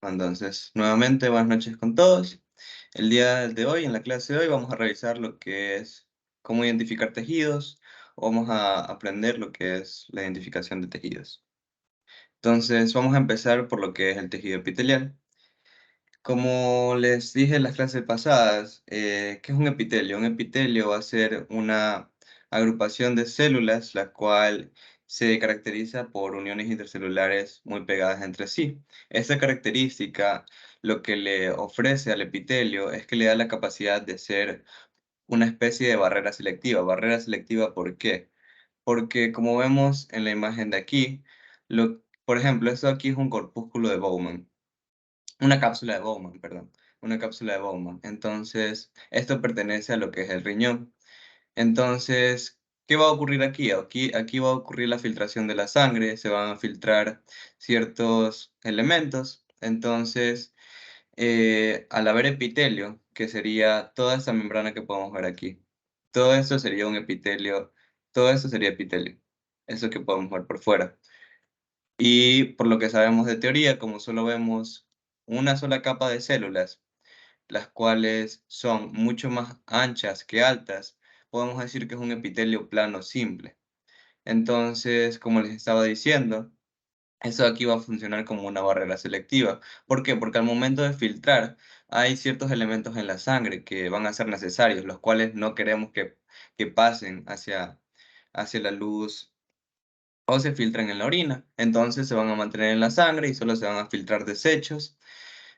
Entonces, nuevamente, buenas noches con todos. El día de hoy, en la clase de hoy, vamos a revisar lo que es cómo identificar tejidos, o vamos a aprender lo que es la identificación de tejidos. Entonces, vamos a empezar por lo que es el tejido epitelial. Como les dije en las clases pasadas, ¿qué es un epitelio? Un epitelio va a ser una agrupación de células, la cual se caracteriza por uniones intercelulares muy pegadas entre sí. Esta característica lo que le ofrece al epitelio es que le da la capacidad de ser una especie de barrera selectiva. Barrera selectiva, ¿por qué? Porque como vemos en la imagen de aquí, por ejemplo, esto aquí es un corpúsculo de Bowman. Una cápsula de Bowman, perdón, una cápsula de Bowman. Entonces, esto pertenece a lo que es el riñón. Entonces, ¿qué va a ocurrir aquí? Aquí va a ocurrir la filtración de la sangre, se van a filtrar ciertos elementos. Entonces, al haber epitelio, que sería toda esta membrana que podemos ver aquí, todo esto sería un epitelio, todo esto sería epitelio, eso que podemos ver por fuera. Y por lo que sabemos de teoría, como solo vemos una sola capa de células, las cuales son mucho más anchas que altas, podemos decir que es un epitelio plano simple. Entonces, como les estaba diciendo, eso aquí va a funcionar como una barrera selectiva. ¿Por qué? Porque al momento de filtrar hay ciertos elementos en la sangre que van a ser necesarios, los cuales no queremos que pasen hacia la luz o se filtran en la orina. Entonces se van a mantener en la sangre y solo se van a filtrar desechos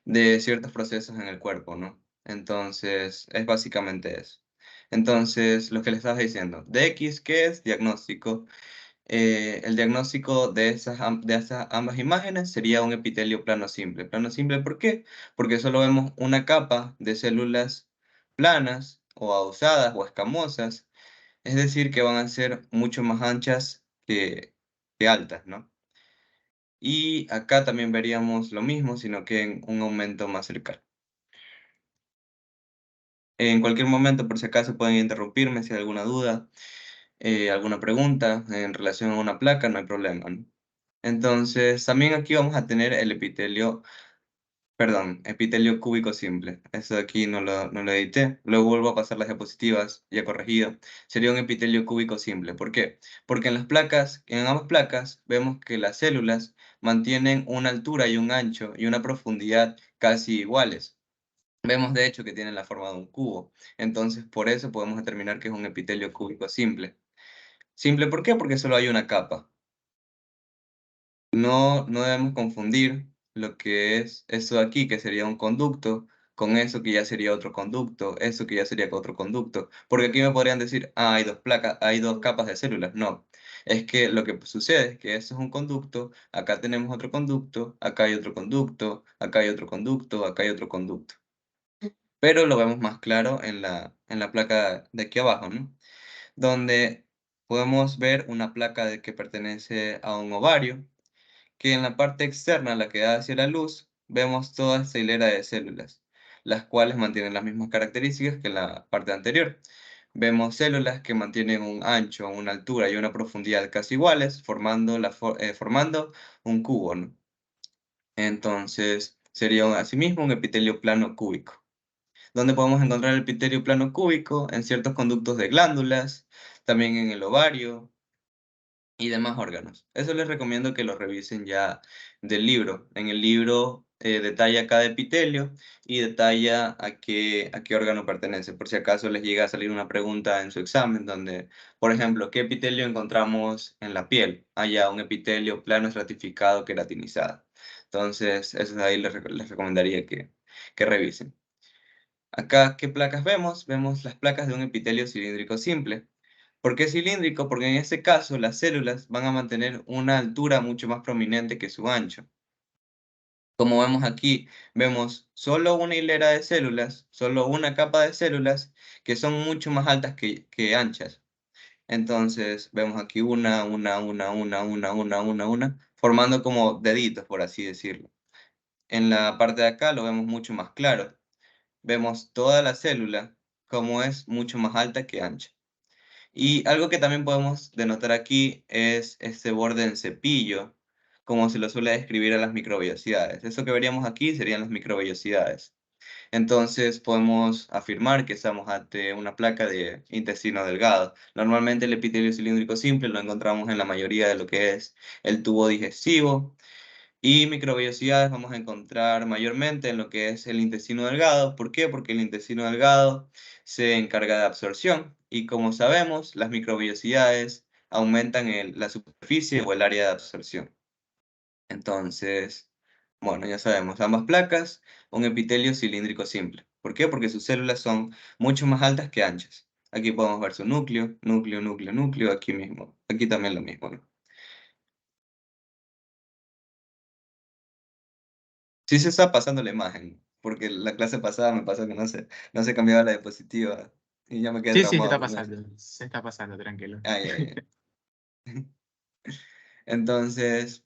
de ciertos procesos en el cuerpo, ¿no? Entonces, es básicamente eso. Entonces, lo que le estaba diciendo, DX, ¿qué es? Diagnóstico. El diagnóstico de esas ambas imágenes sería un epitelio plano simple. Plano simple, ¿por qué? Porque solo vemos una capa de células planas o adosadas o escamosas, es decir, que van a ser mucho más anchas que altas, ¿no? Y acá también veríamos lo mismo, sino que en un aumento más cercano. En cualquier momento, por si acaso, pueden interrumpirme si hay alguna duda, alguna pregunta en relación a una placa, no hay problema, ¿no? Entonces, también aquí vamos a tener el epitelio, perdón, epitelio cúbico simple. Eso de aquí no lo edité. Luego vuelvo a pasar las diapositivas ya corregido. Sería un epitelio cúbico simple. ¿Por qué? Porque en las placas, en ambas placas, vemos que las células mantienen una altura y un ancho y una profundidad casi iguales. Vemos de hecho que tienen la forma de un cubo. Entonces, por eso podemos determinar que es un epitelio cúbico simple. ¿Simple por qué? Porque solo hay una capa. No debemos confundir lo que es eso de aquí, que sería un conducto, con eso que ya sería otro conducto, eso que ya sería otro conducto. Porque aquí me podrían decir, ah, hay dos placas, hay dos capas de células. No, es que lo que sucede es que eso es un conducto, acá tenemos otro conducto, acá hay otro conducto, acá hay otro conducto, acá hay otro conducto. Pero lo vemos más claro en la placa de aquí abajo, ¿no? Donde podemos ver una placa que pertenece a un ovario, que en la parte externa, la que da hacia la luz, vemos toda esta hilera de células, las cuales mantienen las mismas características que la parte anterior. Vemos células que mantienen un ancho, una altura y una profundidad casi iguales, formando un cubo, ¿no? Entonces, sería asimismo un epitelio plano cúbico. ¿Dónde podemos encontrar el epitelio plano cúbico? En ciertos conductos de glándulas, también en el ovario y demás órganos. Eso les recomiendo que lo revisen ya del libro. En el libro detalla cada epitelio y detalla a qué órgano pertenece, por si acaso les llega a salir una pregunta en su examen donde, por ejemplo, ¿qué epitelio encontramos en la piel? Allá un epitelio plano estratificado queratinizado. Entonces, eso de ahí les recomendaría que revisen. Acá, ¿qué placas vemos? Vemos las placas de un epitelio cilíndrico simple. ¿Por qué cilíndrico? Porque en este caso las células van a mantener una altura mucho más prominente que su ancho. Como vemos aquí, vemos solo una hilera de células, solo una capa de células que son mucho más altas que anchas. Entonces, vemos aquí una, formando como deditos, por así decirlo. En la parte de acá lo vemos mucho más claro. Vemos toda la célula como es mucho más alta que ancha. Y algo que también podemos denotar aquí es este borde en cepillo, como se lo suele describir a las microvellosidades. Eso que veríamos aquí serían las microvellosidades. Entonces podemos afirmar que estamos ante una placa de intestino delgado. Normalmente el epitelio cilíndrico simple lo encontramos en la mayoría de lo que es el tubo digestivo, y microvellosidades vamos a encontrar mayormente en lo que es el intestino delgado. ¿Por qué? Porque el intestino delgado se encarga de absorción y, como sabemos, las microvellosidades aumentan la superficie o el área de absorción. Entonces, bueno, ya sabemos, ambas placas, un epitelio cilíndrico simple. ¿Por qué? Porque sus células son mucho más altas que anchas. Aquí podemos ver su núcleo, núcleo, núcleo, núcleo, aquí mismo. Aquí también lo mismo, ¿no? Sí se está pasando la imagen, porque la clase pasada me pasó que no se cambiaba la diapositiva y ya me quedé Sí, sí, traumado con eso. se está pasando, tranquilo. Ay, ay, ay. Entonces,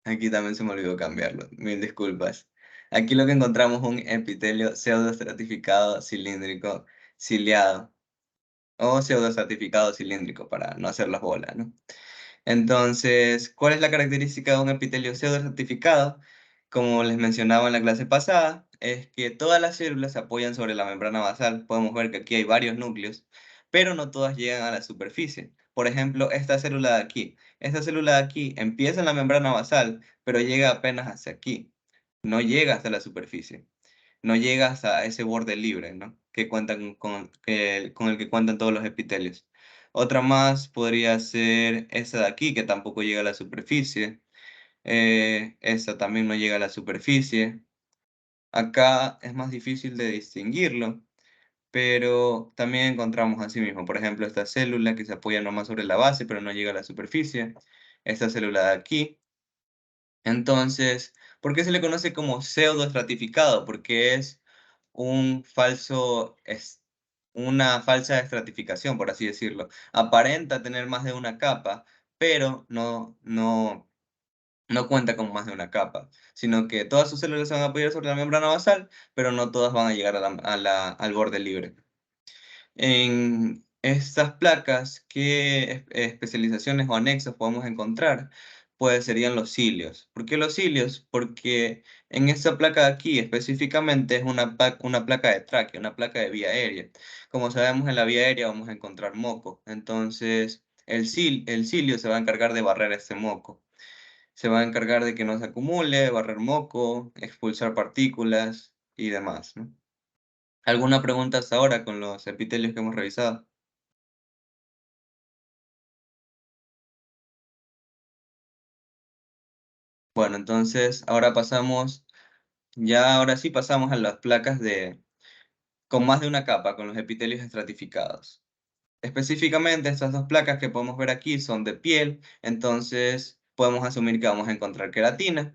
aquí también se me olvidó cambiarlo, mil disculpas. Aquí lo que encontramos es un epitelio pseudoestratificado cilíndrico ciliado o pseudoestratificado cilíndrico para no hacer las bolas, ¿no? Entonces, ¿cuál es la característica de un epitelio pseudoestratificado? Como les mencionaba en la clase pasada, es que todas las células se apoyan sobre la membrana basal. Podemos ver que aquí hay varios núcleos, pero no todas llegan a la superficie. Por ejemplo, esta célula de aquí. Esta célula de aquí empieza en la membrana basal, pero llega apenas hacia aquí. No llega hasta la superficie. No llega hasta ese borde libre, ¿no? Que cuentan con el que cuentan todos los epitelios. Otra más podría ser esa de aquí, que tampoco llega a la superficie. Esta también no llega a la superficie. Acá es más difícil de distinguirlo, pero también encontramos así mismo, por ejemplo, esta célula que se apoya nomás sobre la base, pero no llega a la superficie. Esta célula de aquí. Entonces, ¿por qué se le conoce como pseudoestratificado? Porque es un falso, es una falsa estratificación, por así decirlo. Aparenta tener más de una capa, pero no cuenta con más de una capa, sino que todas sus células se van a apoyar sobre la membrana basal, pero no todas van a llegar al borde libre. En estas placas, ¿qué especializaciones o anexos podemos encontrar? Pues serían los cilios. ¿Por qué los cilios? Porque en esta placa de aquí específicamente es una placa de tráquea, una placa de vía aérea. Como sabemos, en la vía aérea vamos a encontrar moco. Entonces, el cilio se va a encargar de barrer este moco. Se va a encargar de que no se acumule, barrer moco, expulsar partículas y demás, ¿no? ¿Alguna pregunta hasta ahora con los epitelios que hemos revisado? Bueno, entonces ahora sí pasamos a las placas con más de una capa, con los epitelios estratificados. Específicamente, estas dos placas que podemos ver aquí son de piel, entonces podemos asumir que vamos a encontrar queratina.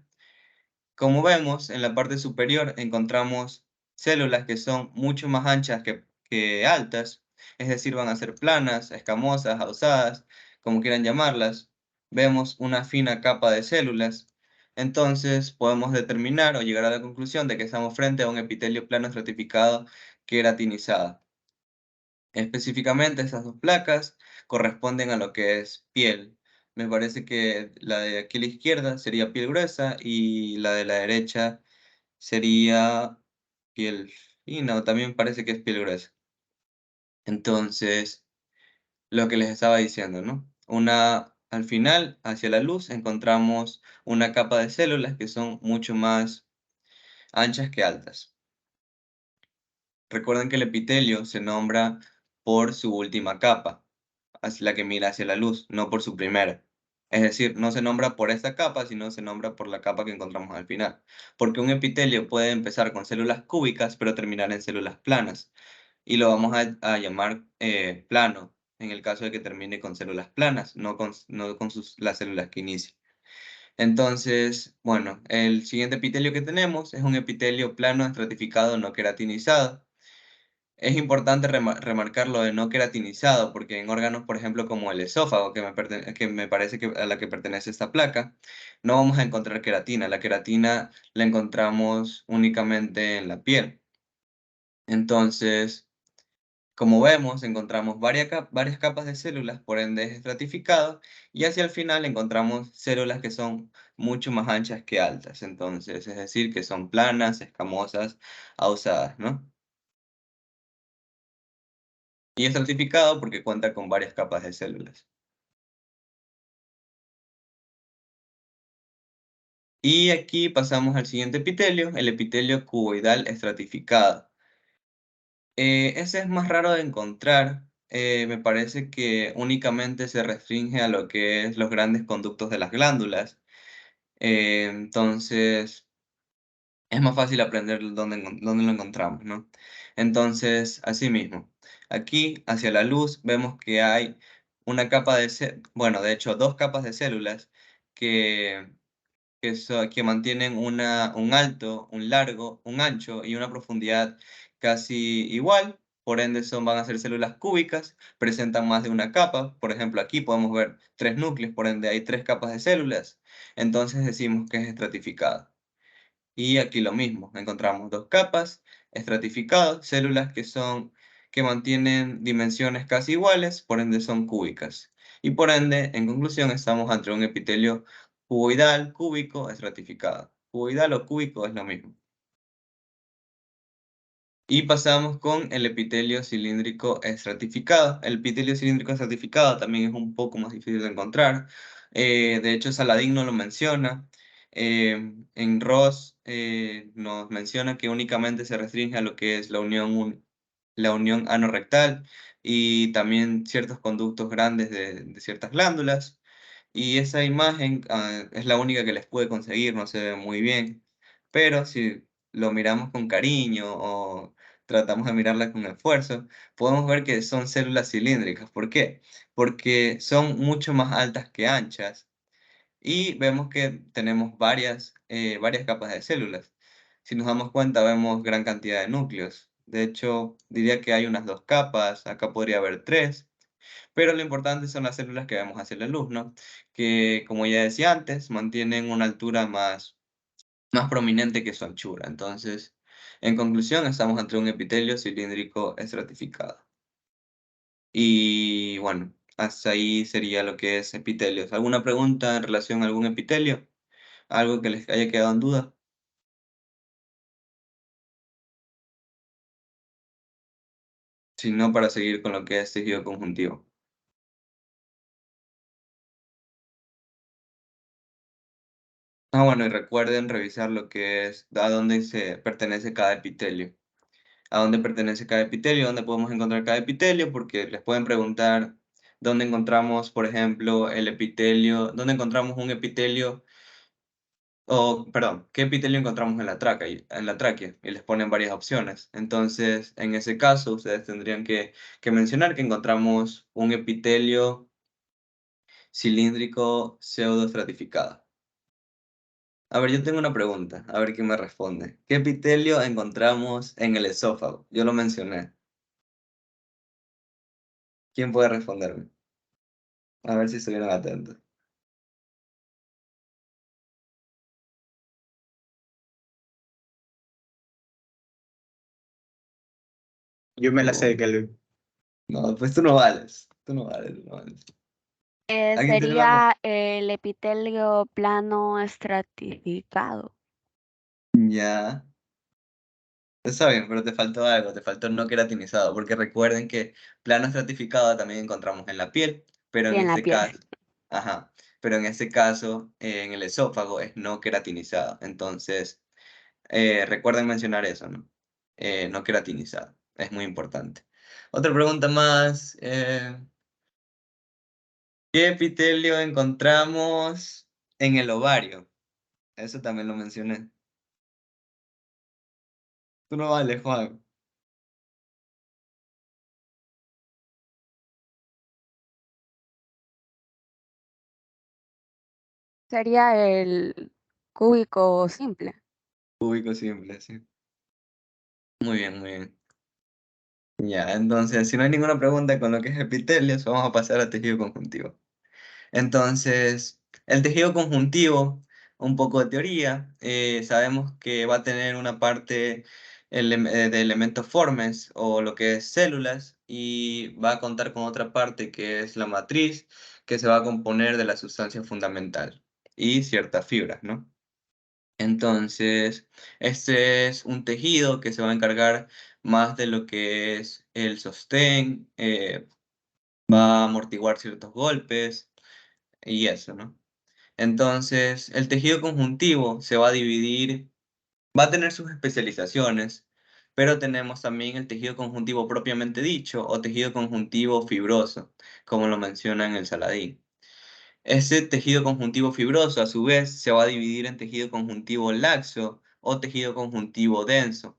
Como vemos, en la parte superior encontramos células que son mucho más anchas que altas, es decir, van a ser planas, escamosas, ausadas, como quieran llamarlas. Vemos una fina capa de células. Entonces, podemos determinar o llegar a la conclusión de que estamos frente a un epitelio plano estratificado queratinizado. Específicamente, esas dos placas corresponden a lo que es piel. Me parece que la de aquí a la izquierda sería piel gruesa y la de la derecha sería piel fina, o también parece que es piel gruesa. Entonces, lo que les estaba diciendo, ¿no? Al final, hacia la luz, encontramos una capa de células que son mucho más anchas que altas. Recuerden que el epitelio se nombra por su última capa, la que mira hacia la luz, no por su primera. Es decir, no se nombra por esta capa, sino se nombra por la capa que encontramos al final. Porque un epitelio puede empezar con células cúbicas, pero terminar en células planas. Y lo vamos a llamar plano, en el caso de que termine con células planas, no con las células que inicia. Entonces, bueno, el siguiente epitelio que tenemos es un epitelio plano estratificado no queratinizado. Es importante remarcar lo de no queratinizado, porque en órganos, por ejemplo, como el esófago, que me parece que a la que pertenece esta placa, no vamos a encontrar queratina. La queratina la encontramos únicamente en la piel. Entonces, Como vemos, encontramos varias capas de células, por ende es estratificado, y hacia el final encontramos células que son mucho más anchas que altas, entonces, es decir, que son planas, escamosas, ahusadas, ¿no? Y estratificado porque cuenta con varias capas de células. Y aquí pasamos al siguiente epitelio, el epitelio cuboidal estratificado. Ese es más raro de encontrar. Me parece que únicamente se restringe a lo que es los grandes conductos de las glándulas. Entonces, es más fácil aprender dónde lo encontramos, ¿no? Entonces, así mismo, aquí hacia la luz vemos que hay una capa bueno, de hecho, dos capas de células que que mantienen un alto, un largo, un ancho y una profundidad casi igual, por ende van a ser células cúbicas, presentan más de una capa, por ejemplo aquí podemos ver tres núcleos, por ende hay tres capas de células, entonces decimos que es estratificado. Y aquí lo mismo, encontramos dos capas, estratificados, células que mantienen dimensiones casi iguales, por ende son cúbicas. Y por ende, en conclusión, estamos ante un epitelio cuboidal, cúbico, estratificado. Cuboidal o cúbico es lo mismo. Y pasamos con el epitelio cilíndrico estratificado. El epitelio cilíndrico estratificado también es un poco más difícil de encontrar. De hecho, Saladin no lo menciona. En Ross nos menciona que únicamente se restringe a lo que es la unión anorrectal y también ciertos conductos grandes de ciertas glándulas. Y esa imagen es la única que les pude conseguir, no se ve muy bien. Pero si lo miramos con cariño o tratamos de mirarla con esfuerzo, podemos ver que son células cilíndricas. ¿Por qué? Porque son mucho más altas que anchas y vemos que tenemos varias capas de células. Si nos damos cuenta, vemos gran cantidad de núcleos. De hecho, diría que hay unas dos capas, acá podría haber tres, pero lo importante son las células que vemos hacia la luz, ¿no? Que, como ya decía antes, mantienen una altura más prominente que su anchura. Entonces, en conclusión, estamos ante un epitelio cilíndrico estratificado. Y bueno, hasta ahí sería lo que es epitelios. ¿Alguna pregunta en relación a algún epitelio? ¿Algo que les haya quedado en duda? Si no, para seguir con lo que es tejido conjuntivo. Bueno, y recuerden revisar lo que es a dónde se pertenece cada epitelio. A dónde pertenece cada epitelio, dónde podemos encontrar cada epitelio, porque les pueden preguntar dónde encontramos, por ejemplo, el epitelio, dónde encontramos un epitelio, o, perdón, qué epitelio encontramos en la tráquea, y les ponen varias opciones. Entonces, en ese caso, ustedes tendrían que mencionar que encontramos un epitelio cilíndrico pseudoestratificado. A ver, yo tengo una pregunta, a ver quién me responde. ¿Qué epitelio encontramos en el esófago? Yo lo mencioné. ¿Quién puede responderme? A ver si estuvieron atentos. Yo me la sé, Oh, Kelvin. no, pues tú no vales. Tú no vales, tú no vales. ¿Alguien tiene una Sería el epitelio plano estratificado. Ya. Está bien, pero te faltó algo, te faltó no queratinizado, porque recuerden que plano estratificado también encontramos en la piel, pero Sí, en en la este piel. caso, ajá, pero en este caso, en el esófago es no queratinizado. Entonces, recuerden mencionar eso, ¿no? No queratinizado, es muy importante. Otra pregunta más, ¿qué epitelio encontramos en el ovario? Eso también lo mencioné. Tú no vales, Juan. Sería el cúbico simple. Cúbico simple, sí. Muy bien, muy bien. Ya, entonces, si no hay ninguna pregunta con lo que es epitelios, vamos a pasar a tejido conjuntivo. Entonces, el tejido conjuntivo, un poco de teoría, sabemos que va a tener una parte de elementos formes o lo que es células, y va a contar con otra parte que es la matriz, que se va a componer de la sustancia fundamental y ciertas fibras, ¿no? Entonces, este es un tejido que se va a encargar más de lo que es el sostén, va a amortiguar ciertos golpes y eso, ¿no? Entonces, el tejido conjuntivo se va a dividir, va a tener sus especializaciones, pero tenemos también el tejido conjuntivo propiamente dicho o tejido conjuntivo fibroso, como lo menciona en el Saladín. Ese tejido conjuntivo fibroso, a su vez, se va a dividir en tejido conjuntivo laxo o tejido conjuntivo denso.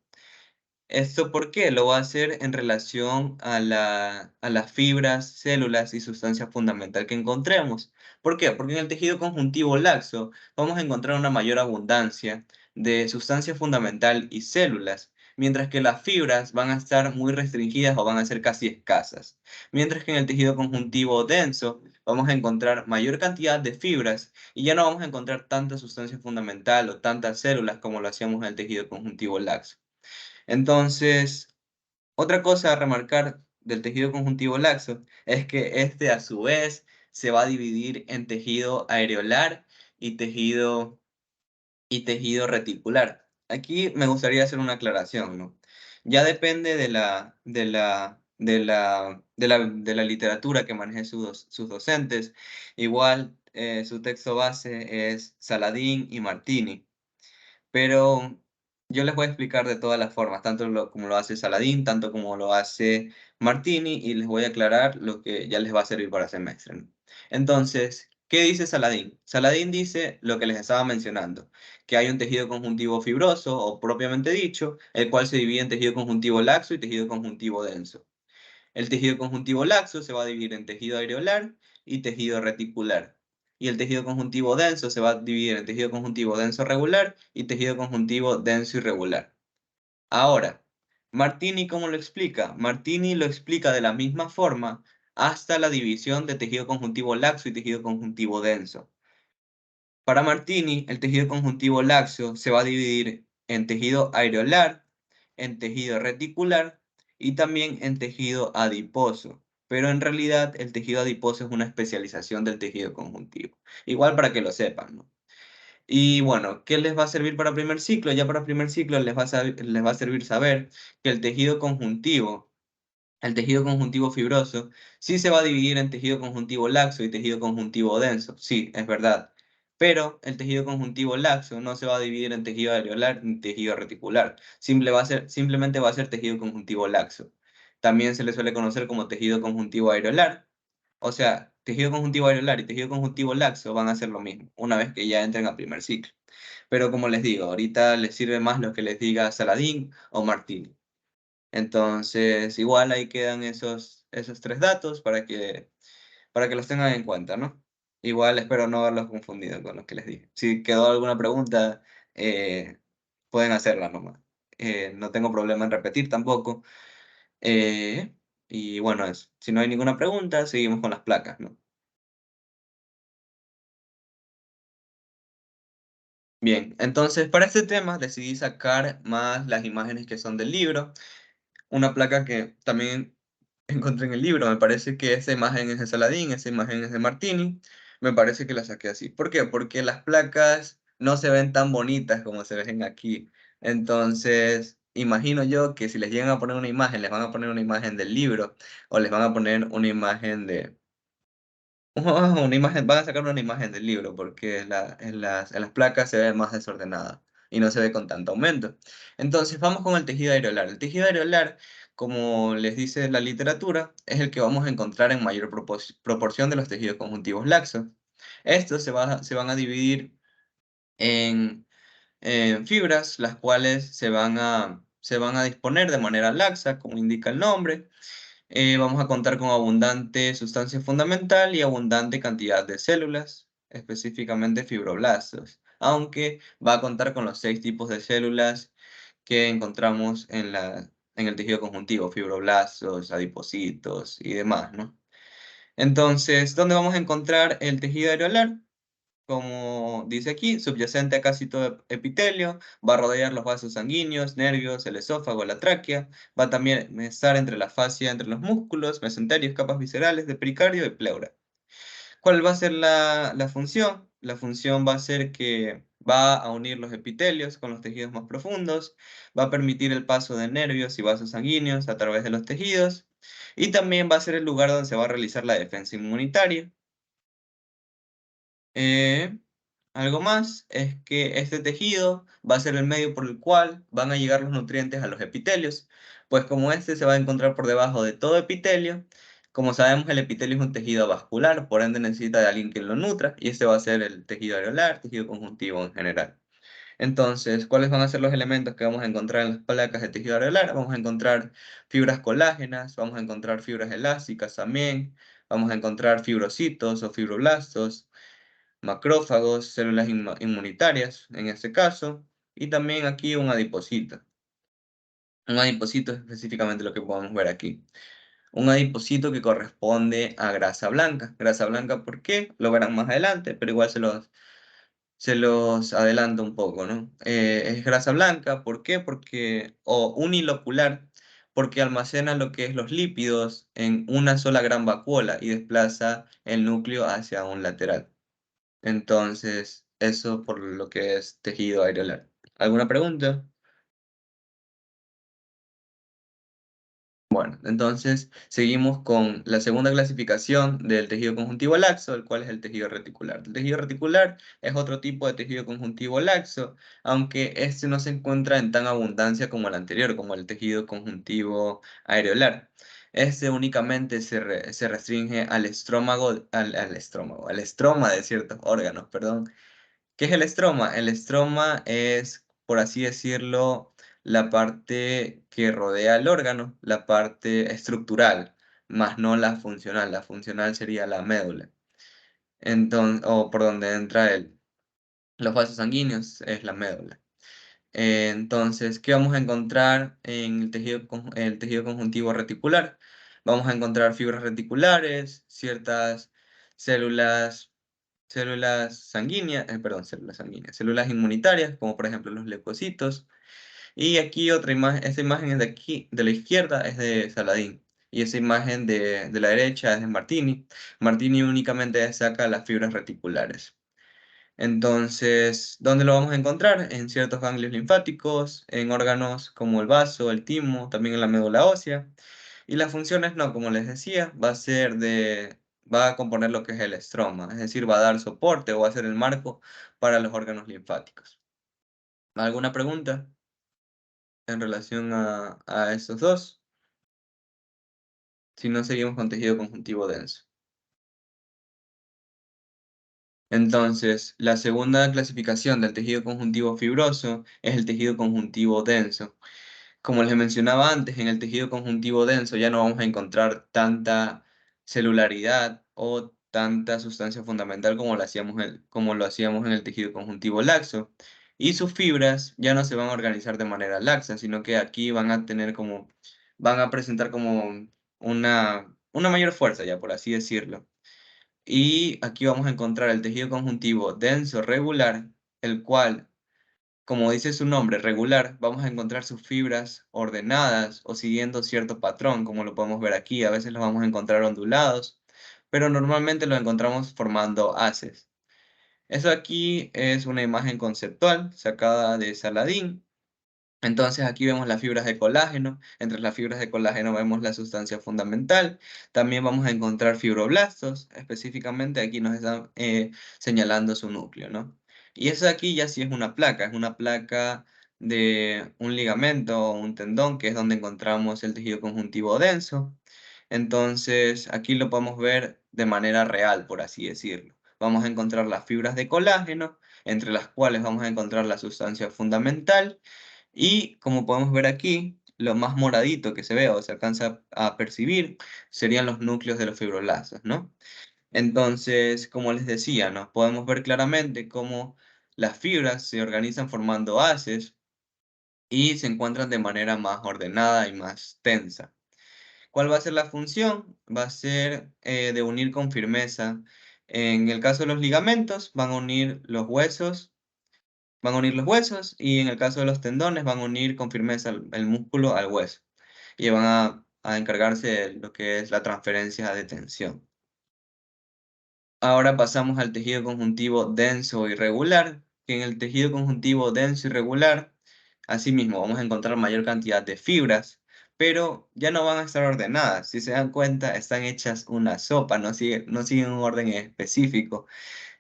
¿Esto por qué? Lo va a hacer en relación a las fibras, células y sustancia fundamental que encontremos. ¿Por qué? Porque en el tejido conjuntivo laxo vamos a encontrar una mayor abundancia de sustancia fundamental y células, mientras que las fibras van a estar muy restringidas o van a ser casi escasas. Mientras que en el tejido conjuntivo denso vamos a encontrar mayor cantidad de fibras y ya no vamos a encontrar tanta sustancia fundamental o tantas células como lo hacíamos en el tejido conjuntivo laxo. Entonces, otra cosa a remarcar del tejido conjuntivo laxo es que este a su vez se va a dividir en tejido areolar y tejido reticular. Aquí me gustaría hacer una aclaración, ¿no? Ya depende de la literatura que manejen sus docentes. Igual, su texto base es Saladín y Martini. Pero yo les voy a explicar de todas las formas, tanto como lo hace Saladín, tanto como lo hace Martini, y les voy a aclarar lo que ya les va a servir para semestre, ¿no? Entonces, ¿qué dice Saladín? Saladín dice lo que les estaba mencionando, que hay un tejido conjuntivo fibroso, o propiamente dicho, el cual se divide en tejido conjuntivo laxo y tejido conjuntivo denso. El tejido conjuntivo laxo se va a dividir en tejido areolar y tejido reticular. Y el tejido conjuntivo denso se va a dividir en tejido conjuntivo denso regular y tejido conjuntivo denso irregular. Ahora, Martini, ¿cómo lo explica? Martini lo explica de la misma forma hasta la división de tejido conjuntivo laxo y tejido conjuntivo denso. Para Martini, el tejido conjuntivo laxo se va a dividir en tejido areolar, en tejido reticular y también en tejido adiposo. Pero en realidad el tejido adiposo es una especialización del tejido conjuntivo. Igual para que lo sepan, ¿no? Y bueno, ¿qué les va a servir para primer ciclo? Ya para primer ciclo les va a servir saber que el tejido conjuntivo fibroso sí se va a dividir en tejido conjuntivo laxo y tejido conjuntivo denso, sí, es verdad. Pero el tejido conjuntivo laxo no se va a dividir en tejido areolar ni tejido reticular. Simplemente va a ser tejido conjuntivo laxo. También se le suele conocer como tejido conjuntivo areolar. O sea, tejido conjuntivo areolar y tejido conjuntivo laxo van a ser lo mismo, una vez que ya entren a primer ciclo. Pero como les digo, ahorita les sirve más lo que les diga Saladín o Martini. Entonces, igual ahí quedan esos tres datos para que los tengan en cuenta, ¿no? Igual espero no haberlos confundido con los que les dije. Si quedó alguna pregunta, eh, pueden hacerla nomás. No tengo problema en repetir tampoco. Eh, y bueno, eso. Si no hay ninguna pregunta, seguimos con las placas, ¿no? Bien, entonces para este tema decidí sacar más las imágenes que son del libro. Una placa que también encontré en el libro. Me parece que esa imagen es de Saladín, esa imagen es de Martini. Me parece que la saqué así. ¿Por qué? Porque las placas no se ven tan bonitas como se ven aquí. Entonces, imagino yo que si les llegan a poner una imagen, les van a poner una imagen del libro o les van a poner una imagen de... Una imagen, van a sacar una imagen del libro porque en las placas se ve más desordenada y no se ve con tanto aumento. Entonces vamos con el tejido areolar. El tejido areolar, como les dice la literatura, es el que vamos a encontrar en mayor proporción de los tejidos conjuntivos laxos. Estos se van a dividir en, en fibras, las cuales se van a disponer de manera laxa, como indica el nombre. Vamos a contar con abundante sustancia fundamental y abundante cantidad de células, específicamente fibroblastos, aunque va a contar con los 6 tipos de células que encontramos en el tejido conjuntivo, fibroblastos, adipocitos y demás, ¿no? Entonces, ¿dónde vamos a encontrar el tejido areolar? como dice aquí, subyacente a casi todo epitelio, va a rodear los vasos sanguíneos, nervios, el esófago, la tráquea, va a también estar entre la fascia, entre los músculos, mesenterios, capas viscerales de pericardio y pleura. ¿Cuál va a ser la función? La función va a ser que va a unir los epitelios con los tejidos más profundos, va a permitir el paso de nervios y vasos sanguíneos a través de los tejidos, y también va a ser el lugar donde se va a realizar la defensa inmunitaria. Eh, Algo más es que este tejido va a ser el medio por el cual van a llegar los nutrientes a los epitelios, pues como este se va a encontrar por debajo de todo epitelio, como sabemos el epitelio es un tejido vascular, por ende necesita de alguien que lo nutra, y este va a ser el tejido areolar, tejido conjuntivo en general. Entonces, ¿cuáles van a ser los elementos que vamos a encontrar en las placas de tejido areolar? Vamos a encontrar fibras colágenas, vamos a encontrar fibras elásticas también, vamos a encontrar fibrocitos o fibroblastos, macrófagos, células inmunitarias en este caso, y también aquí un adipocito. Un adipocito es específicamente lo que podemos ver aquí. Un adipocito que corresponde a grasa blanca. Grasa blanca, ¿por qué? Lo verán más adelante, pero igual se los adelanto un poco, ¿no? Es grasa blanca, ¿por qué? O unilocular, porque almacena lo que es los lípidos en una sola gran vacuola y desplaza el núcleo hacia un lateral. Entonces, eso por lo que es tejido areolar. ¿Alguna pregunta? Bueno, entonces seguimos con la segunda clasificación del tejido conjuntivo laxo, el cual es el tejido reticular. El tejido reticular es otro tipo de tejido conjuntivo laxo, aunque este no se encuentra en tan abundancia como el anterior, como el tejido conjuntivo areolar. Este únicamente se restringe al estrómago, al estroma de ciertos órganos, perdón. ¿Qué es el estroma? El estroma es, por así decirlo, la parte que rodea el órgano, la parte estructural, más no la funcional. La funcional sería la médula. Entonces, o por donde entra los vasos sanguíneos, es la médula. Entonces, ¿qué vamos a encontrar en el tejido conjuntivo reticular? Vamos a encontrar fibras reticulares, ciertas células, células sanguíneas, células inmunitarias, como por ejemplo los leucocitos. Y aquí otra imagen, esta imagen es de aquí, de la izquierda, es de Saladín. Y esa imagen de la derecha es de Martini. Martini únicamente saca las fibras reticulares. Entonces, ¿dónde lo vamos a encontrar? En ciertos ganglios linfáticos, en órganos como el vaso, el timo, también en la médula ósea. Y las funciones no, como les decía, va a componer lo que es el estroma, es decir, va a dar soporte o va a ser el marco para los órganos linfáticos. ¿Alguna pregunta en relación a estos dos? Si no, seguimos con tejido conjuntivo denso. Entonces, la segunda clasificación del tejido conjuntivo fibroso es el tejido conjuntivo denso. Como les mencionaba antes, en el tejido conjuntivo denso ya no vamos a encontrar tanta celularidad o tanta sustancia fundamental como lo hacíamos en el tejido conjuntivo laxo. Y sus fibras ya no se van a organizar de manera laxa, sino que aquí van a presentar como una mayor fuerza, ya por así decirlo. Y aquí vamos a encontrar el tejido conjuntivo denso regular, el cual, como dice su nombre, regular, vamos a encontrar sus fibras ordenadas o siguiendo cierto patrón, como lo podemos ver aquí. A veces los vamos a encontrar ondulados, pero normalmente los encontramos formando haces. Eso aquí es una imagen conceptual sacada de Saladín. Entonces aquí vemos las fibras de colágeno. Entre las fibras de colágeno vemos la sustancia fundamental. También vamos a encontrar fibroblastos. Específicamente aquí nos están señalando su núcleo, ¿no? Y eso aquí ya sí es una placa de un ligamento o un tendón, que es donde encontramos el tejido conjuntivo denso. Entonces aquí lo podemos ver de manera real, por así decirlo. Vamos a encontrar las fibras de colágeno, entre las cuales vamos a encontrar la sustancia fundamental. Y como podemos ver aquí, lo más moradito que se ve o se alcanza a percibir serían los núcleos de los fibroblastos, ¿no? Entonces, como les decía, ¿no? Podemos ver claramente cómo las fibras se organizan formando haces y se encuentran de manera más ordenada y más tensa. ¿Cuál va a ser la función? Va a ser de unir con firmeza En el caso de los ligamentos, van a unir los huesos, y en el caso de los tendones, van a unir con firmeza el músculo al hueso y van a encargarse de lo que es la transferencia de tensión. Ahora pasamos al tejido conjuntivo denso y regular, que en el tejido conjuntivo denso y regular, asimismo, vamos a encontrar mayor cantidad de fibras, pero ya no van a estar ordenadas. Si se dan cuenta, están hechas una sopa, no siguen un orden específico.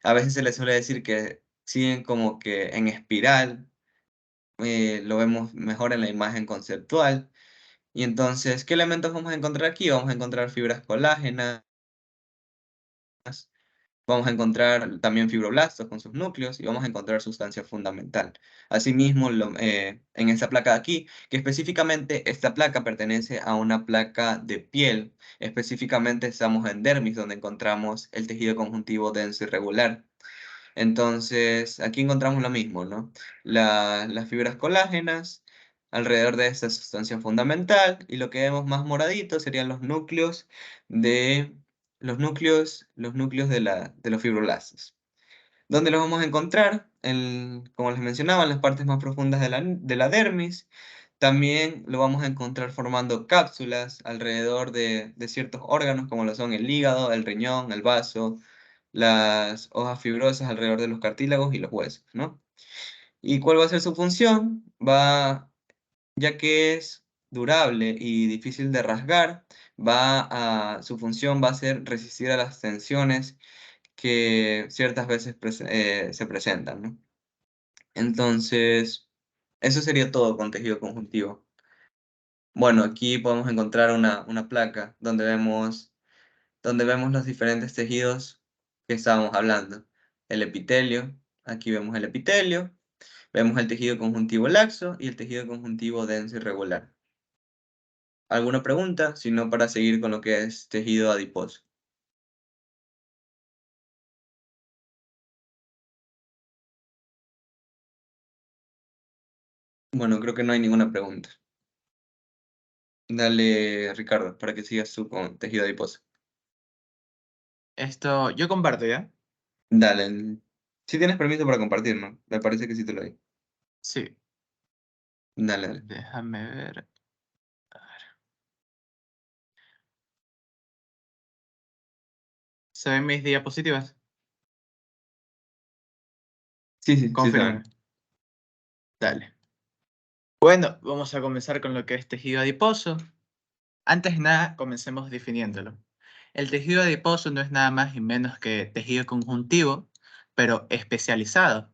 A veces se les suele decir que siguen como que en espiral, lo vemos mejor en la imagen conceptual. Y entonces, ¿qué elementos vamos a encontrar aquí? Vamos a encontrar fibras colágenas, vamos a encontrar también fibroblastos con sus núcleos y vamos a encontrar sustancia fundamental. Asimismo, en esta placa de aquí, que específicamente esta placa pertenece a una placa de piel, específicamente estamos en dermis, donde encontramos el tejido conjuntivo denso y regular. Entonces, aquí encontramos lo mismo, ¿no? Las fibras colágenas alrededor de esta sustancia fundamental y lo que vemos más moradito serían los núcleos de los fibroblastos. ¿Dónde los vamos a encontrar? Como les mencionaba, en las partes más profundas de la dermis. También lo vamos a encontrar formando cápsulas alrededor de ciertos órganos, como lo son el hígado, el riñón, el vaso, las hojas fibrosas alrededor de los cartílagos y los huesos, ¿no? ¿Y cuál va a ser su función? Ya que es durable y difícil de rasgar, su función va a ser resistir a las tensiones que ciertas veces se presentan, ¿no? Entonces, eso sería todo con tejido conjuntivo. Bueno, aquí podemos encontrar una placa donde vemos los diferentes tejidos que estábamos hablando. El epitelio, aquí vemos el epitelio, vemos el tejido conjuntivo laxo y el tejido conjuntivo denso y regular. ¿Alguna pregunta? Si no, para seguir con lo que es tejido adiposo. Bueno, creo que no hay ninguna pregunta. Dale, Ricardo, para que sigas tú con tejido adiposo. Yo comparto, ¿ya? Dale. Si tienes permiso para compartir, ¿no? Me parece que sí te lo doy. Sí, Dale, dale. déjame ver. ¿Se ven mis diapositivas? Sí, sí, sí, Confírmame. saben. Dale. Bueno, vamos a comenzar con lo que es tejido adiposo. Antes de nada, comencemos definiéndolo. El tejido adiposo no es nada más y menos que tejido conjuntivo, pero especializado.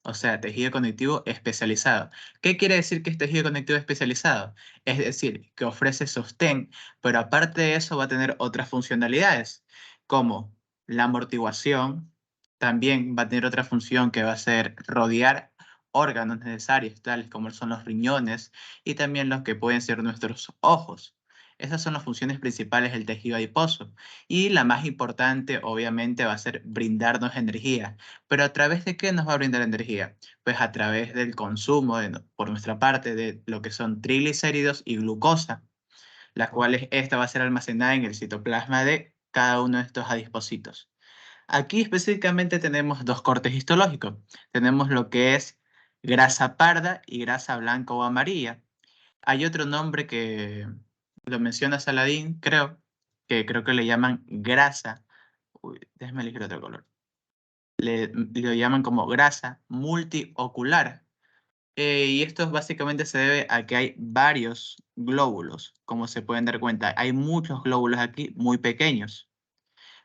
O sea, tejido conectivo especializado. ¿Qué quiere decir que es tejido conectivo especializado? Es decir, que ofrece sostén, pero aparte de eso va a tener otras funcionalidades, como la amortiguación, también va a tener otra función que va a ser rodear órganos necesarios, tales como son los riñones y también los que pueden ser nuestros ojos. Esas son las funciones principales del tejido adiposo. Y la más importante, obviamente, va a ser brindarnos energía. ¿Pero a través de qué nos va a brindar energía? Pues a través del consumo, por nuestra parte, de lo que son triglicéridos y glucosa, las cuales esta va a ser almacenada en el citoplasma de cada uno de estos adipocitos. Aquí específicamente tenemos dos cortes histológicos. Tenemos lo que es grasa parda y grasa blanca o amarilla. Hay otro nombre que lo menciona Saladín, que creo que le llaman grasa. Uy, déjame elegir otro color. Lo llaman como grasa multiocular. Y esto básicamente se debe a que hay varios glóbulos, como se pueden dar cuenta. Hay muchos glóbulos aquí muy pequeños.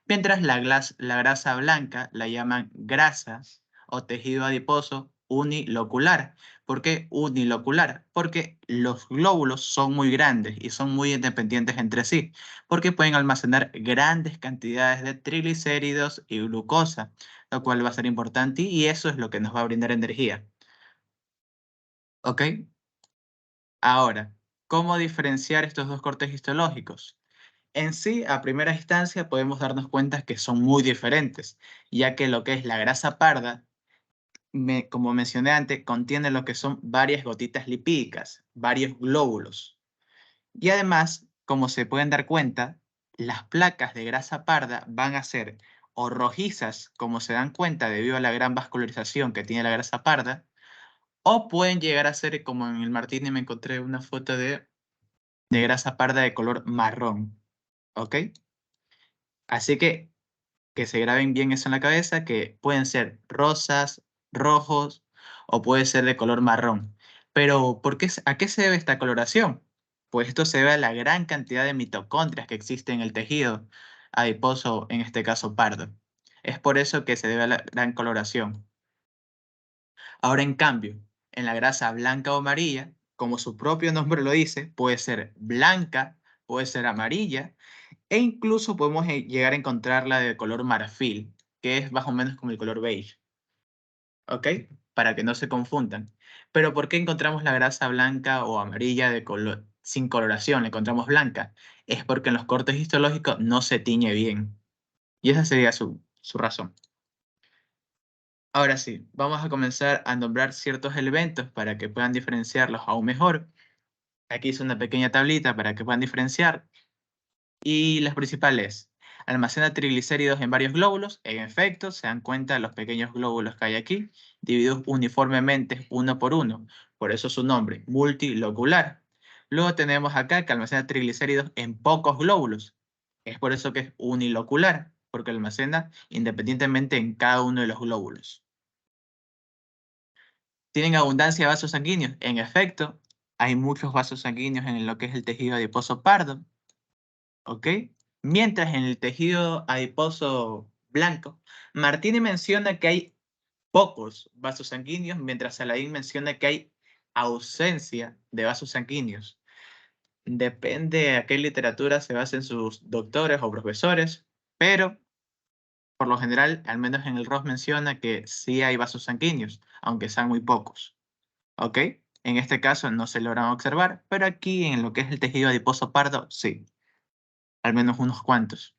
Mientras la grasa blanca la llaman grasa o tejido adiposo unilocular. ¿Por qué unilocular? Porque los glóbulos son muy grandes y son muy independientes entre sí, porque pueden almacenar grandes cantidades de triglicéridos y glucosa, lo cual va a ser importante y eso es lo que nos va a brindar energía. ¿Ok? Ahora, ¿cómo diferenciar estos dos cortes histológicos? En sí, a primera instancia, podemos darnos cuenta que son muy diferentes, ya que lo que es la grasa parda, como mencioné antes, contiene lo que son varias gotitas lipídicas, varios glóbulos. Y además, como se pueden dar cuenta, las placas de grasa parda van a ser o rojizas, como se dan cuenta debido a la gran vascularización que tiene la grasa parda, o pueden llegar a ser, como en el Martini me encontré una foto de grasa parda de color marrón, ¿ok? Así que se graben bien eso en la cabeza, que pueden ser rosas, rojos, o puede ser de color marrón. Pero, ¿a qué se debe esta coloración? Pues esto se debe a la gran cantidad de mitocondrias que existe en el tejido adiposo, en este caso pardo. Es por eso que se debe a la gran coloración. Ahora, en cambio, en la grasa blanca o amarilla, como su propio nombre lo dice, puede ser blanca, puede ser amarilla, e incluso podemos llegar a encontrarla de color marfil, que es más o menos como el color beige. ¿Ok? Para que no se confundan. Pero ¿por qué encontramos la grasa blanca o amarilla de color, sin coloración? La encontramos blanca. Es porque en los cortes histológicos no se tiñe bien. Y esa sería su razón. Ahora sí, vamos a comenzar a nombrar ciertos elementos para que puedan diferenciarlos aún mejor. Aquí hice una pequeña tablita para que puedan diferenciar. Y las principales: almacena triglicéridos en varios glóbulos. En efecto, se dan cuenta de los pequeños glóbulos que hay aquí, divididos uniformemente uno por uno. Por eso su nombre, multilocular. Luego tenemos acá que almacena triglicéridos en pocos glóbulos. Es por eso que es unilocular, porque almacena independientemente en cada uno de los glóbulos. ¿Tienen abundancia de vasos sanguíneos? En efecto, hay muchos vasos sanguíneos en lo que es el tejido adiposo pardo. ¿Ok? Mientras en el tejido adiposo blanco, Martini menciona que hay pocos vasos sanguíneos, mientras Saladin menciona que hay ausencia de vasos sanguíneos. Depende a qué literatura se basen sus doctores o profesores, pero por lo general, al menos en el ROS menciona que sí hay vasos sanguíneos, aunque sean muy pocos. ¿Ok? En este caso no se logran observar, pero aquí en lo que es el tejido adiposo pardo, sí. Al menos unos cuantos.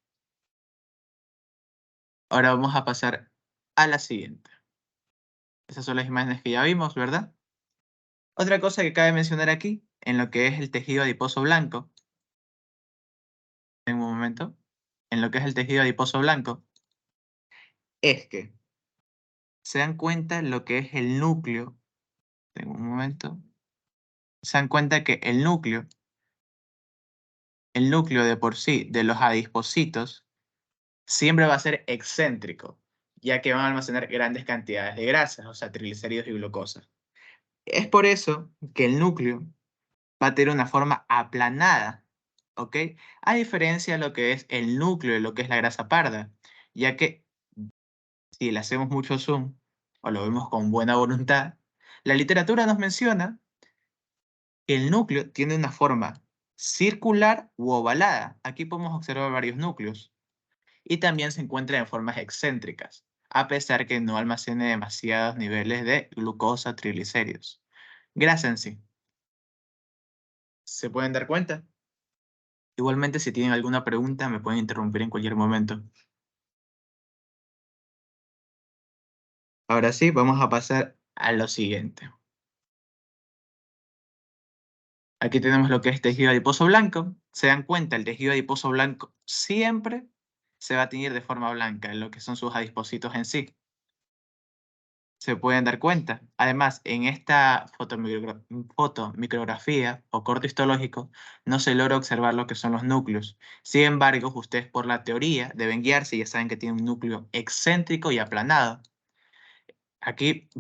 Ahora vamos a pasar a la siguiente. Esas son las imágenes que ya vimos, ¿verdad? Otra cosa que cabe mencionar aquí, en lo que es el tejido adiposo blanco, en un momento, en lo que es el tejido adiposo blanco, es que se dan cuenta lo que es el núcleo, en un momento, se dan cuenta que el núcleo de por sí de los adipocitos siempre va a ser excéntrico, ya que van a almacenar grandes cantidades de grasas, o sea, triglicéridos y glucosa. Es por eso que el núcleo va a tener una forma aplanada, ¿ok? A diferencia de lo que es el núcleo de lo que es la grasa parda, ya que si le hacemos mucho zoom o lo vemos con buena voluntad, la literatura nos menciona que el núcleo tiene una forma circular u ovalada. Aquí podemos observar varios núcleos. Y también se encuentra en formas excéntricas, a pesar que no almacene demasiados niveles de glucosa, triglicéridos. Grasa en sí. ¿Se pueden dar cuenta? Igualmente, si tienen alguna pregunta, me pueden interrumpir en cualquier momento. Ahora sí, vamos a pasar a lo siguiente. Aquí tenemos lo que es tejido adiposo blanco. Se dan cuenta, el tejido adiposo blanco siempre se va a teñir de forma blanca en lo que son sus adipocitos en sí. Se pueden dar cuenta. Además, en esta fotomicrografía o corte histológico no se logra observar lo que son los núcleos. Sin embargo, ustedes por la teoría deben guiarse y ya saben que tiene un núcleo excéntrico y aplanado. Aquí,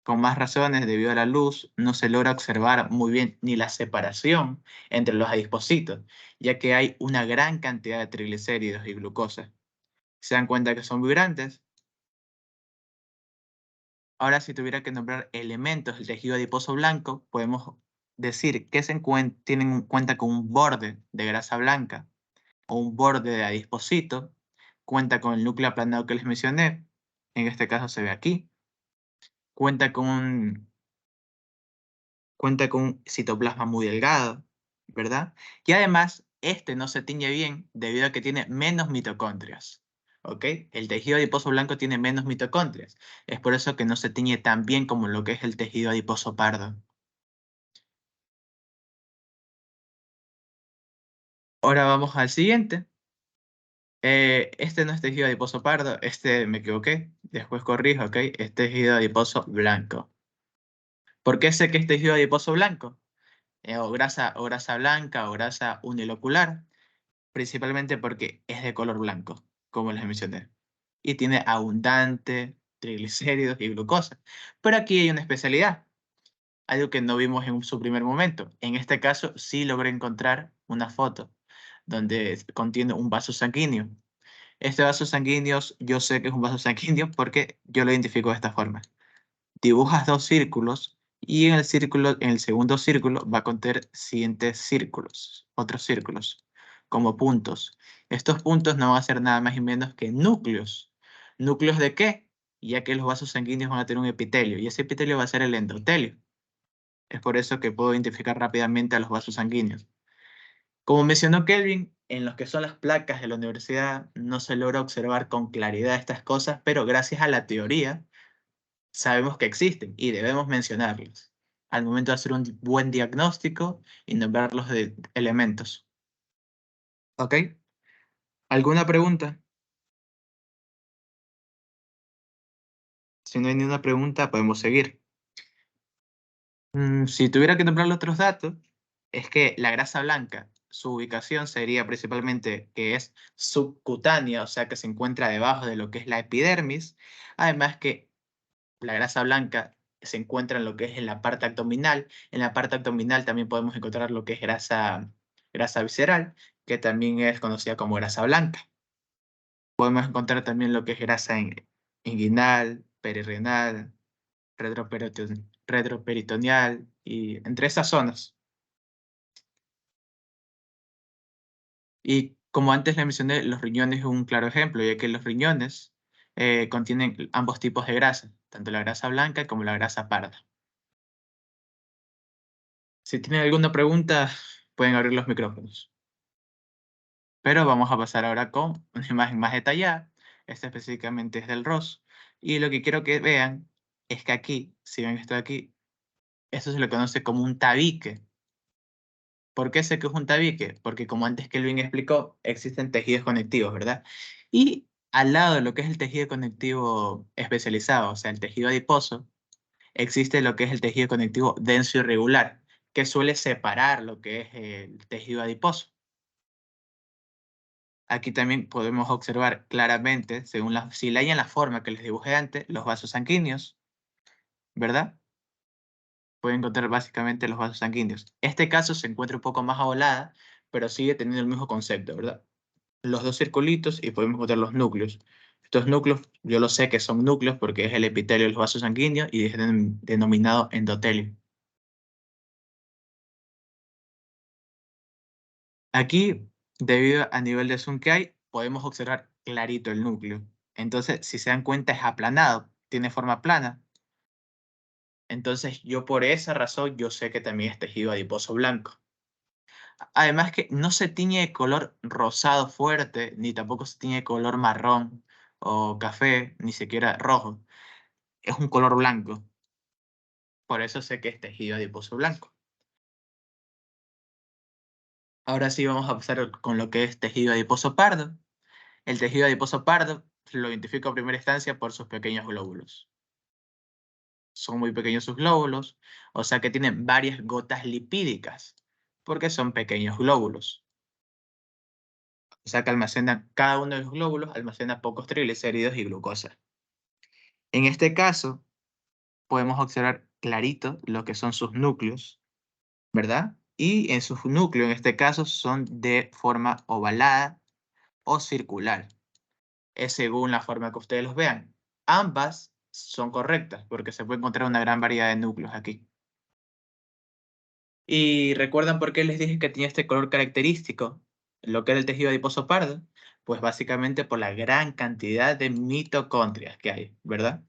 con más razones, debido a la luz, no se logra observar muy bien ni la separación entre los adipocitos, ya que hay una gran cantidad de triglicéridos y glucosa. ¿Se dan cuenta que son vibrantes? Ahora, si tuviera que nombrar elementos del tejido adiposo blanco, podemos decir que tienen en cuenta con un borde de grasa blanca o un borde de adipocito, cuenta con el núcleo aplanado que les mencioné, en este caso se ve aquí, cuenta con un citoplasma muy delgado, ¿verdad? Y además, este no se tiñe bien debido a que tiene menos mitocondrias. ¿Ok? El tejido adiposo blanco tiene menos mitocondrias. Es por eso que no se tiñe tan bien como lo que es el tejido adiposo pardo. Ahora vamos al siguiente. Este no es tejido adiposo pardo, este me equivoqué, después corrijo, ¿ok? Este es tejido adiposo blanco. ¿Por qué sé que es tejido adiposo blanco? O grasa blanca o grasa unilocular, principalmente porque es de color blanco, como les mencioné, y tiene abundante triglicéridos y glucosa. Pero aquí hay una especialidad, algo que no vimos en su primer momento. En este caso sí logré encontrar una foto donde contiene un vaso sanguíneo. Este vaso sanguíneo, yo sé que es un vaso sanguíneo porque yo lo identifico de esta forma. Dibujas dos círculos y en el segundo círculo va a contener siguientes círculos, otros círculos, como puntos. Estos puntos no van a ser nada más y menos que núcleos. ¿Núcleos de qué? Ya que los vasos sanguíneos van a tener un epitelio y ese epitelio va a ser el endotelio. Es por eso que puedo identificar rápidamente a los vasos sanguíneos. Como mencionó Kelvin, en los que son las placas de la universidad no se logra observar con claridad estas cosas, pero gracias a la teoría sabemos que existen y debemos mencionarlos al momento de hacer un buen diagnóstico y nombrar los elementos. ¿Ok? ¿Alguna pregunta? Si no hay ninguna pregunta, podemos seguir. Si tuviera que nombrar los otros datos, es que la grasa blanca, su ubicación sería principalmente que es subcutánea, o sea que se encuentra debajo de lo que es la epidermis. Además que la grasa blanca se encuentra en lo que es en la parte abdominal. En la parte abdominal también podemos encontrar lo que es grasa visceral, que también es conocida como grasa blanca. Podemos encontrar también lo que es grasa inguinal, perirrenal, retroperitoneal y entre esas zonas. Y como antes le mencioné, los riñones es un claro ejemplo, ya que los riñones contienen ambos tipos de grasa, tanto la grasa blanca como la grasa parda. Si tienen alguna pregunta, pueden abrir los micrófonos. Pero vamos a pasar ahora con una imagen más detallada. Esta específicamente es del ROS. Y lo que quiero que vean es que aquí, si ven esto de aquí, esto se le conoce como un tabique. ¿Por qué sé que es un tabique? Porque como antes Kelvin explicó, existen tejidos conectivos, ¿verdad? Y al lado de lo que es el tejido conectivo especializado, o sea, el tejido adiposo, existe lo que es el tejido conectivo denso irregular, que suele separar lo que es el tejido adiposo. Aquí también podemos observar claramente, según si la en la forma que les dibujé antes, los vasos sanguíneos, ¿verdad? Pueden encontrar básicamente los vasos sanguíneos. Este caso se encuentra un poco más abolada, pero sigue teniendo el mismo concepto, ¿verdad? Los dos circulitos y podemos encontrar los núcleos. Estos núcleos, yo lo sé que son núcleos porque es el epitelio de los vasos sanguíneos y es denominado endotelio. Aquí, debido a nivel de zoom que hay, podemos observar clarito el núcleo. Entonces, si se dan cuenta, es aplanado, tiene forma plana. Entonces, yo por esa razón, yo sé que también es tejido adiposo blanco. Además que no se tiñe de color rosado fuerte, ni tampoco se tiñe de color marrón o café, ni siquiera rojo. Es un color blanco. Por eso sé que es tejido adiposo blanco. Ahora sí vamos a pasar con lo que es tejido adiposo pardo. El tejido adiposo pardo lo identifico a primera instancia por sus pequeños glóbulos. Son muy pequeños sus glóbulos, o sea que tienen varias gotas lipídicas, porque son pequeños glóbulos. O sea que cada uno de los glóbulos almacena pocos triglicéridos y glucosa. En este caso, podemos observar clarito lo que son sus núcleos, ¿verdad? Y en sus núcleos, en este caso, son de forma ovalada o circular. Es según la forma que ustedes los vean. Ambas son correctas porque se puede encontrar una gran variedad de núcleos aquí. ¿Y recuerdan por qué les dije que tenía este color característico? Lo que era el tejido adiposo pardo. Pues básicamente por la gran cantidad de mitocondrias que hay, ¿verdad?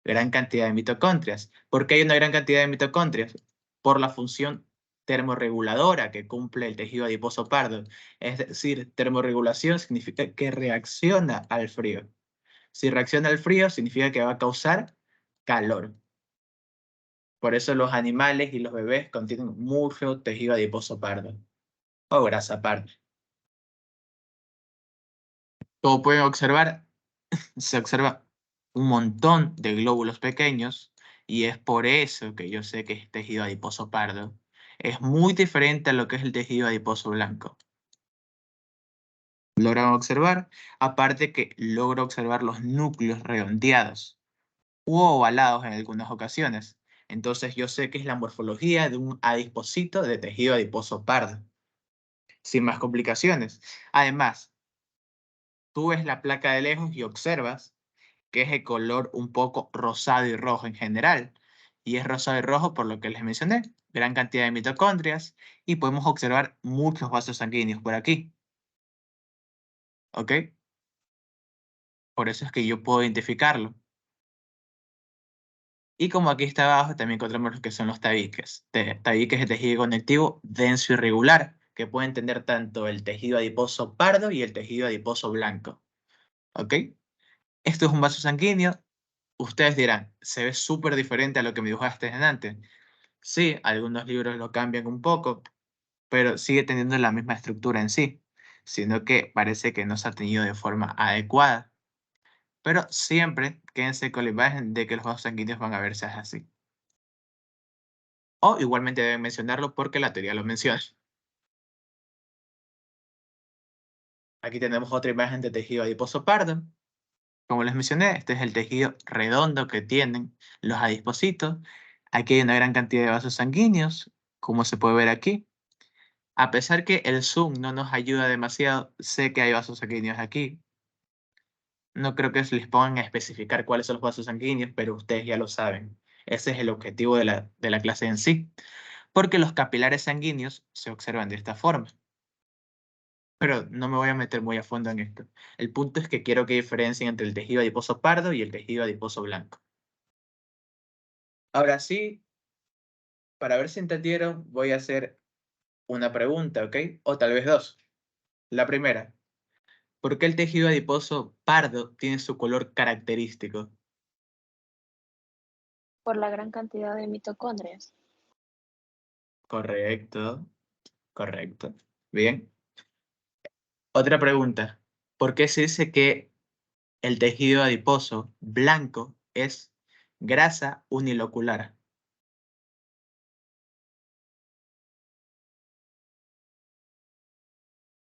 Gran cantidad de mitocondrias. ¿Por qué hay una gran cantidad de mitocondrias? Por la función termorreguladora que cumple el tejido adiposo pardo. Es decir, termorregulación significa que reacciona al frío. Si reacciona al frío, significa que va a causar calor. Por eso los animales y los bebés contienen mucho tejido adiposo pardo o grasa parda. Como pueden observar, se observa un montón de glóbulos pequeños y es por eso que yo sé que es tejido adiposo pardo. Es muy diferente a lo que es el tejido adiposo blanco. ¿Logran observar? Aparte que logro observar los núcleos redondeados u ovalados en algunas ocasiones. Entonces yo sé que es la morfología de un adipocito de tejido adiposo pardo, sin más complicaciones. Además, tú ves la placa de lejos y observas que es de color un poco rosado y rojo en general. Y es rosado y rojo por lo que les mencioné, gran cantidad de mitocondrias y podemos observar muchos vasos sanguíneos por aquí. ¿Ok? Por eso es que yo puedo identificarlo. Y como aquí está abajo, también encontramos lo que son los tabiques. Tabiques de tejido conectivo denso y regular, que pueden tener tanto el tejido adiposo pardo y el tejido adiposo blanco. ¿Ok? Esto es un vaso sanguíneo. Ustedes dirán, se ve súper diferente a lo que me dibujaste antes. Sí, algunos libros lo cambian un poco, pero sigue teniendo la misma estructura en sí, sino que parece que no se ha tenido de forma adecuada. Pero siempre quédense con la imagen de que los vasos sanguíneos van a verse así. O igualmente deben mencionarlo porque la teoría lo menciona. Aquí tenemos otra imagen de tejido adiposo pardo. Como les mencioné, este es el tejido redondo que tienen los adipocitos. Aquí hay una gran cantidad de vasos sanguíneos, como se puede ver aquí. A pesar que el zoom no nos ayuda demasiado, sé que hay vasos sanguíneos aquí. No creo que se les pongan a especificar cuáles son los vasos sanguíneos, pero ustedes ya lo saben. Ese es el objetivo de la clase en sí, porque los capilares sanguíneos se observan de esta forma. Pero no me voy a meter muy a fondo en esto. El punto es que quiero que diferencien entre el tejido adiposo pardo y el tejido adiposo blanco. Ahora sí, para ver si entendieron, voy a hacer una pregunta, ¿ok? O tal vez dos. La primera, ¿por qué el tejido adiposo pardo tiene su color característico? Por la gran cantidad de mitocondrias. Correcto, correcto. Bien. Otra pregunta, ¿por qué se dice que el tejido adiposo blanco es grasa unilocular?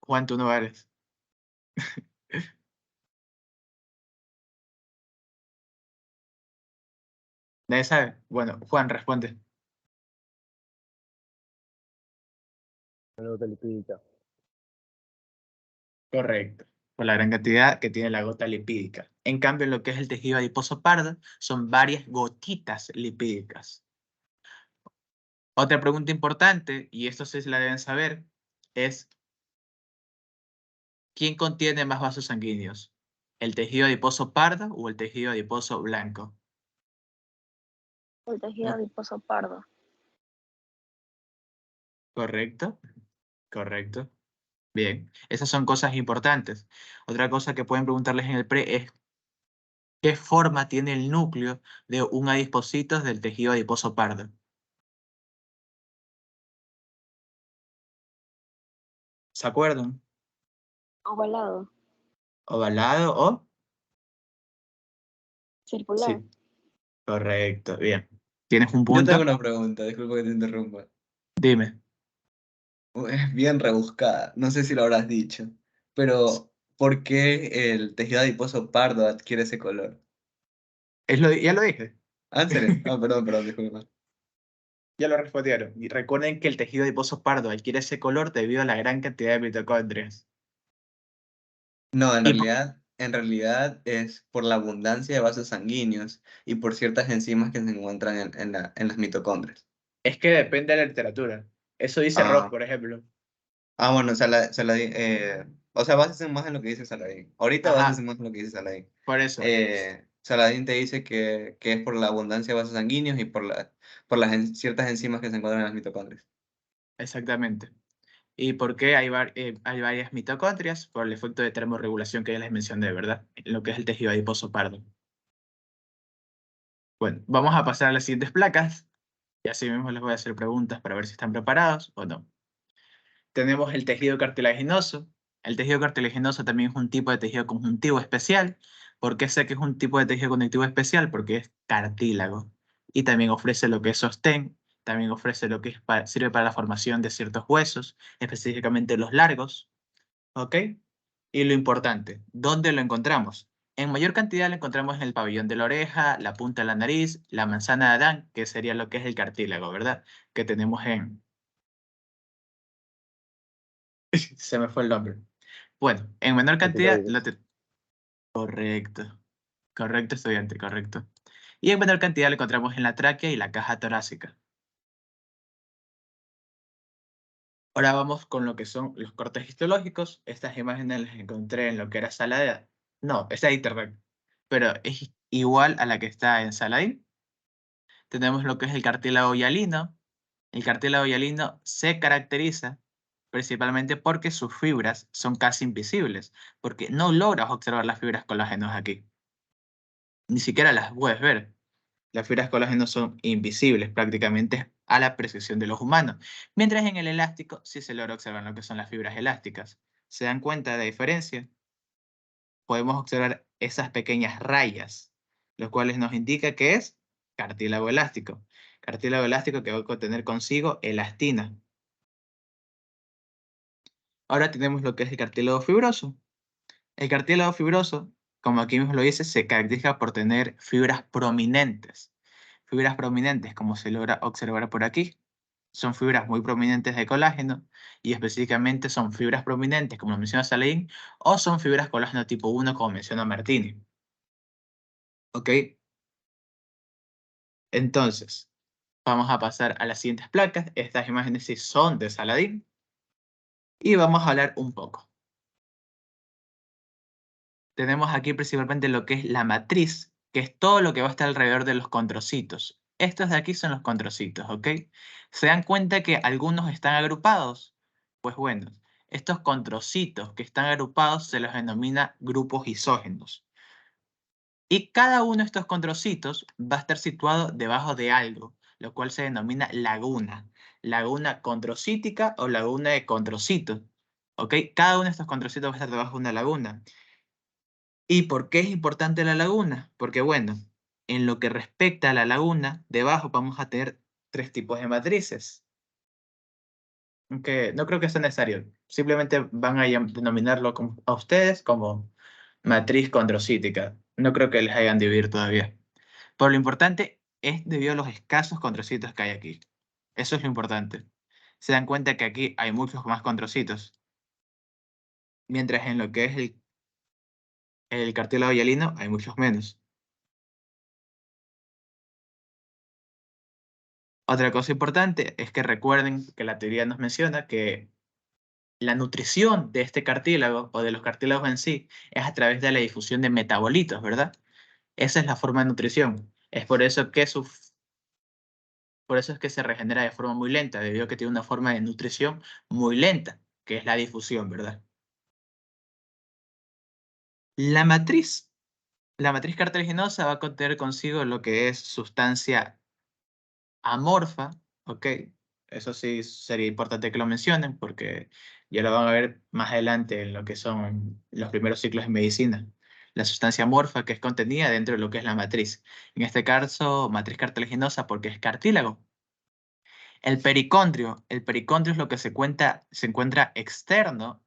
Juan, tú no eres. ¿Nadie sabe? Bueno, Juan, responde. La gota lipídica. Correcto. Por la gran cantidad que tiene la gota lipídica. En cambio, lo que es el tejido adiposo pardo son varias gotitas lipídicas. Otra pregunta importante, y esto sí se la deben saber, es ¿quién contiene más vasos sanguíneos? ¿El tejido adiposo pardo o el tejido adiposo blanco? El tejido Mm. adiposo pardo. Correcto, correcto. Bien, esas son cosas importantes. Otra cosa que pueden preguntarles en el pre es ¿qué forma tiene el núcleo de un adipocito del tejido adiposo pardo? ¿Se acuerdan? Ovalado. ¿Ovalado o? Circular. Sí, correcto, bien. ¿Tienes un Yo tengo punto? una pregunta, disculpa que te interrumpa. Dime. Es bien rebuscada, no sé si lo habrás dicho, pero ¿por qué el tejido adiposo pardo adquiere ese color? Ya lo dije. Ah, ¿en serio? Ah, perdón, disculpa. Ya lo respondieron. Y recuerden que el tejido adiposo pardo adquiere ese color debido a la gran cantidad de mitocondrias. No, Y por- en realidad es por la abundancia de vasos sanguíneos y por ciertas enzimas que se encuentran en las mitocondrias. es que depende de la literatura. Eso dice Ross, Ah, por ejemplo. bueno, o sea, básese más en lo que dice Saladín. Ahorita básese Ajá, más en lo que dice Saladín. por eso. Saladín te dice que es por la abundancia de vasos sanguíneos y por ciertas enzimas que se encuentran en las mitocondrias. Exactamente. ¿Y por qué hay varias mitocondrias? Por el efecto de termorregulación que ya les mencioné, ¿verdad? Lo que es el tejido adiposo pardo. Bueno, vamos a pasar a las siguientes placas. Y así mismo les voy a hacer preguntas para ver si están preparados o no. Tenemos el tejido cartilaginoso, El tejido cartilaginoso también es un tipo de tejido conjuntivo especial. ¿Por qué sé que es un tipo de tejido conjuntivo especial? Porque es cartílago. Y también ofrece lo que es sostén, también ofrece lo que es sirve para la formación de ciertos huesos, específicamente los largos. ¿Ok? Y lo importante, ¿dónde lo encontramos? En mayor cantidad lo encontramos en el pabellón de la oreja, la punta de la nariz, la manzana de Adán, que sería lo que es el cartílago, ¿verdad? Que tenemos en... Se me fue el nombre. Bueno, en menor cantidad Epitelio. lo Correcto, correcto estudiante, correcto. Y en menor cantidad lo encontramos en la tráquea y la caja torácica. Ahora vamos con lo que son los cortes histológicos. Estas imágenes las encontré en lo que era Saladin. No, está de internet, pero es igual a la que está en Saladin. Tenemos lo que es el cartílago hialino. El cartílago hialino se caracteriza principalmente porque sus fibras son casi invisibles, porque no logras observar las fibras colágenos aquí. Ni siquiera las puedes ver. Las fibras colágeno son invisibles prácticamente a la percepción de los humanos, mientras en el elástico sí se logra observar lo que son las fibras elásticas. ¿Se dan cuenta de la diferencia? Podemos observar esas pequeñas rayas, los cuales nos indica que es cartílago elástico. Cartílago elástico que va a contener consigo elastina. Ahora tenemos lo que es el cartílago fibroso. El cartílago fibroso, como aquí mismo lo dice, se caracteriza por tener fibras prominentes. Fibras prominentes, como se logra observar por aquí, son fibras muy prominentes de colágeno y específicamente son fibras prominentes, como lo menciona Saladin, o son fibras colágeno tipo 1, como menciona Martini. ¿Ok? Entonces, vamos a pasar a las siguientes placas. Estas imágenes sí son de Saladin. Y vamos a hablar un poco. Tenemos aquí principalmente lo que es la matriz, que es todo lo que va a estar alrededor de los condrocitos. Estos de aquí son los condrocitos, ¿ok? ¿Se dan cuenta que algunos están agrupados? Pues bueno, estos condrocitos que están agrupados se los denomina grupos isógenos. Y cada uno de estos condrocitos va a estar situado debajo de algo, lo cual se denomina laguna. Laguna condrocítica o laguna de condrocitos. ¿Ok? Cada uno de estos condrocitos va a estar debajo de una laguna. ¿Y por qué es importante la laguna? Porque bueno, en lo que respecta a la laguna, debajo vamos a tener tres tipos de matrices. Aunque no creo que sea necesario. Simplemente van a denominarlo a ustedes como matriz condrocítica. No creo que les hayan dividir todavía. Pero lo importante es debido a los escasos condrocitos que hay aquí. Eso es lo importante. Se dan cuenta que aquí hay muchos más condrocitos. Mientras en lo que es el cartílago hialino hay muchos menos. Otra cosa importante es que recuerden que la teoría nos menciona que la nutrición de este cartílago o de los cartílagos en sí es a través de la difusión de metabolitos, ¿verdad? Esa es la forma de nutrición. Es por eso que por eso es que se regenera de forma muy lenta, debido a que tiene una forma de nutrición muy lenta, que es la difusión, ¿verdad? La matriz, la matriz cartilaginosa va a contener consigo lo que es sustancia amorfa, ¿ok? Eso sí sería importante que lo mencionen porque ya lo van a ver más adelante en lo que son los primeros ciclos de medicina. La sustancia amorfa que es contenida dentro de lo que es la matriz. En este caso, matriz cartilaginosa porque es cartílago. El pericondrio es lo que se encuentra externo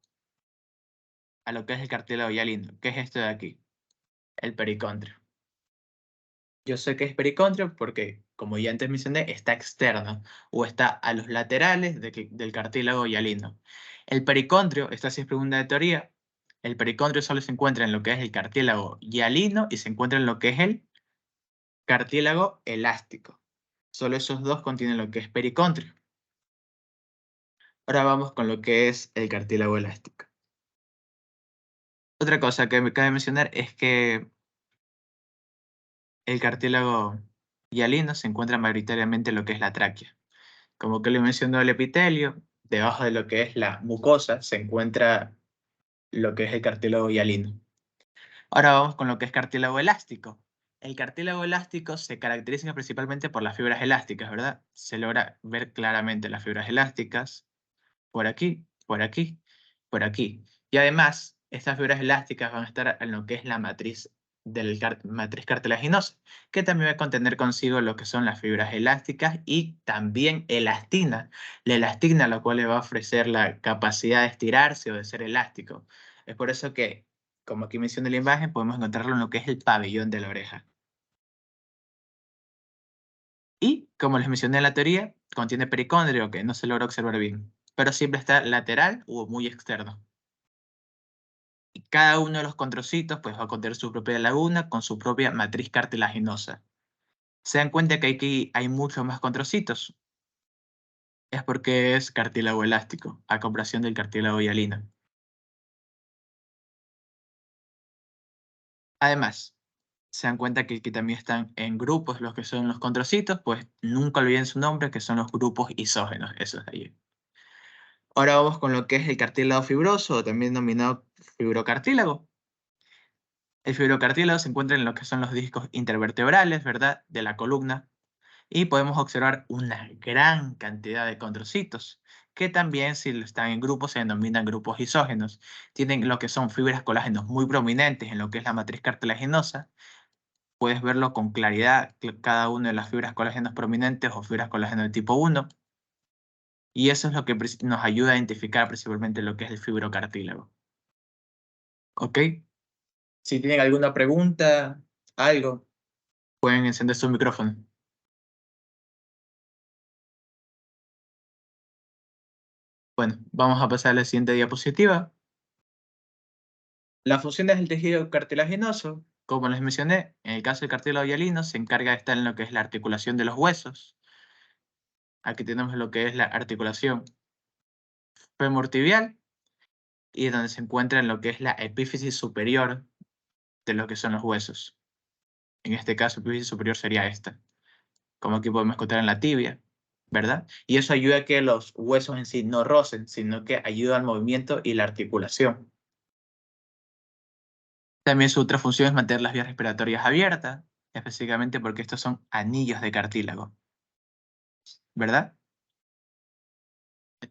a lo que es el cartílago hialino. ¿Qué es esto de aquí? El pericondrio. Yo sé que es pericondrio porque, como ya antes mencioné, está externo o está a los laterales del cartílago hialino. El pericondrio, esta sí es pregunta de teoría, el pericondrio solo se encuentra en lo que es el cartílago hialino y se encuentra en lo que es el cartílago elástico. Solo esos dos contienen lo que es pericondrio. Ahora vamos con lo que es el cartílago elástico. Otra cosa que me cabe mencionar es que el cartílago hialino se encuentra mayoritariamente en lo que es la tráquea. Como que le mencionó el epitelio, debajo de lo que es la mucosa se encuentra lo que es el cartílago hialino. Ahora vamos con lo que es cartílago elástico. El cartílago elástico se caracteriza principalmente por las fibras elásticas, ¿verdad? Se logra ver claramente las fibras elásticas por aquí, por aquí, por aquí. Y además, estas fibras elásticas van a estar en lo que es la matriz matriz cartilaginosa, que también va a contener consigo lo que son las fibras elásticas y también elastina. La elastina, lo cual le va a ofrecer la capacidad de estirarse o de ser elástico. Es por eso que, como aquí menciona la imagen, podemos encontrarlo en lo que es el pabellón de la oreja. Y, como les mencioné en la teoría, contiene pericondrio, que no se logra observar bien, pero siempre está lateral o muy externo. Y cada uno de los condrocitos pues, va a contener su propia laguna con su propia matriz cartilaginosa. ¿Se dan cuenta que aquí hay muchos más condrocitos? Es porque es cartílago elástico, a comparación del cartílago hialino. Además, se dan cuenta que aquí también están en grupos los que son los condrocitos, pues nunca olviden su nombre, que son los grupos isógenos, esos de allí. Ahora vamos con lo que es el cartílago fibroso, o también denominado fibrocartílago. El fibrocartílago se encuentra en lo que son los discos intervertebrales, ¿verdad?, de la columna, y podemos observar una gran cantidad de condrocitos, que también, si están en grupos, se denominan grupos isógenos. Tienen lo que son fibras colágenos muy prominentes en lo que es la matriz cartilaginosa. Puedes verlo con claridad, cada una de las fibras colágenos prominentes o fibras colágeno de tipo 1. Y eso es lo que nos ayuda a identificar principalmente lo que es el fibrocartílago. ¿Ok? Si tienen alguna pregunta, algo, pueden encender su micrófono. Bueno, vamos a pasar a la siguiente diapositiva. Las funciones del tejido cartilaginoso, como les mencioné, en el caso del cartílago hialino, se encarga de estar en lo que es la articulación de los huesos. Aquí tenemos lo que es la articulación femortibial y donde se encuentra en lo que es la epífisis superior de lo que son los huesos. En este caso, epífisis superior sería esta, como aquí podemos encontrar en la tibia, ¿verdad? Y eso ayuda a que los huesos en sí no rocen, sino que ayuda al movimiento y la articulación. También su otra función es mantener las vías respiratorias abiertas, específicamente porque estos son anillos de cartílago, ¿verdad?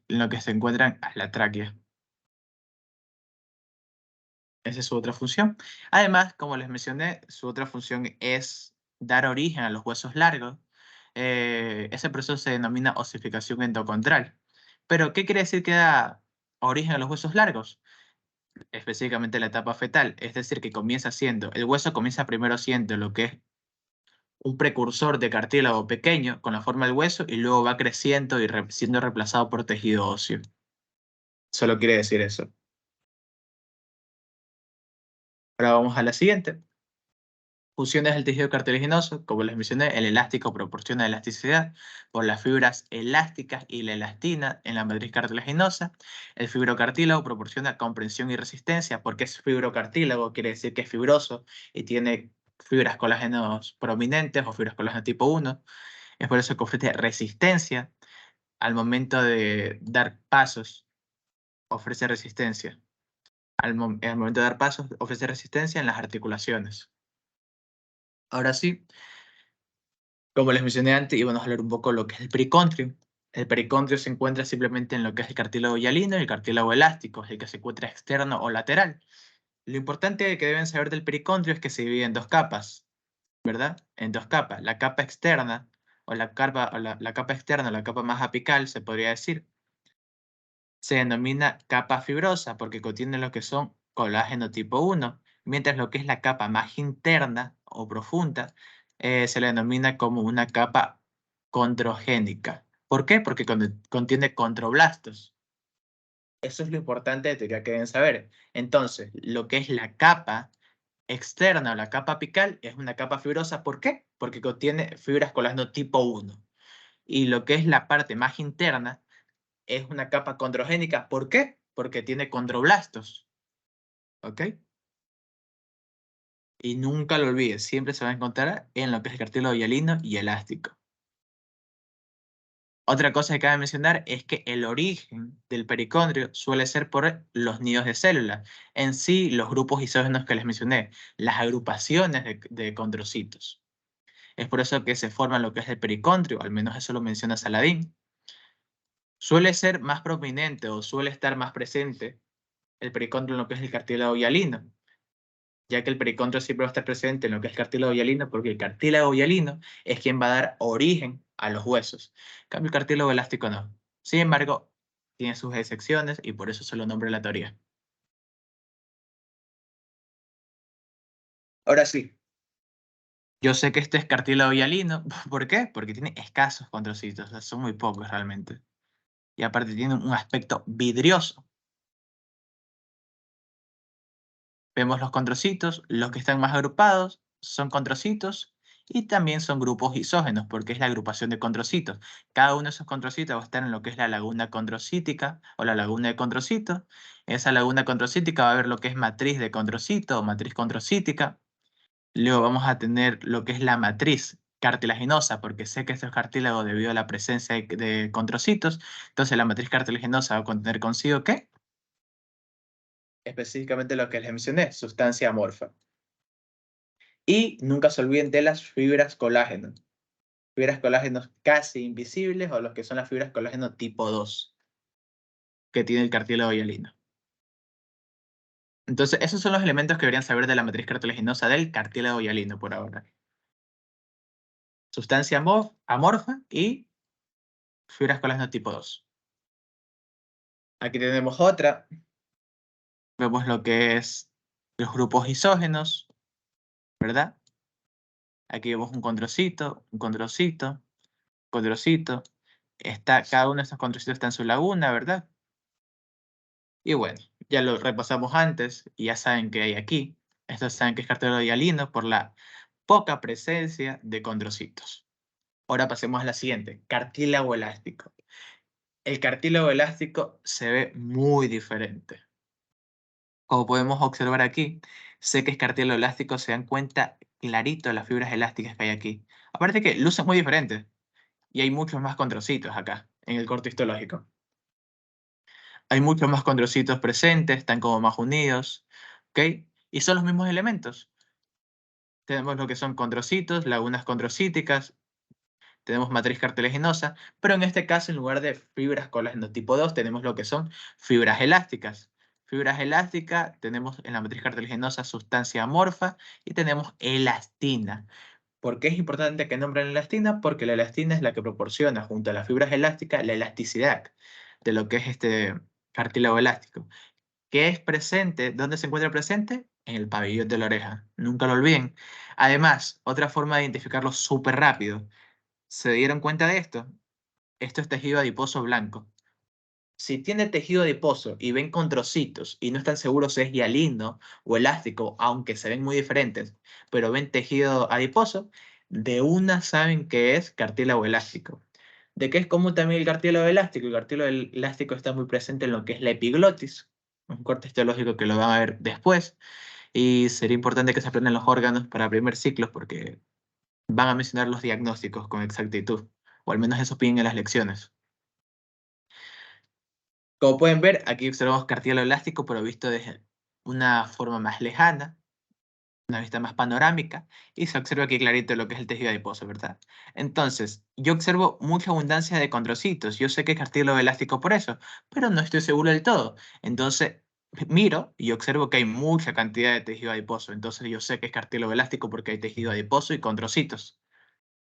En lo que se encuentran a la tráquea. Esa es su otra función. Además, como les mencioné, su otra función es dar origen a los huesos largos. Ese proceso se denomina osificación endocondral. Pero, ¿qué quiere decir que da origen a los huesos largos? Específicamente la etapa fetal, es decir, que el hueso comienza primero siendo lo que es un precursor de cartílago pequeño con la forma del hueso y luego va creciendo y siendo reemplazado por tejido óseo. Solo quiere decir eso. Ahora vamos a la siguiente. Funciones del tejido cartilaginoso, como les mencioné, el elástico proporciona elasticidad por las fibras elásticas y la elastina en la matriz cartilaginosa. El fibrocartílago proporciona comprensión y resistencia, porque es fibrocartílago, quiere decir que es fibroso y tiene fibras colágenos prominentes o fibras colágeno tipo 1. Es por eso que ofrece resistencia al momento de dar pasos, ofrece resistencia. Al momento de dar pasos, ofrece resistencia en las articulaciones. Ahora sí, como les mencioné antes, íbamos a hablar un poco de lo que es el pericondrio. El pericondrio se encuentra simplemente en lo que es el cartílago hialino y el cartílago elástico, el que se encuentra externo o lateral. Lo importante que deben saber del pericondrio es que se divide en dos capas, ¿verdad? En dos capas. La capa externa o la capa externa, la capa más apical, se podría decir, se denomina capa fibrosa porque contiene lo que son colágeno tipo 1, mientras lo que es la capa más interna o profunda se le denomina como una capa condrogénica. ¿Por qué? Porque contiene condroblastos. Eso es lo importante que deben saber. Entonces, lo que es la capa externa o la capa apical es una capa fibrosa. ¿Por qué? Porque contiene fibras colágeno tipo 1. Y lo que es la parte más interna es una capa condrogénica. ¿Por qué? Porque tiene condroblastos. ¿Ok? Y nunca lo olvides, siempre se va a encontrar en lo que es el cartílago hialino y elástico. Otra cosa que cabe mencionar es que el origen del pericondrio suele ser por los nidos de células. En sí, los grupos isógenos que les mencioné, las agrupaciones de condrocitos. Es por eso que se forma lo que es el pericondrio, al menos eso lo menciona Saladín. Suele ser más prominente o suele estar más presente el pericondrio en lo que es el cartílago hialino, ya que el pericondrio siempre va a estar presente en lo que es el cartílago hialino, porque el cartílago hialino es quien va a dar origen a los huesos. En cambio, el cartílago elástico no. Sin embargo, tiene sus excepciones y por eso se lo nombra la teoría. Ahora sí, yo sé que este es cartílago hialino. ¿Por qué? Porque tiene escasos condrocitos, o sea, son muy pocos realmente. Y aparte tiene un aspecto vidrioso. Vemos los condrocitos, los que están más agrupados son condrocitos y también son grupos isógenos, porque es la agrupación de condrocitos. Cada uno de esos condrocitos va a estar en lo que es la laguna condrocítica o la laguna de condrocito. En esa laguna condrocítica va a haber lo que es matriz de condrocito o matriz condrocítica. Luego vamos a tener lo que es la matriz cartilaginosa, porque sé que esto es cartílago debido a la presencia de condrocitos. Entonces la matriz cartilaginosa va a contener consigo ¿qué? Específicamente lo que les mencioné, sustancia amorfa. Y nunca se olviden de las fibras colágeno. Fibras colágenos casi invisibles o los que son las fibras colágeno tipo 2, que tiene el cartílago hialino. Entonces, esos son los elementos que deberían saber de la matriz cartilaginosa del cartílago hialino por ahora. Sustancia amorfa y fibras colágeno tipo 2. Aquí tenemos otra. Vemos lo que es los grupos isógenos, ¿verdad? Aquí vemos un condrocito, un condrocito, condrocito. Cada uno de estos condrocitos está en su laguna, ¿verdad? Y bueno, ya lo repasamos antes y ya saben qué hay aquí. Estos saben que es cartílago hialino por la poca presencia de condrocitos. Ahora pasemos a la siguiente, cartílago elástico. El cartílago elástico se ve muy diferente. Como podemos observar aquí, sé que es cartílago elástico, se dan cuenta clarito las fibras elásticas que hay aquí. Aparte que lucen muy diferentes y hay muchos más condrocitos acá en el corte histológico. Hay muchos más condrocitos presentes, están como más unidos, ¿ok? Y son los mismos elementos. Tenemos lo que son condrocitos, lagunas condrocíticas, tenemos matriz cartilaginosa, pero en este caso, en lugar de fibras colágeno tipo 2, tenemos lo que son fibras elásticas. Fibras elásticas, tenemos en la matriz cartilaginosa sustancia amorfa y tenemos elastina. ¿Por qué es importante que nombren elastina? Porque la elastina es la que proporciona, junto a las fibras elásticas, la elasticidad de lo que es este cartílago elástico. ¿Qué es presente? ¿Dónde se encuentra presente? En el pabellón de la oreja. Nunca lo olviden. Además, otra forma de identificarlo súper rápido. ¿Se dieron cuenta de esto? Esto es tejido adiposo blanco. Si tiene tejido adiposo y ven condrocitos y no están seguros si es hialino o elástico, aunque se ven muy diferentes, pero ven tejido adiposo, de una saben que es cartílago elástico. ¿De qué es común también el cartílago elástico? El cartílago elástico está muy presente en lo que es la epiglotis, un corte histológico que lo van a ver después, y sería importante que se aprendan los órganos para primer ciclo porque van a mencionar los diagnósticos con exactitud, o al menos eso piden en las lecciones. Como pueden ver, aquí observamos cartílago elástico, pero visto desde una forma más lejana, una vista más panorámica, y se observa aquí clarito lo que es el tejido adiposo, ¿verdad? Entonces, yo observo mucha abundancia de condrocitos, yo sé que es cartílago elástico por eso, pero no estoy seguro del todo. Entonces, miro y observo que hay mucha cantidad de tejido adiposo, entonces yo sé que es cartílago elástico porque hay tejido adiposo y condrocitos.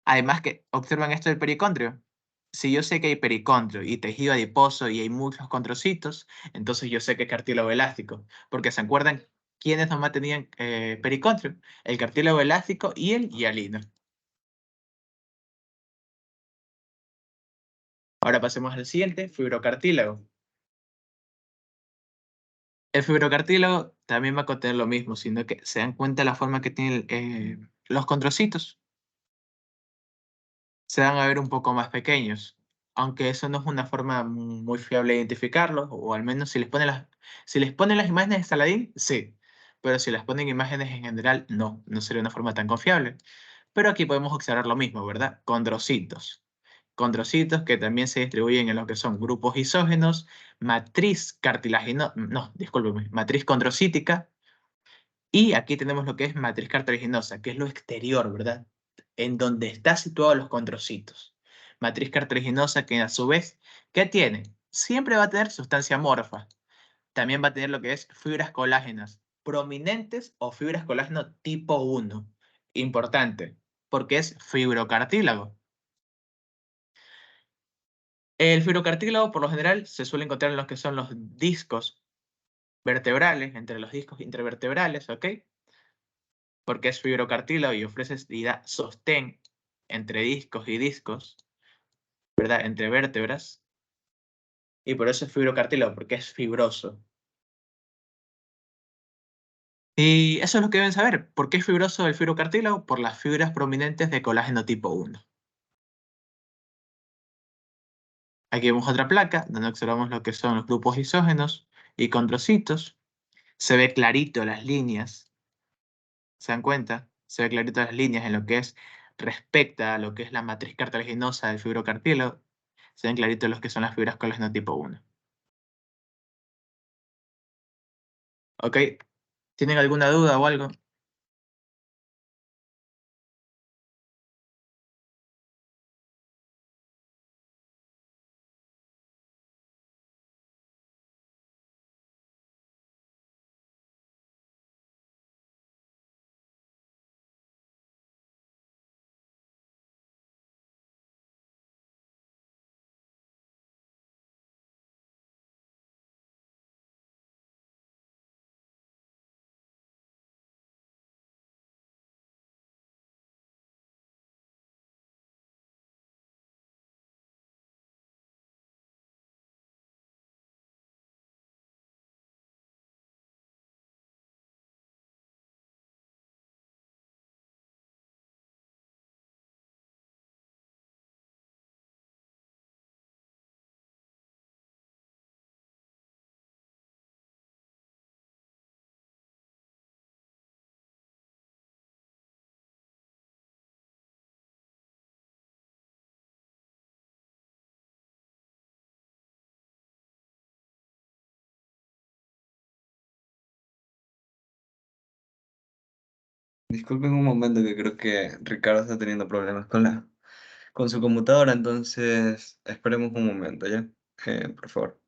Además que observan esto del pericondrio. Si yo sé que hay pericondrio y tejido adiposo y hay muchos condrocitos, entonces yo sé que es cartílago elástico. Porque se acuerdan quiénes nomás tenían pericondrio, el cartílago elástico y el hialino. Ahora pasemos al siguiente, fibrocartílago. El fibrocartílago también va a contener lo mismo, sino que se dan cuenta de la forma que tienen los condrocitos. Se van a ver un poco más pequeños, aunque eso no es una forma muy fiable de identificarlos, o al menos si les ponen las imágenes de Saladin, sí, pero si les ponen imágenes en general, no sería una forma tan confiable. Pero aquí podemos observar lo mismo, ¿verdad? Condrocitos. Condrocitos que también se distribuyen en lo que son grupos isógenos, matriz cartilaginosa, no, discúlpeme, matriz condrocítica, y aquí tenemos lo que es matriz cartilaginosa, que es lo exterior, ¿verdad? En donde están situados los condrocitos. Matriz cartilaginosa que a su vez, ¿qué tiene? Siempre va a tener sustancia amorfa. también va a tener lo que es fibras colágenas prominentes o fibras colágeno tipo 1. Importante, porque es fibrocartílago. El fibrocartílago, por lo general, se suele encontrar en los que son los discos vertebrales, entre los discos intervertebrales, ¿ok? Porque es fibrocartílago y ofrece y da sostén entre discos y discos, ¿verdad? Entre vértebras. Y por eso es fibrocartílago, porque es fibroso. Y eso es lo que deben saber. ¿Por qué es fibroso el fibrocartílago? Por las fibras prominentes de colágeno tipo 1. Aquí vemos otra placa donde observamos lo que son los grupos isógenos y condrocitos. Se ve clarito las líneas. ¿Se dan cuenta? Se ve clarito las líneas en lo que es respecta a lo que es la matriz cartilaginosa del fibrocartílago. Se ven clarito los que son las fibras colágeno tipo 1. ¿Ok? ¿Tienen alguna duda o algo? Disculpen un momento que creo que Ricardo está teniendo problemas con su computadora, entonces esperemos un momento, ¿ya? Por favor.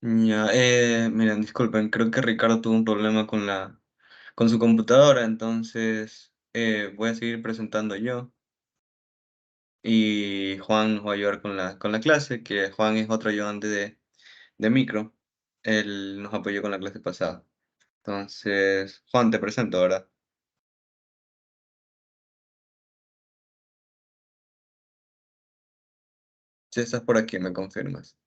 Ya, miren, disculpen, creo que Ricardo tuvo un problema con su computadora, entonces voy a seguir presentando yo. Y Juan nos va a ayudar con la clase, que Juan es otro ayudante de micro. Él nos apoyó con la clase pasada. Entonces, Juan, te presento, ¿verdad? Si estás por aquí, me confirmas.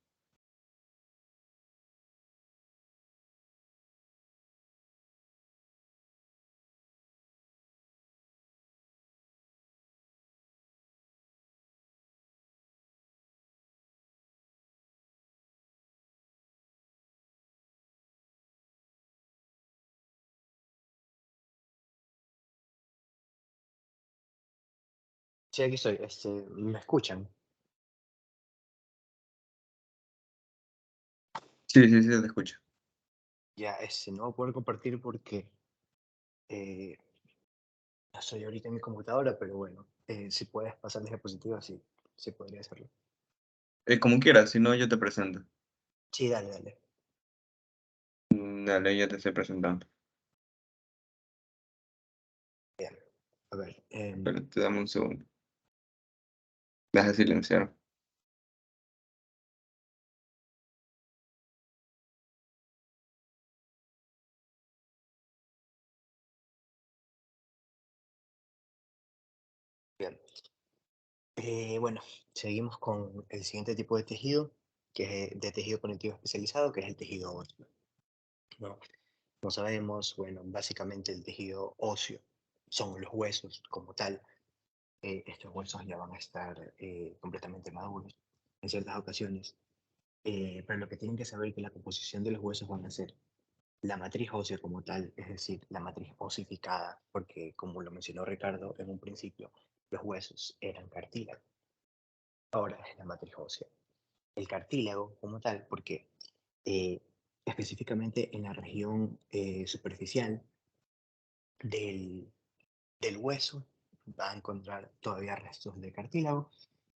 Sí, aquí estoy. ¿Me escuchan? Sí, sí, sí, te escucho. Ya, no voy a poder compartir porque eh, no estoy ahorita en mi computadora, pero bueno, si puedes pasar diapositivas, sí, sí podría hacerlo. Como quieras, si no, yo te presento. Sí, dale, dale. Dale, ya te estoy presentando. Bien. A ver, Pero te dame un segundo. Deja silenciar. bien. Bueno, seguimos con el siguiente tipo de tejido, que es de tejido conectivo especializado, que es el tejido óseo. ¿No? Como sabemos, bueno, básicamente el tejido óseo son los huesos como tal, estos huesos ya van a estar completamente maduros en ciertas ocasiones. Pero lo que tienen que saber es que la composición de los huesos van a ser la matriz ósea como tal, es decir, la matriz osificada, porque como lo mencionó Ricardo en un principio, los huesos eran cartílago. Ahora es la matriz ósea. El cartílago como tal, porque eh, específicamente en la región superficial del, del hueso va a encontrar todavía restos de cartílago.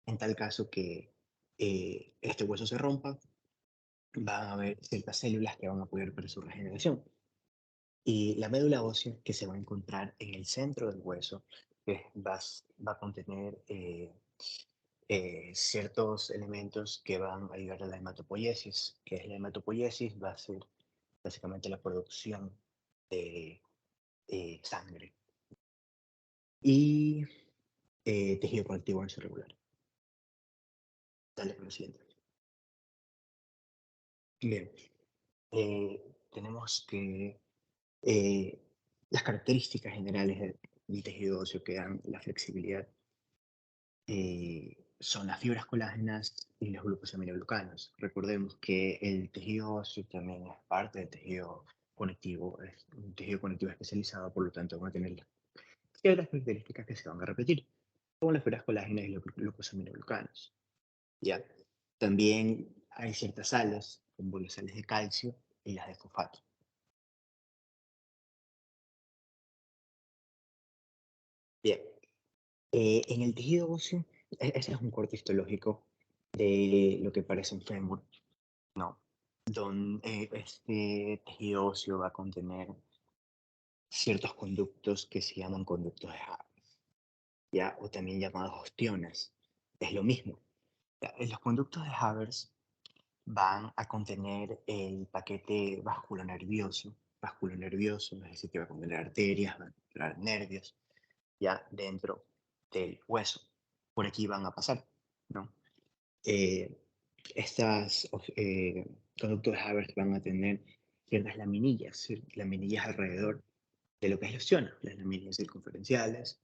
En tal caso que este hueso se rompa, van a haber ciertas células que van a apoyar para su regeneración. Y la médula ósea que se va a encontrar en el centro del hueso, que va a contener ciertos elementos que van a ayudar a la hematopoiesis, que es la hematopoiesis, va a ser básicamente la producción de sangre y tejido conectivo regular. Dale con lo siguiente. Bien, tenemos que las características generales del tejido óseo que dan la flexibilidad son las fibras colágenas y los glucosaminoglucanos. Recordemos que el tejido óseo también es parte del tejido conectivo, es un tejido conectivo especializado, por lo tanto van a tener ciertas características que se van a repetir, como las fibras colágenas y los glucosaminoglucanos. ¿Ya? También hay ciertas sales, como las sales de calcio y las de fosfato. Bien, en el tejido óseo, ese es un corte histológico de lo que parece un fémur, ¿no? Donde este tejido óseo va a contener ciertos conductos que se llaman conductos de Haber, ¿ya? O también llamados ostiones. Es lo mismo. ¿Ya? Los conductos de Haber van a contener el paquete vasculonervioso, es decir, que va a contener arterias, va a contener nervios, ya dentro del hueso. Por aquí van a pasar, ¿no? Estas conductos de Haber van a tener ciertas laminillas, ¿sí? Laminillas alrededor de lo que es la ostiona, las laminillas circunferenciales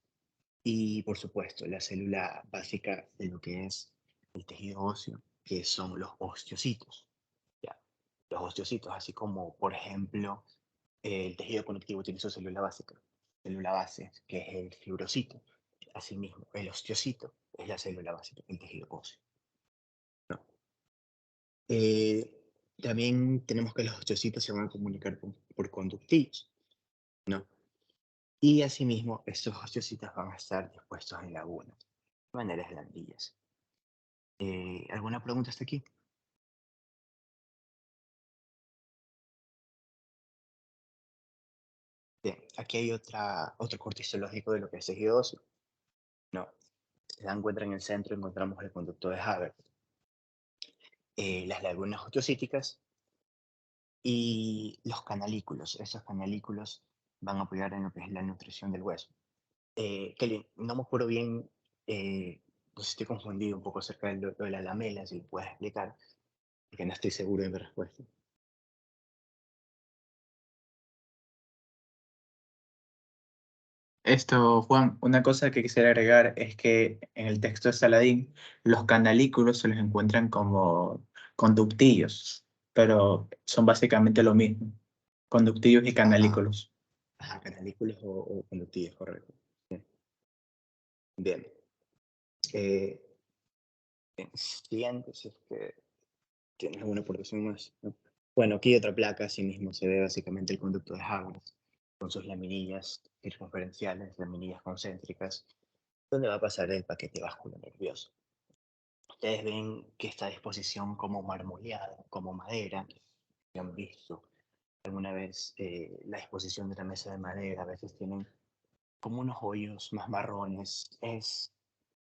y, por supuesto, la célula básica de lo que es el tejido óseo, que son los osteocitos. ¿Ya? Los osteocitos, así como, por ejemplo, el tejido conectivo tiene su célula básica, célula base, que es el fibrocito. Asimismo, el osteocito es la célula básica del tejido óseo. ¿No? También tenemos que los osteocitos se van a comunicar por conductillos, ¿no? Y asimismo, estos osteocitos van a estar dispuestos en lagunas, de maneras blandillas. ¿Alguna pregunta hasta aquí? Bien, aquí hay otro corte histológico de lo que es tejido óseo. No, se encuentra en el centro, encontramos el conducto de Haber, las lagunas osteocíticas y los canalículos. Esos canalículos van a apoyar en lo que es la nutrición del hueso. Kelly, no me acuerdo bien, pues estoy confundido un poco acerca de lo de la lamela, si lo puedes explicar, porque no estoy seguro de mi respuesta. Esto, Juan, una cosa que quisiera agregar es que en el texto de Saladín los canalículos se los encuentran como conductillos, pero son básicamente lo mismo, conductillos y Ajá, canalículos. ajá, canalículos o conductillos, correcto. Bien. Eh, bien. Siguiente, si es que tienes alguna aportación más, ¿no? Bueno, aquí otra placa, así mismo se ve básicamente el conducto de Haber, con sus laminillas circunferenciales, laminillas concéntricas, donde va a pasar el paquete vasculonervioso. Ustedes ven que esta disposición como marmoleada, como madera, que han visto alguna vez la disposición de la mesa de madera, a veces tienen como unos hoyos más marrones, es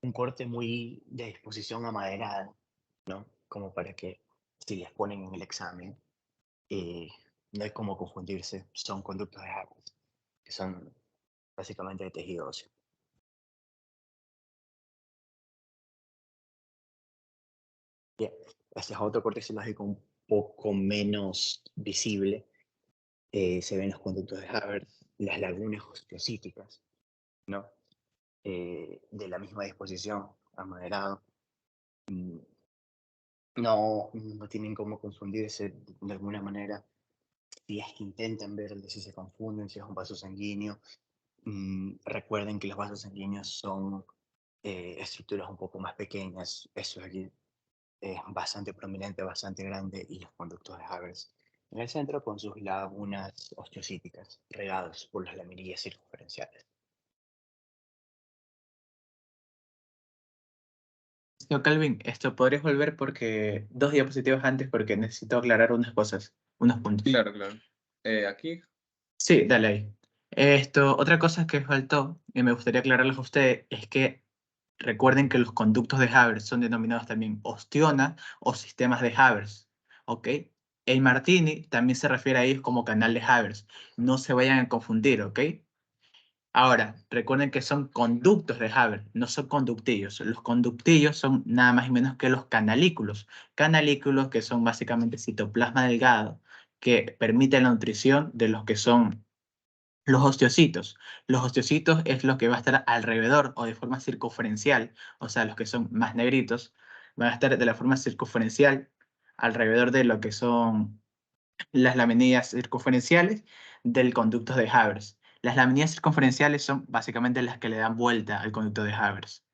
un corte muy de disposición amaderada, ¿no? Como para que si les ponen en el examen, no hay como confundirse, son conductos de Haber, que son básicamente de tejido óseo. Bien, este es otro corte histológico un poco menos visible. Se ven los conductos de Haber, las lagunas osteocíticas, ¿no? de la misma disposición a moderado. mm, no tienen cómo confundirse de alguna manera. Si es que intentan verle, si se confunden, si es un vaso sanguíneo, recuerden que los vasos sanguíneos son estructuras un poco más pequeñas. Eso aquí es bastante prominente, bastante grande, y los conductos de Havers en el centro con sus lagunas osteocíticas regados por las laminillas circunferenciales. Señor Calvin, esto podrías volver porque 2 diapositivas antes porque necesito aclarar unas cosas, unos puntos. Claro, claro. Aquí, Sí, dale ahí. Otra cosa que faltó y me gustaría aclararles a ustedes es que recuerden que los conductos de Havers son denominados también ostionas o sistemas de Havers, ¿ok? El Martini también se refiere a ellos como canal de Havers. No se vayan a confundir, ¿ok? Ahora, recuerden que son conductos de Haber, no son conductillos. Los conductillos son nada más y menos que los canalículos. Canalículos que son básicamente citoplasma delgado que permite la nutrición de los que son los osteocitos. Los osteocitos es lo que va a estar alrededor o de forma circunferencial, o sea, los que son más negritos, van a estar de la forma circunferencial alrededor de lo que son las laminillas circunferenciales del conducto de Havers. Las laminillas circunferenciales son básicamente las que le dan vuelta al conducto de Havers.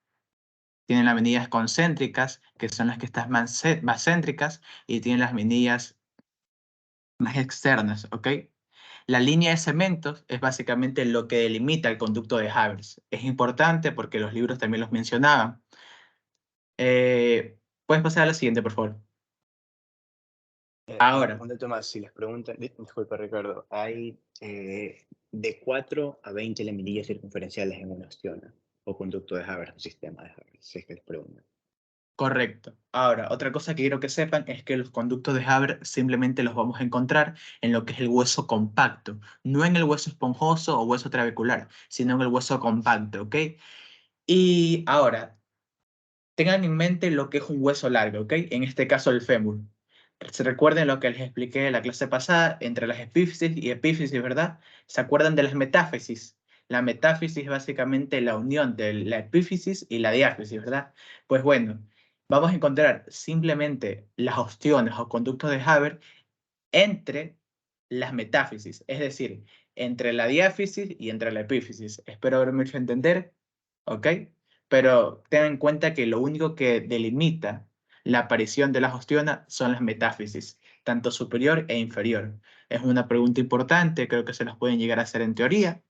Tienen laminillas concéntricas, que son las que están más céntricas, y tienen las laminillas más externas, ¿ok? La línea de cementos es básicamente lo que delimita el conducto de Havers. Es importante porque los libros también los mencionaban. Puedes pasar a la siguiente, por favor. Ahora, Un dato más, si les preguntan, disculpa Ricardo, hay de 4 a 20 laminillas circunferenciales en una ostiona o conducto de Havers, un sistema de Havers, si es que les preguntan. correcto. Ahora, otra cosa que quiero que sepan es que los conductos de Haber simplemente los vamos a encontrar en lo que es el hueso compacto, no en el hueso esponjoso o hueso trabecular, sino en el hueso compacto, ¿ok? Y ahora, tengan en mente lo que es un hueso largo, ¿ok? En este caso el fémur. Se recuerden lo que les expliqué en la clase pasada entre las epífisis y epífisis, ¿verdad? ¿Se acuerdan de las metáfisis? La metáfisis es básicamente la unión de la epífisis y la diáfisis, ¿verdad? Pues bueno, vamos a encontrar simplemente las ostiones o conductos de Haber entre las metáfisis, es decir, entre la diáfisis y entre la epífisis. Espero haberme hecho entender, ¿ok? Pero ten en cuenta que lo único que delimita la aparición de las ostionas son las metáfisis, tanto superior e inferior. Es una pregunta importante, creo que se las pueden llegar a hacer en teoría.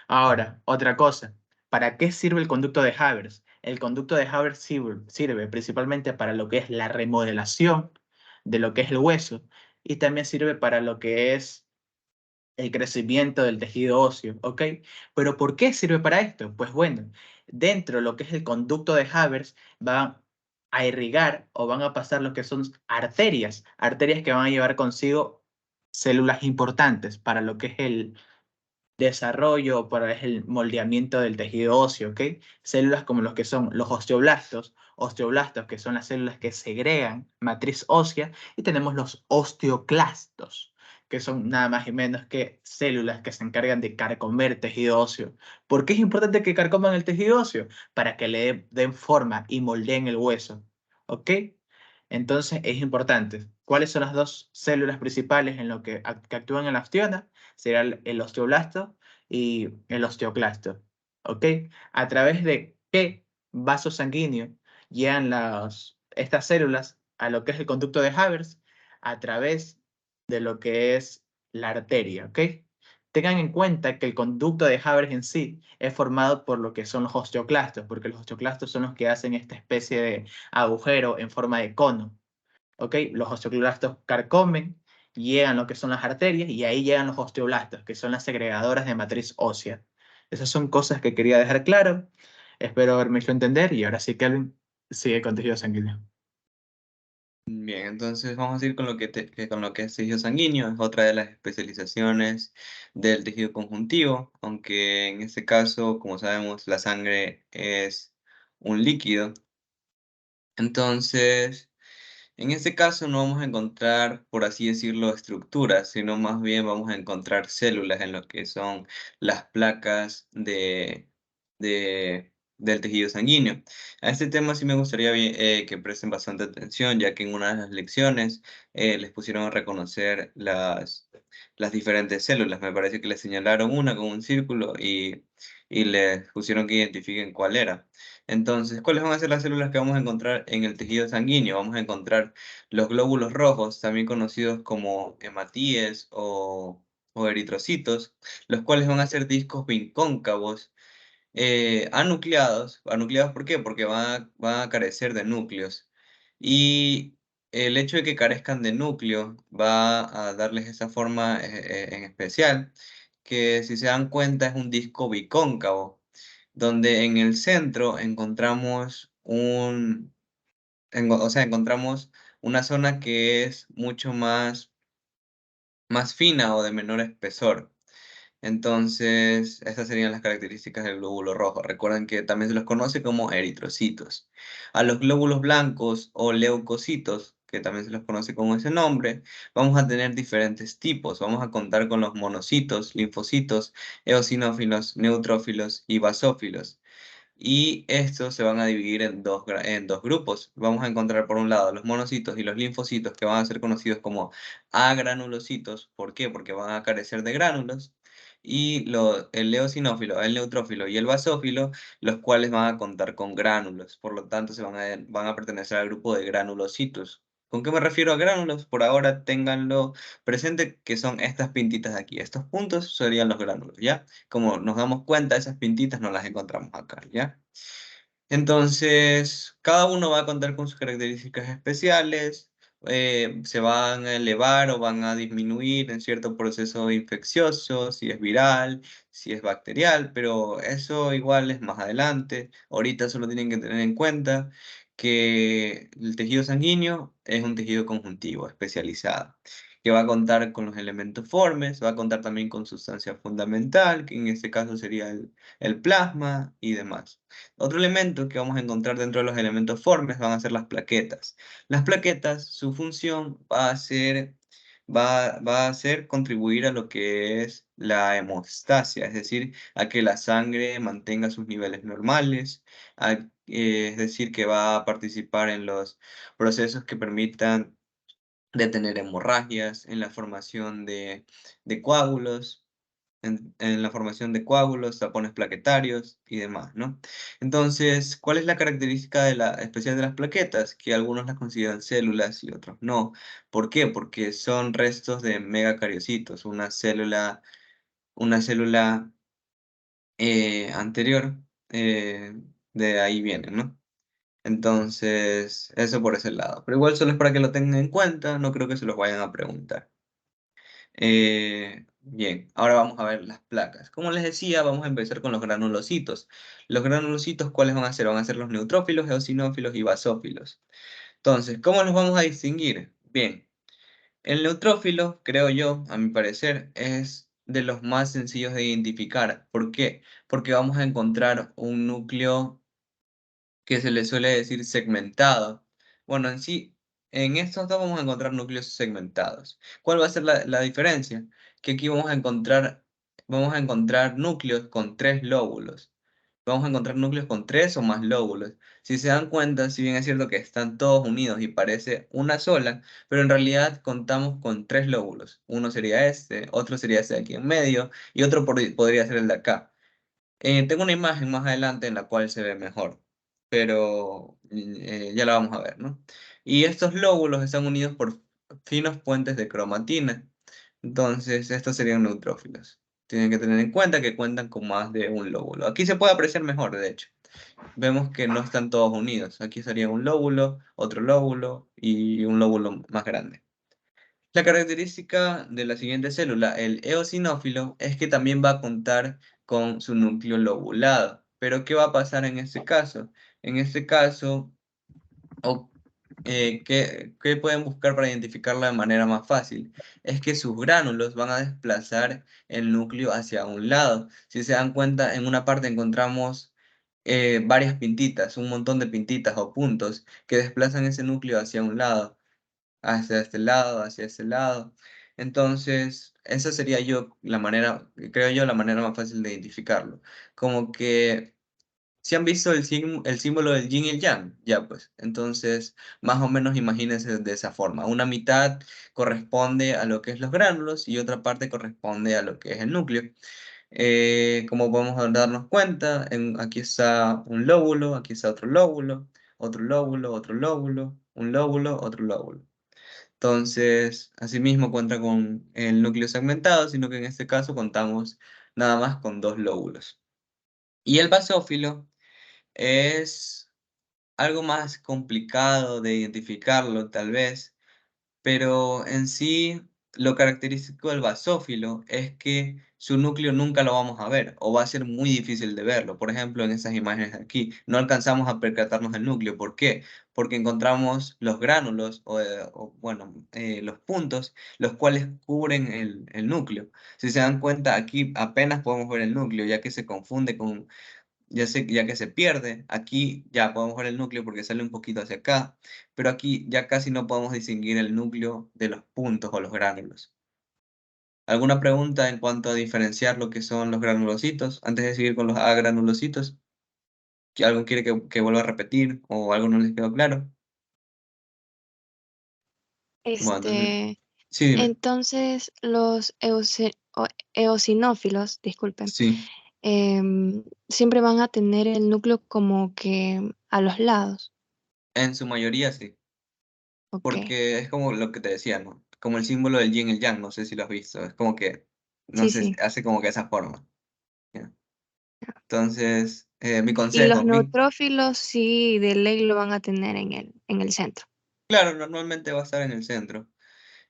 Ahora, otra cosa, ¿para qué sirve el conducto de Havers? El conducto de Havers sirve principalmente para lo que es la remodelación de lo que es el hueso y también sirve para lo que es el crecimiento del tejido óseo, ¿ok? Pero ¿por qué sirve para esto? Pues bueno, dentro de lo que es el conducto de Havers van a irrigar o van a pasar lo que son arterias, arterias que van a llevar consigo células importantes para lo que es el desarrollo, para el moldeamiento del tejido óseo, ¿ok? Células como los que son los osteoblastos que son las células que segregan matriz ósea, y tenemos los osteoclastos, que son nada más y menos que células que se encargan de carcomer tejido óseo. ¿Por qué es importante que carcoman el tejido óseo? Para que le den forma y moldeen el hueso, ¿ok? Entonces es importante. ¿Cuáles son las dos células principales en lo que actúan en la osteona? Será el osteoblasto y el osteoclasto. ¿Ok? ¿A través de qué vaso sanguíneo llegan estas células a lo que es el conducto de Havers? A través de lo que es la arteria. ¿Ok? Tengan en cuenta que el conducto de Havers en sí es formado por lo que son los osteoclastos, porque los osteoclastos son los que hacen esta especie de agujero en forma de cono. ¿Ok? Los osteoclastos carcomen, llegan lo que son las arterias y ahí llegan los osteoblastos, que son las segregadoras de matriz ósea. Esas son cosas que quería dejar claro. Espero haberme hecho entender y ahora sí, Kelvin, sigue con tejido sanguíneo. bien, entonces vamos a seguir con con lo que es tejido sanguíneo, es otra de las especializaciones del tejido conjuntivo, aunque en este caso, como sabemos, la sangre es un líquido. Entonces, en este caso no vamos a encontrar, por así decirlo, estructuras, sino más bien vamos a encontrar células en lo que son las placas del tejido sanguíneo. A este tema sí me gustaría que presten bastante atención, ya que en una de las lecciones les pusieron a reconocer las diferentes células. Me parece que les señalaron una con un círculo y les pusieron que identifiquen cuál era. Entonces, ¿cuáles van a ser las células que vamos a encontrar en el tejido sanguíneo? Vamos a encontrar los glóbulos rojos, también conocidos como hematíes o eritrocitos, los cuales van a ser discos bincóncavos anucleados. ¿Anucleados por qué? Porque van a carecer de núcleos. Y el hecho de que carezcan de núcleo va a darles esa forma en especial, que si se dan cuenta es un disco bicóncavo, donde en el centro encontramos o sea, encontramos una zona que es mucho más fina o de menor espesor. Entonces, estas serían las características del glóbulo rojo. Recuerden que también se los conoce como eritrocitos. A los glóbulos blancos o leucocitos, que también se los conoce con ese nombre, vamos a tener diferentes tipos. Vamos a contar con los monocitos, linfocitos, eosinófilos, neutrófilos y basófilos. Y estos se van a dividir en dos grupos. Vamos a encontrar por un lado los monocitos y los linfocitos, que van a ser conocidos como agranulocitos. ¿Por qué? Porque van a carecer de gránulos. Y el eosinófilo, el neutrófilo y el basófilo, los cuales van a contar con gránulos. Por lo tanto, van a pertenecer al grupo de granulocitos. ¿Con qué me refiero a gránulos? Por ahora ténganlo presente que son estas pintitas de aquí. Estos puntos serían los gránulos, ¿ya? Como nos damos cuenta, esas pintitas no las encontramos acá, ¿ya? Entonces, cada uno va a contar con sus características especiales, se van a elevar o van a disminuir en cierto proceso infeccioso, si es viral, si es bacterial, pero eso igual es más adelante. Ahorita solo tienen que tener en cuenta que el tejido sanguíneo es un tejido conjuntivo especializado, que va a contar con los elementos formes, va a contar también con sustancia fundamental, que en este caso sería el plasma y demás. Otro elemento que vamos a encontrar dentro de los elementos formes van a ser las plaquetas. Las plaquetas, su función va a ser contribuir a lo que es la hemostasia, es decir, a que la sangre mantenga sus niveles normales, es decir, que va a participar en los procesos que permitan detener hemorragias, en la formación de coágulos, en la formación de coágulos, tapones plaquetarios y demás, ¿no? Entonces, ¿cuál es la característica especial de las plaquetas? Que algunos las consideran células y otros no. ¿Por qué? Porque son restos de megacariocitos, una célula anterior, de ahí viene, ¿no? Entonces, eso por ese lado. Pero igual solo es para que lo tengan en cuenta, no creo que se los vayan a preguntar. Bien, ahora vamos a ver las placas. Como les decía, vamos a empezar con los granulocitos. Los granulocitos, ¿cuáles van a ser? Van a ser los neutrófilos, eosinófilos y basófilos. Entonces, ¿cómo los vamos a distinguir? Bien, el neutrófilo, creo yo, a mi parecer, es de los más sencillos de identificar. ¿Por qué? Porque vamos a encontrar un núcleo que se le suele decir segmentado. Bueno, en sí, en estos dos vamos a encontrar núcleos segmentados. ¿Cuál va a ser la diferencia? Que aquí vamos a encontrar núcleos con tres lóbulos. Vamos a encontrar núcleos con tres o más lóbulos. Si se dan cuenta, si bien es cierto que están todos unidos y parece una sola, pero en realidad contamos con tres lóbulos. Uno sería este, otro sería este de aquí en medio y otro podría ser el de acá. Tengo una imagen más adelante en la cual se ve mejor, pero ya la vamos a ver, ¿no? Y estos lóbulos están unidos por finos puentes de cromatina. Entonces, estos serían neutrófilos. Tienen que tener en cuenta que cuentan con más de un lóbulo. Aquí se puede apreciar mejor, de hecho. Vemos que no están todos unidos. Aquí sería un lóbulo, otro lóbulo y un lóbulo más grande. La característica de la siguiente célula, el eosinófilo, es que también va a contar con su núcleo lobulado. Pero, ¿qué va a pasar en este caso? En este caso, o, ¿qué pueden buscar para identificarla de manera más fácil? Es que sus gránulos van a desplazar el núcleo hacia un lado. Si se dan cuenta, en una parte encontramos varias pintitas, un montón de pintitas o puntos que desplazan ese núcleo hacia un lado hacia este lado, hacia ese lado. Entonces, esa sería yo la manera, creo yo, la manera más fácil de identificarlo. Como que Si han visto el símbolo del yin y el yang, ya pues, entonces más o menos imagínense de esa forma. Una mitad corresponde a lo que es los gránulos y otra parte corresponde a lo que es el núcleo. Como podemos darnos cuenta, aquí está un lóbulo, aquí está otro lóbulo, otro lóbulo, otro lóbulo, un lóbulo, otro lóbulo. Entonces, asimismo cuenta con el núcleo segmentado, sino que en este caso contamos nada más con dos lóbulos. Y el basófilo es algo más complicado de identificarlo, tal vez, pero en sí lo característico del basófilo es que su núcleo nunca lo vamos a ver o va a ser muy difícil de verlo. Por ejemplo, en esas imágenes de aquí, no alcanzamos a percatarnos del núcleo. ¿Por qué? Porque encontramos los gránulos los puntos, los cuales cubren el núcleo. Si se dan cuenta, aquí apenas podemos ver el núcleo, ya que se confunde con ya que se pierde, aquí ya podemos ver el núcleo porque sale un poquito hacia acá, pero aquí ya casi no podemos distinguir el núcleo de los puntos o los gránulos. ¿Alguna pregunta en cuanto a diferenciar lo que son los granulocitos? Antes de seguir con los agranulocitos, ¿que algo quiere que vuelva a repetir o algo no les quedó claro? Bueno, entonces, Este, sí, dime. entonces los eosinófilos, disculpen, Sí, siempre van a tener el núcleo como que a los lados. en su mayoría sí, Ok, porque es como lo que te decía, ¿no? Como el símbolo del yin y el yang, no sé si lo has visto, es como que, no sí, sé, sí. hace como que esa forma. ¿Ya? Entonces, mi Y los consejo, neutrófilos sí de ley lo van a tener en el centro. claro, normalmente va a estar en el centro.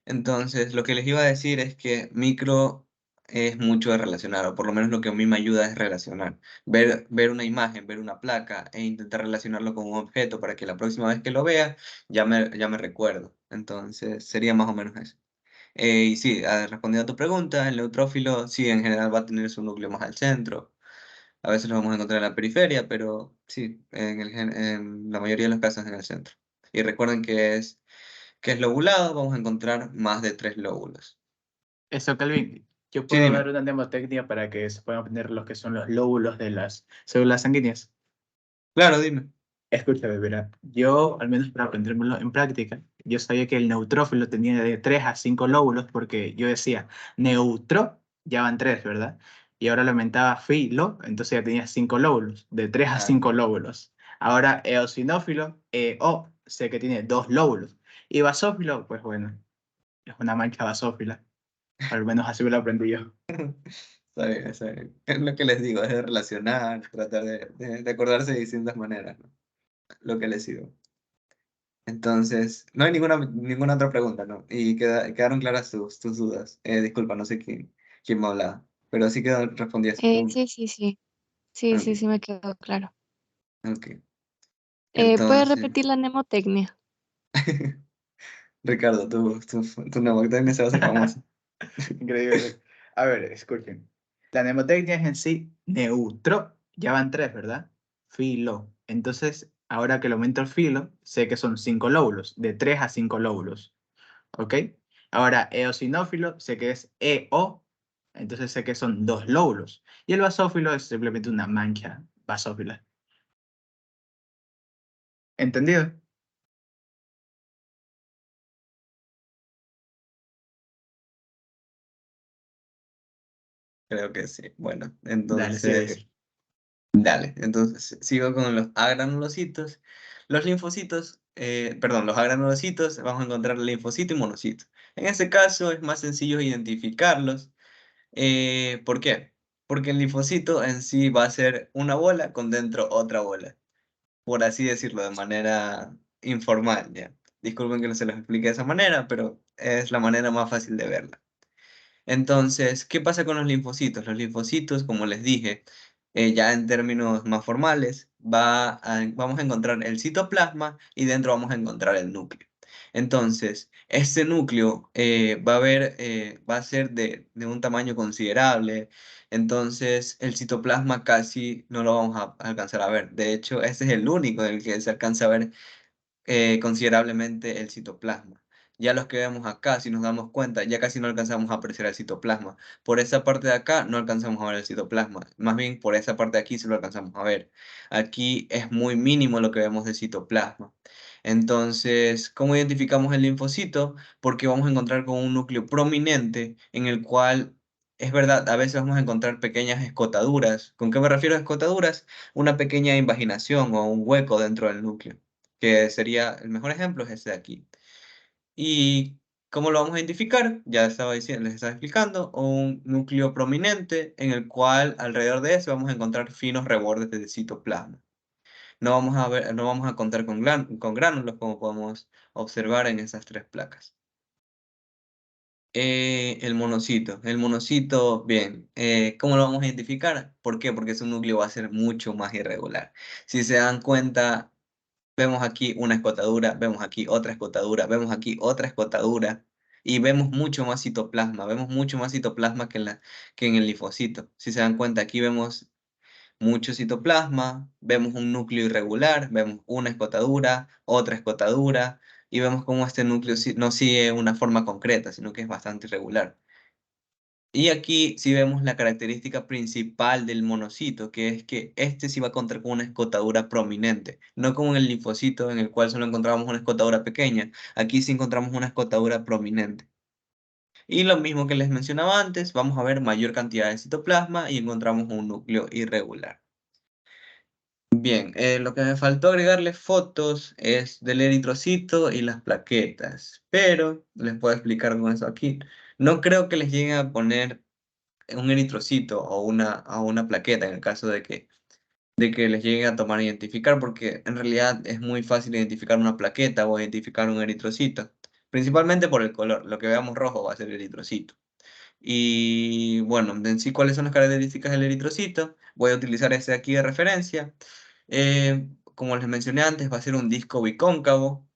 Entonces, lo que les iba a decir es que micro es mucho de relacionar, o por lo menos lo que a mí me ayuda es relacionar. Ver una imagen, ver una placa e intentar relacionarlo con un objeto para que la próxima vez que lo vea ya me recuerdo. Entonces, sería más o menos eso. Y sí, respondiendo a tu pregunta, el neutrófilo sí en general va a tener su núcleo más al centro. A veces lo vamos a encontrar en la periferia, pero sí, en la mayoría de los casos en el centro. Y recuerden que es lobulado, vamos a encontrar más de 3 lóbulos. Eso, Calvin, yo Sí, puedo dar dime. una mnemotecnia para que se puedan obtener los que son los lóbulos de las células sanguíneas. Claro, dime. Escúchame, verá, yo, al menos para aprendérmelo en práctica, yo sabía que el neutrófilo tenía de 3 a 5 lóbulos porque yo decía neutro, ya van 3, ¿verdad? Y ahora lo aumentaba filo, entonces ya tenía 5 lóbulos, de 3 a Ah, 5 lóbulos. Ahora eosinófilo, sé que tiene 2 lóbulos. Y basófilo, pues bueno, es una mancha basófila, al menos así me lo aprendí yo. está bien, está bien. Es lo que les digo, es de relacionar, tratar de acordarse de distintas maneras, ¿no? Lo que les digo. Entonces, no hay ninguna otra pregunta, ¿no? Y quedaron claras tus dudas. Disculpa, no sé quién me hablaba, pero sí quedó respondida esa pregunta. Sí, sí, sí. Sí, sí, Ok, sí me quedó claro. ok. ¿Puedes Entonces, repetir la mnemotecnia? Ricardo, tu neumoctenia se va a hacer famosa. Increíble. A ver, escuchen. La mnemotecnia es en sí neutro. Ya van 3, ¿verdad? Filo. Entonces, ahora que lo aumento el filo, sé que son 5 lóbulos, de 3 a 5 lóbulos. ¿Ok? Ahora, eosinófilo, sé que es EO, entonces sé que son 2 lóbulos. Y el basófilo es simplemente una mancha basófila. ¿Entendido? Creo que sí. Bueno, Dale, sigue, entonces, sigue. dale. Entonces, sigo con los agranulocitos. Los linfocitos, perdón, los agranulocitos, vamos a encontrar linfocito y monocito. En este caso es más sencillo identificarlos. ¿Por qué? Porque el linfocito en sí va a ser una bola con dentro otra bola, por así decirlo, de manera informal, ¿ya? Disculpen que no se los explique de esa manera, pero es la manera más fácil de verla. Entonces, ¿qué pasa con los linfocitos? Los linfocitos, como les dije, ya en términos más formales, vamos a encontrar el citoplasma y dentro vamos a encontrar el núcleo. Entonces, este núcleo va a ser de un tamaño considerable. Entonces, el citoplasma casi no lo vamos a alcanzar a ver. De hecho, este es el único en el que se alcanza a ver considerablemente el citoplasma, Ya los que vemos acá, si nos damos cuenta, ya casi no alcanzamos a apreciar el citoplasma. Por esa parte de acá no alcanzamos a ver el citoplasma. Más bien por esa parte de aquí sí lo alcanzamos a ver. Aquí es muy mínimo lo que vemos de citoplasma. Entonces, ¿cómo identificamos el linfocito? Porque vamos a encontrar con un núcleo prominente en el cual, es verdad, a veces vamos a encontrar pequeñas escotaduras. ¿Con qué me refiero a escotaduras? Una pequeña invaginación o un hueco dentro del núcleo, que sería, el mejor ejemplo es este de aquí. ¿Y cómo lo vamos a identificar? Ya estaba diciendo, les estaba explicando, un núcleo prominente en el cual alrededor de eso vamos a encontrar finos rebordes de citoplasma. No vamos a ver, no vamos a contar con gránulos como podemos observar en esas tres placas. El monocito, bien, ¿cómo lo vamos a identificar? ¿Por qué? Porque su núcleo va a ser mucho más irregular. Si se dan cuenta, vemos aquí una escotadura, vemos aquí otra escotadura, vemos aquí otra escotadura y vemos mucho más citoplasma que en el linfocito. Si se dan cuenta, aquí vemos mucho citoplasma, vemos un núcleo irregular, vemos una escotadura, otra escotadura y vemos cómo este núcleo no sigue una forma concreta, sino que es bastante irregular. Y aquí sí vemos la característica principal del monocito, que es que este sí va a contar con una escotadura prominente, no como en el linfocito en el cual solo encontramos una escotadura pequeña, aquí sí encontramos una escotadura prominente. Y lo mismo que les mencionaba antes, vamos a ver mayor cantidad de citoplasma y encontramos un núcleo irregular. Bien, lo que me faltó agregarles fotos es del eritrocito y las plaquetas, pero les puedo explicar con eso aquí. No creo que les lleguen a poner un eritrocito o una plaqueta en el caso de que les llegue a tomar identificar, porque en realidad es muy fácil identificar una plaqueta o identificar un eritrocito, principalmente por el color. Lo que veamos rojo va a ser eritrocito. Y bueno, en sí, ¿cuáles son las características del eritrocito? Voy a utilizar este aquí de referencia. Como les mencioné antes, va a ser un disco bicóncavo.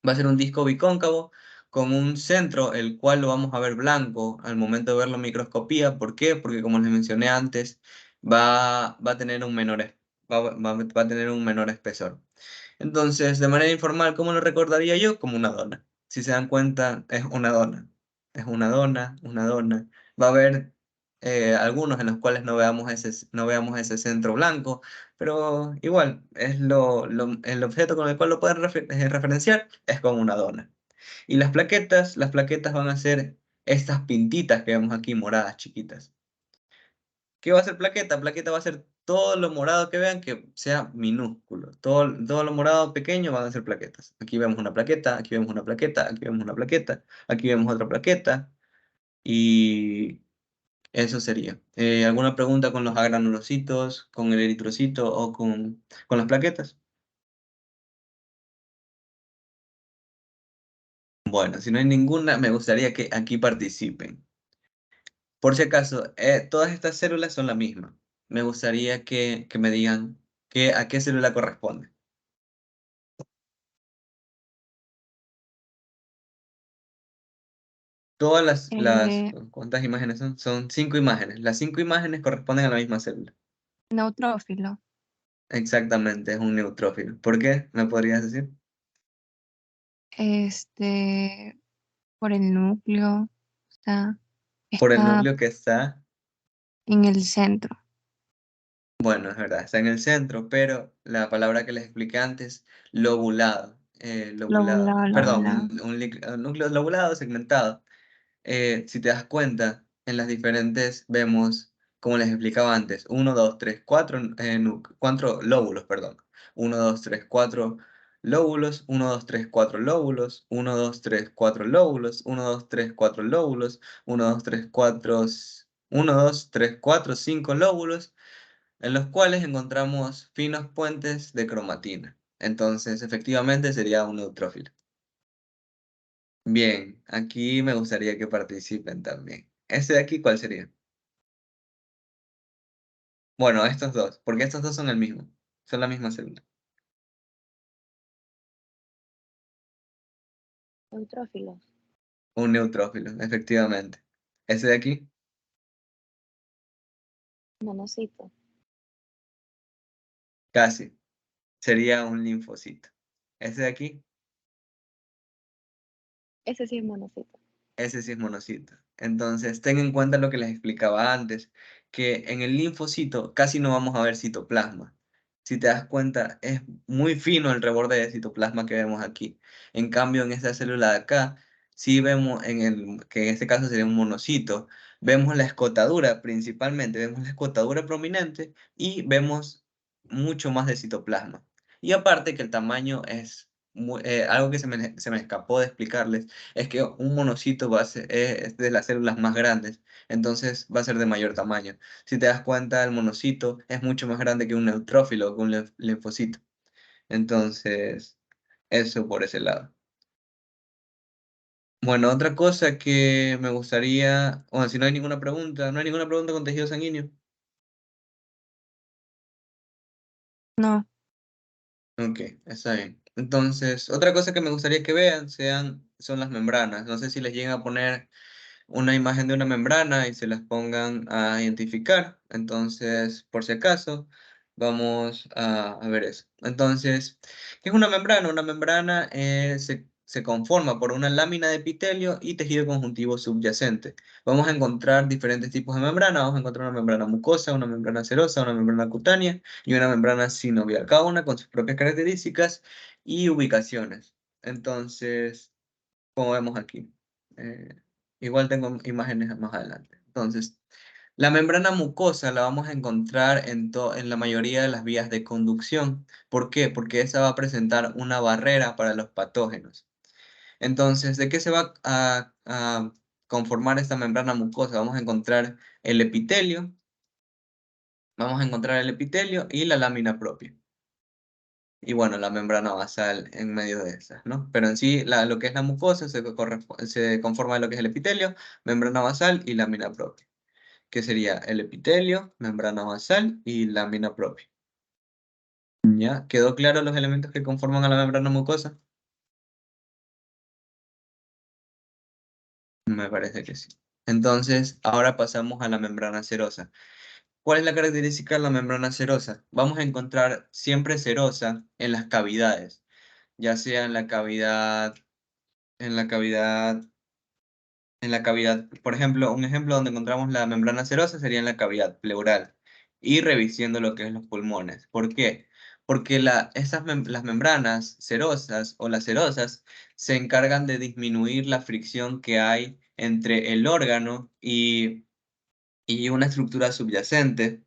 Va a ser un disco bicóncavo con un centro, el cual lo vamos a ver blanco al momento de verlo en microscopía. ¿Por qué? Porque como les mencioné antes, va a tener un va a tener un menor espesor. Entonces, de manera informal, ¿cómo lo recordaría yo? Como una dona. Si se dan cuenta, es una dona. Es una dona, una dona. Va a haber algunos en los cuales no veamos ese centro blanco, pero igual, el objeto con el cual lo pueden referenciar es con una dona. Y las plaquetas van a ser estas pintitas que vemos aquí, moradas chiquitas. ¿Qué va a ser plaqueta? Plaqueta va a ser todo lo morado que vean que sea minúsculo. Todo lo morado pequeño van a ser plaquetas. Aquí vemos una plaqueta, aquí vemos una plaqueta, aquí vemos una plaqueta, aquí vemos otra plaqueta. Y eso sería. ¿Alguna pregunta con los agranulocitos, con el eritrocito o con las plaquetas? Bueno, si no hay ninguna, me gustaría que aquí participen. Por si acaso, todas estas células son la misma. Me gustaría que me digan a qué célula corresponde. Todas Eh, ¿cuántas imágenes son? Son 5 imágenes. Las 5 imágenes corresponden a la misma célula. Neutrófilo. Exactamente, es un neutrófilo. ¿Por qué? ¿Me podrías decir? Este, por el núcleo, Por el está núcleo que está, en el centro. bueno, es verdad, está en el centro, pero la palabra que les expliqué antes, lobulado, lobulado, Lobulado, perdón, lobulado. un núcleo lobulado, segmentado. Si te das cuenta, en las diferentes vemos, como les explicaba antes, 1, 2, 3, 4, 4 lóbulos, perdón. 1, 2, 3, 4 lóbulos, 1, 2, 3, 4 lóbulos, 1, 2, 3, 4 lóbulos, 1, 2, 3, 4 lóbulos, 1, 2, 3, 4, 1, 2, 3, 4, 5 lóbulos, en los cuales encontramos finos puentes de cromatina. Entonces, efectivamente, sería un neutrófilo. Bien, aquí me gustaría que participen también. ¿Este de aquí cuál sería? Bueno, estos dos, porque estos dos son el mismo, son la misma célula. Neutrófilos. Un neutrófilo, efectivamente. ¿Ese de aquí? Monocito. Casi, sería un linfocito. ¿Ese de aquí? Ese sí es monocito. Ese sí es monocito. Entonces, ten en cuenta lo que les explicaba antes, que en el linfocito casi no vamos a ver citoplasma. Si te das cuenta, es muy fino el reborde de citoplasma que vemos aquí. En cambio, en esta célula de acá, sí vemos, que en este caso sería un monocito, vemos la escotadura principalmente, vemos la escotadura prominente y vemos mucho más de citoplasma. Y aparte que el tamaño es algo que se me escapó de explicarles es que un monocito es de las células más grandes, entonces va a ser de mayor tamaño. Si te das cuenta, el monocito es mucho más grande que un neutrófilo, que un linfocito. Entonces, eso por ese lado. Bueno, otra cosa que me gustaría, bueno, si no hay ninguna pregunta, ¿no hay ninguna pregunta con tejido sanguíneo? No. Ok, está bien. Entonces, otra cosa que me gustaría que vean son las membranas. No sé si les llegan a poner una imagen de una membrana y se las pongan a identificar. Entonces, por si acaso, vamos a ver eso. Entonces, ¿qué es una membrana? Una membrana se conforma por una lámina de epitelio y tejido conjuntivo subyacente. Vamos a encontrar diferentes tipos de membrana. Vamos a encontrar una membrana mucosa, una membrana serosa, una membrana cutánea y una membrana sinovial, cada una con sus propias características y ubicaciones. Entonces, como vemos aquí. Eh, Igual tengo imágenes más adelante. Entonces, la membrana mucosa la vamos a encontrar en la mayoría de las vías de conducción. ¿Por qué? Porque esa va a presentar una barrera para los patógenos. Entonces, ¿de qué se va a conformar esta membrana mucosa? Vamos a encontrar el epitelio, y la lámina propia. Y bueno, la membrana basal en medio de esas, ¿no? Pero en sí, lo que es la mucosa se conforma de lo que es el epitelio, membrana basal y lámina propia, que sería el epitelio, membrana basal y lámina propia. ¿Ya? ¿Quedó claro los elementos que conforman a la membrana mucosa? Me parece que sí. Entonces, ahora pasamos a la membrana serosa. ¿Cuál es la característica de la membrana serosa? Vamos a encontrar siempre serosa en las cavidades, ya sea en la cavidad por ejemplo, un ejemplo donde encontramos la membrana serosa sería en la cavidad pleural y revisiendo lo que es los pulmones. ¿Por qué? Porque las membranas serosas o las serosas se encargan de disminuir la fricción que hay entre el órgano y una estructura subyacente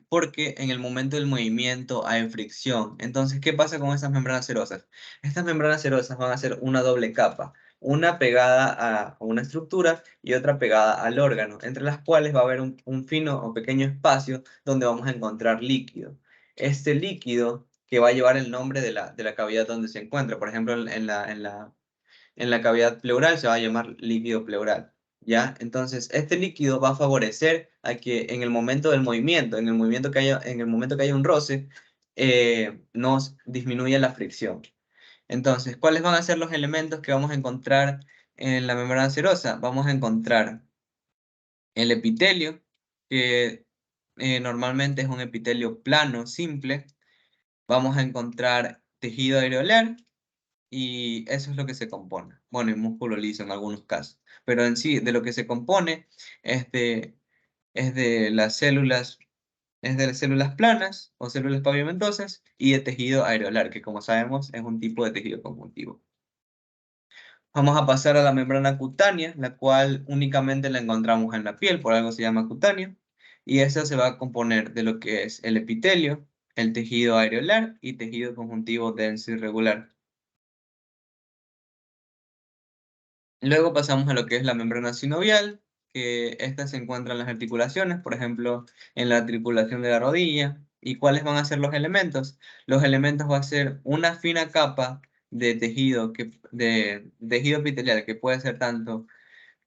porque en el momento del movimiento hay fricción. Entonces, ¿qué pasa con estas membranas serosas? Estas membranas serosas van a ser una doble capa, una pegada a una estructura y otra pegada al órgano, entre las cuales va a haber un fino o pequeño espacio donde vamos a encontrar líquido. Este líquido que va a llevar el nombre de la cavidad donde se encuentra, por ejemplo, en la cavidad pleural se va a llamar líquido pleural, ¿ya? Entonces, este líquido va a favorecer a que en el momento del movimiento, en el momento que haya un roce, nos disminuya la fricción. Entonces, ¿cuáles van a ser los elementos que vamos a encontrar en la membrana serosa? Vamos a encontrar el epitelio, que normalmente es un epitelio plano, simple. Vamos a encontrar tejido areolar, y eso es lo que se compone. Bueno, y músculo liso en algunos casos. Pero en sí, de lo que se compone es de, es de las células, es de las células planas o células pavimentosas y de tejido areolar, que como sabemos es un tipo de tejido conjuntivo. Vamos a pasar a la membrana cutánea, la cual únicamente la encontramos en la piel, por algo se llama cutánea. Y esa se va a componer de lo que es el epitelio, el tejido areolar y tejido conjuntivo denso y regular. Luego pasamos a lo que es la membrana sinovial, que esta se encuentra en las articulaciones, por ejemplo, en la articulación de la rodilla. ¿Y cuáles van a ser los elementos? Los elementos va a ser una fina capa de de tejido epitelial, que puede ser tanto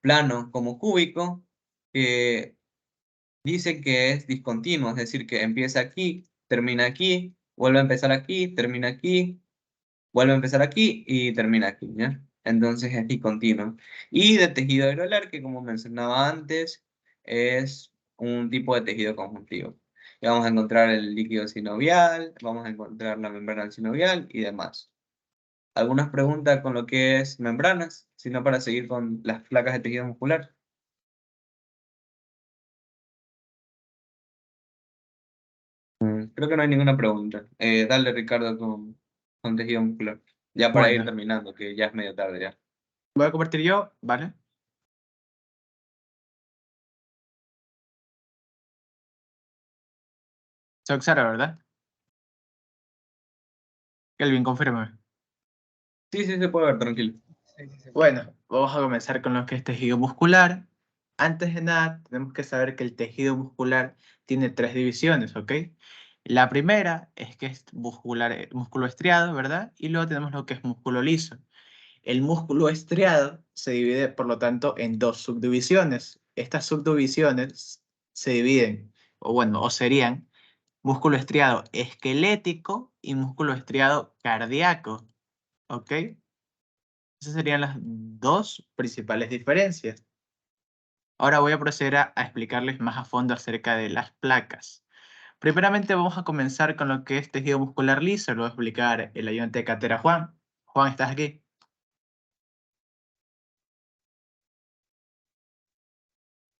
plano como cúbico, que dice que es discontinuo, es decir, que empieza aquí, termina aquí, vuelve a empezar aquí, termina aquí, vuelve a empezar aquí y termina aquí, ¿ya? Entonces es discontinuo. Y de tejido areolar, que como mencionaba antes, es un tipo de tejido conjuntivo. Y vamos a encontrar el líquido sinovial, vamos a encontrar la membrana sinovial y demás. algunas preguntas con lo que es membranas, sino para seguir con las placas de tejido muscular. Creo que no hay ninguna pregunta. Dale, Ricardo, con tejido muscular. Ya para ir Bueno, terminando, que ya es medio tarde ya. voy a compartir yo, ¿vale? Se observa, ¿verdad? Kelvin, confírmame. Sí, sí, se puede ver, tranquilo. Bueno, vamos a comenzar con lo que es tejido muscular. Antes de nada, tenemos que saber que el tejido muscular tiene 3 divisiones, ¿ok? La primera es que es músculo estriado, ¿verdad? Y luego tenemos lo que es músculo liso. El músculo estriado se divide, por lo tanto, en 2 subdivisiones. Estas subdivisiones se dividen, o serían músculo estriado esquelético y músculo estriado cardíaco, ¿ok? Esas serían las 2 principales diferencias. Ahora voy a proceder a explicarles más a fondo acerca de las placas. Primeramente vamos a comenzar con lo que es tejido muscular liso. Lo va a explicar el ayudante de cátedra Juan. Juan, ¿estás aquí?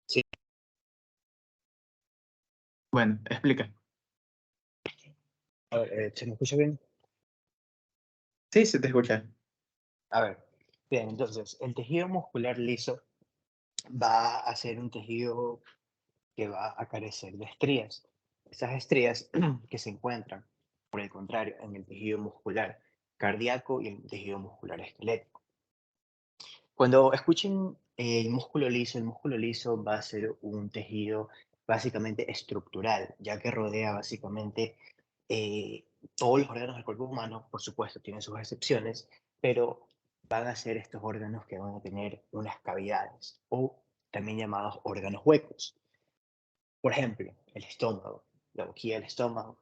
Sí. Bueno, explica. A ver, ¿se me escucha bien? Sí, se te escucha. A ver, bien, entonces, el tejido muscular liso va a ser un tejido que va a carecer de estrías. Esas estrías que se encuentran, por el contrario, en el tejido muscular cardíaco y el tejido muscular esquelético. Cuando escuchen el músculo liso va a ser un tejido básicamente estructural, ya que rodea básicamente eh, todos los órganos del cuerpo humano. Por supuesto, tiene sus excepciones, pero van a ser estos órganos que van a tener unas cavidades o también llamados órganos huecos. Por ejemplo, el estómago, la boquilla del estómago,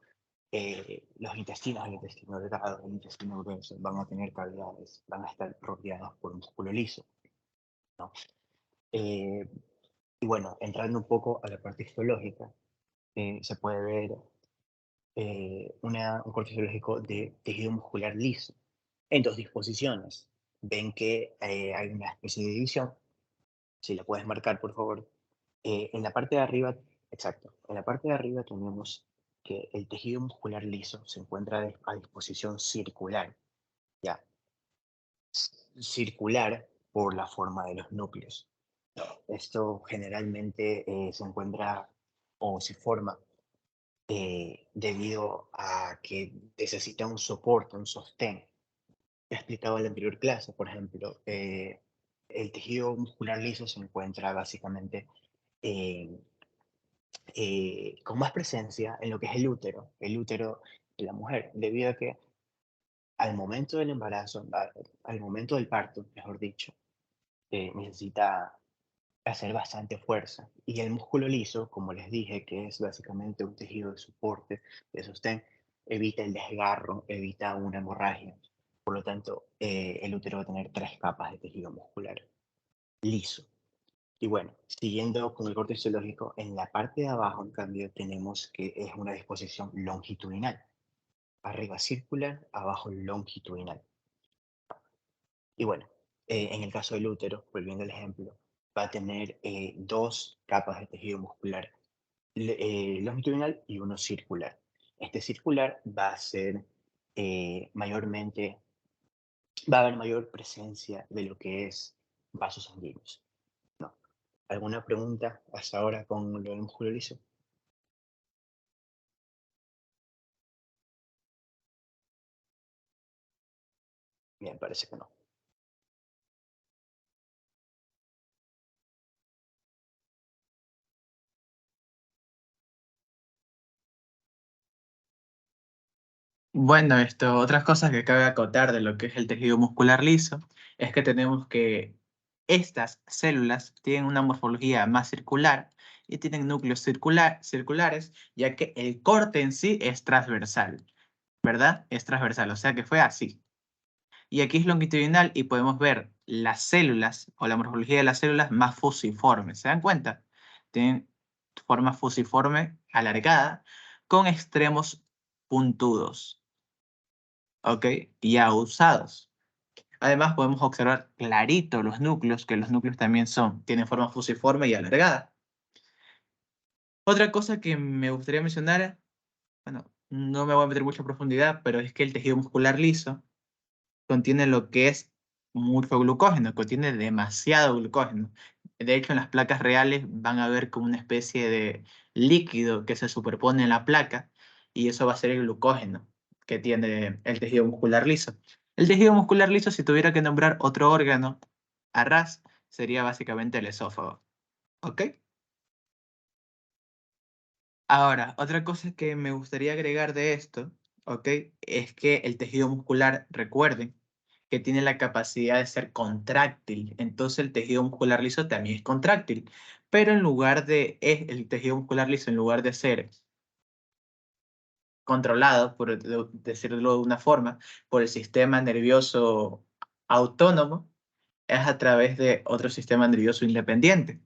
los intestinos, el intestino delgado, el intestino grueso, van a tener cavidades, van a estar rodeados por un músculo liso, ¿no? Eh, y bueno, entrando un poco a la parte histológica, se puede ver un corte histológico de tejido muscular liso en 2 disposiciones. Ven que hay una especie de división, si la puedes marcar, por favor. En la parte de arriba, exacto, en la parte de arriba tenemos que el tejido muscular liso se encuentra a disposición circular, ya, circular por la forma de los núcleos. Esto generalmente se encuentra o se forma debido a que necesita un soporte, un sostén. He explicado en la anterior clase, por ejemplo, el tejido muscular liso se encuentra básicamente eh, con más presencia en lo que es el útero de la mujer, debido a que al momento del embarazo, al momento del parto, mejor dicho, necesita hacer bastante fuerza. Y el músculo liso, como les dije, que es básicamente un tejido de soporte, de sostén, evita el desgarro, evita una hemorragia. Por lo tanto, el útero va a tener 3 capas de tejido muscular liso. Y bueno, siguiendo con el corte fisiológico, en la parte de abajo, en cambio, tenemos que es una disposición longitudinal. Arriba circular, abajo longitudinal. Y bueno, en el caso del útero, volviendo al ejemplo, va a tener 2 capas de tejido muscular longitudinal y uno circular. Este circular va a ser mayormente, va a haber mayor presencia de lo que es vasos sanguíneos. ¿No? ¿Alguna pregunta hasta ahora con lo del músculo liso? Bien, parece que no. Bueno, otras cosas que cabe acotar de lo que es el tejido muscular liso es que tenemos que estas células tienen una morfología más circular y tienen núcleos circulares, ya que el corte en sí es transversal, ¿verdad? Es transversal, o sea que fue así. Y aquí es longitudinal y podemos ver las células o la morfología de las células más fusiformes. ¿Se dan cuenta? Tienen forma fusiforme alargada con extremos puntudos. ¿Ok? Y ahusados. Además, podemos observar clarito los núcleos, que los núcleos también tienen forma fusiforme y alargada. Otra cosa que me gustaría mencionar, bueno, no me voy a meter mucho en profundidad, pero es que el tejido muscular liso contiene lo que es mucho glucógeno, contiene demasiado glucógeno. De hecho, en las placas reales van a ver como una especie de líquido que se superpone en la placa y eso va a ser el glucógeno que tiene el tejido muscular liso. El tejido muscular liso, si tuviera que nombrar otro órgano a ras, sería básicamente el esófago. ¿Ok? Ahora, otra cosa que me gustaría agregar de esto, ¿ok? Es que el tejido muscular, recuerden, que tiene la capacidad de ser contráctil. Entonces el tejido muscular liso también es contráctil. Pero en lugar de, el tejido muscular liso, en lugar de ser controlado, por decirlo de una forma, por el sistema nervioso autónomo, es a través de otro sistema nervioso independiente.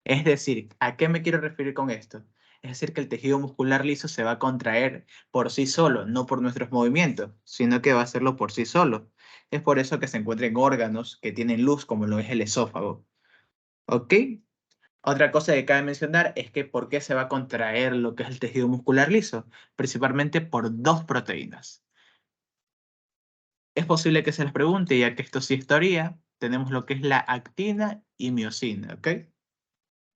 Es decir, ¿a qué me quiero referir con esto? Es decir, que el tejido muscular liso se va a contraer por sí solo, no por nuestros movimientos, sino que va a hacerlo por sí solo. Es por eso que se encuentran órganos que tienen luz, como lo es el esófago. ¿Ok? Otra cosa que cabe mencionar es que ¿por qué se va a contraer lo que es el tejido muscular liso? Principalmente por dos proteínas. Es posible que se les pregunte, ya que esto sí es teoría, tenemos lo que es la actina y miosina, ¿ok?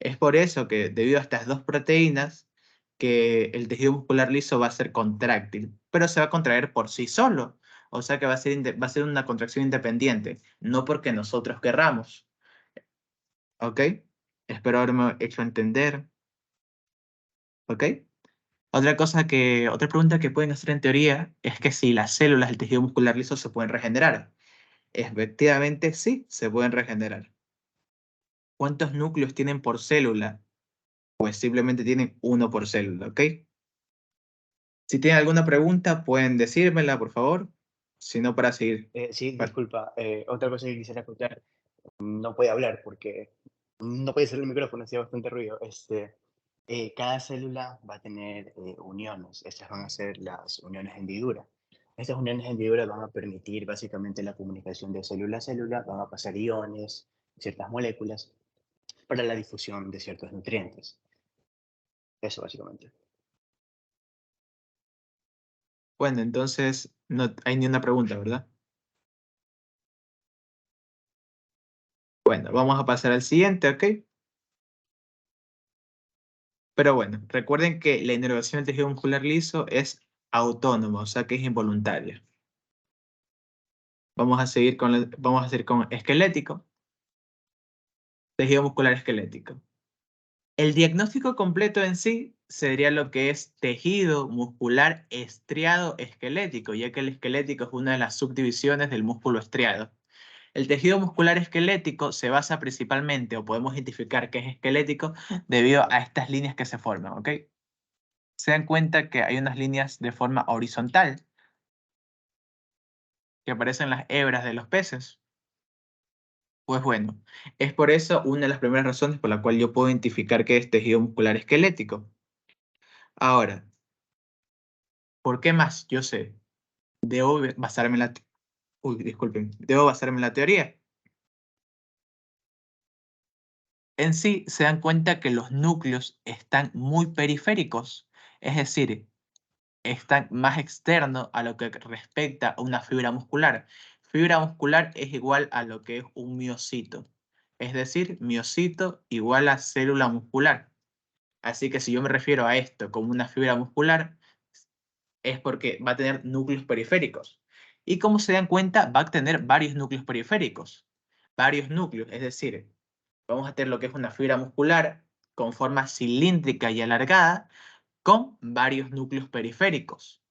Es por eso que debido a estas dos proteínas, que el tejido muscular liso va a ser contráctil, pero se va a contraer por sí solo. O sea que va a ser una contracción independiente, no porque nosotros querramos. ¿Ok? Espero haberme hecho entender. ¿Ok? Otra pregunta que pueden hacer en teoría es que si las células del tejido muscular liso se pueden regenerar. Efectivamente, sí, se pueden regenerar. ¿Cuántos núcleos tienen por célula? Pues simplemente tienen uno por célula, ¿ok? Si tienen alguna pregunta, pueden decírmela, por favor. Si no, para seguir. Sí, Vale. disculpa. Otra cosa que quisiera contar, no puede hablar porque no puede cerrar el micrófono, hacía bastante ruido. Cada célula va a tener uniones. Estas van a ser las uniones hendidura. Estas uniones hendidura van a permitir básicamente la comunicación de célula a célula, van a pasar iones, ciertas moléculas, para la difusión de ciertos nutrientes. Eso básicamente. Bueno, entonces no hay ni una pregunta, ¿verdad? Bueno, vamos a pasar al siguiente, ¿ok? Pero bueno, recuerden que la inervación del tejido muscular liso es autónoma, o sea que es involuntaria. Vamos a seguir con esquelético. Tejido muscular esquelético. El diagnóstico completo en sí sería lo que es tejido muscular estriado esquelético, ya que el esquelético es una de las subdivisiones del músculo estriado. El tejido muscular esquelético se basa principalmente, o podemos identificar que es esquelético, debido a estas líneas que se forman, ¿ok? Se dan cuenta que hay unas líneas de forma horizontal que aparecen en las hebras de los peces. Pues bueno, es por eso una de las primeras razones por la cual yo puedo identificar que es tejido muscular esquelético. Ahora, ¿por qué más? Yo sé, debo basarme en la... Uy, disculpen, debo basarme en la teoría. En sí, se dan cuenta que los núcleos están muy periféricos, es decir, están más externos a lo que respecta a una fibra muscular. Fibra muscular es igual a lo que es un miocito, es decir, miocito igual a célula muscular. Así que si yo me refiero a esto como una fibra muscular, es porque va a tener núcleos periféricos. Y como se dan cuenta, va a tener varios núcleos periféricos. Varios núcleos, es decir, vamos a tener lo que es una fibra muscular con forma cilíndrica y alargada con varios núcleos periféricos.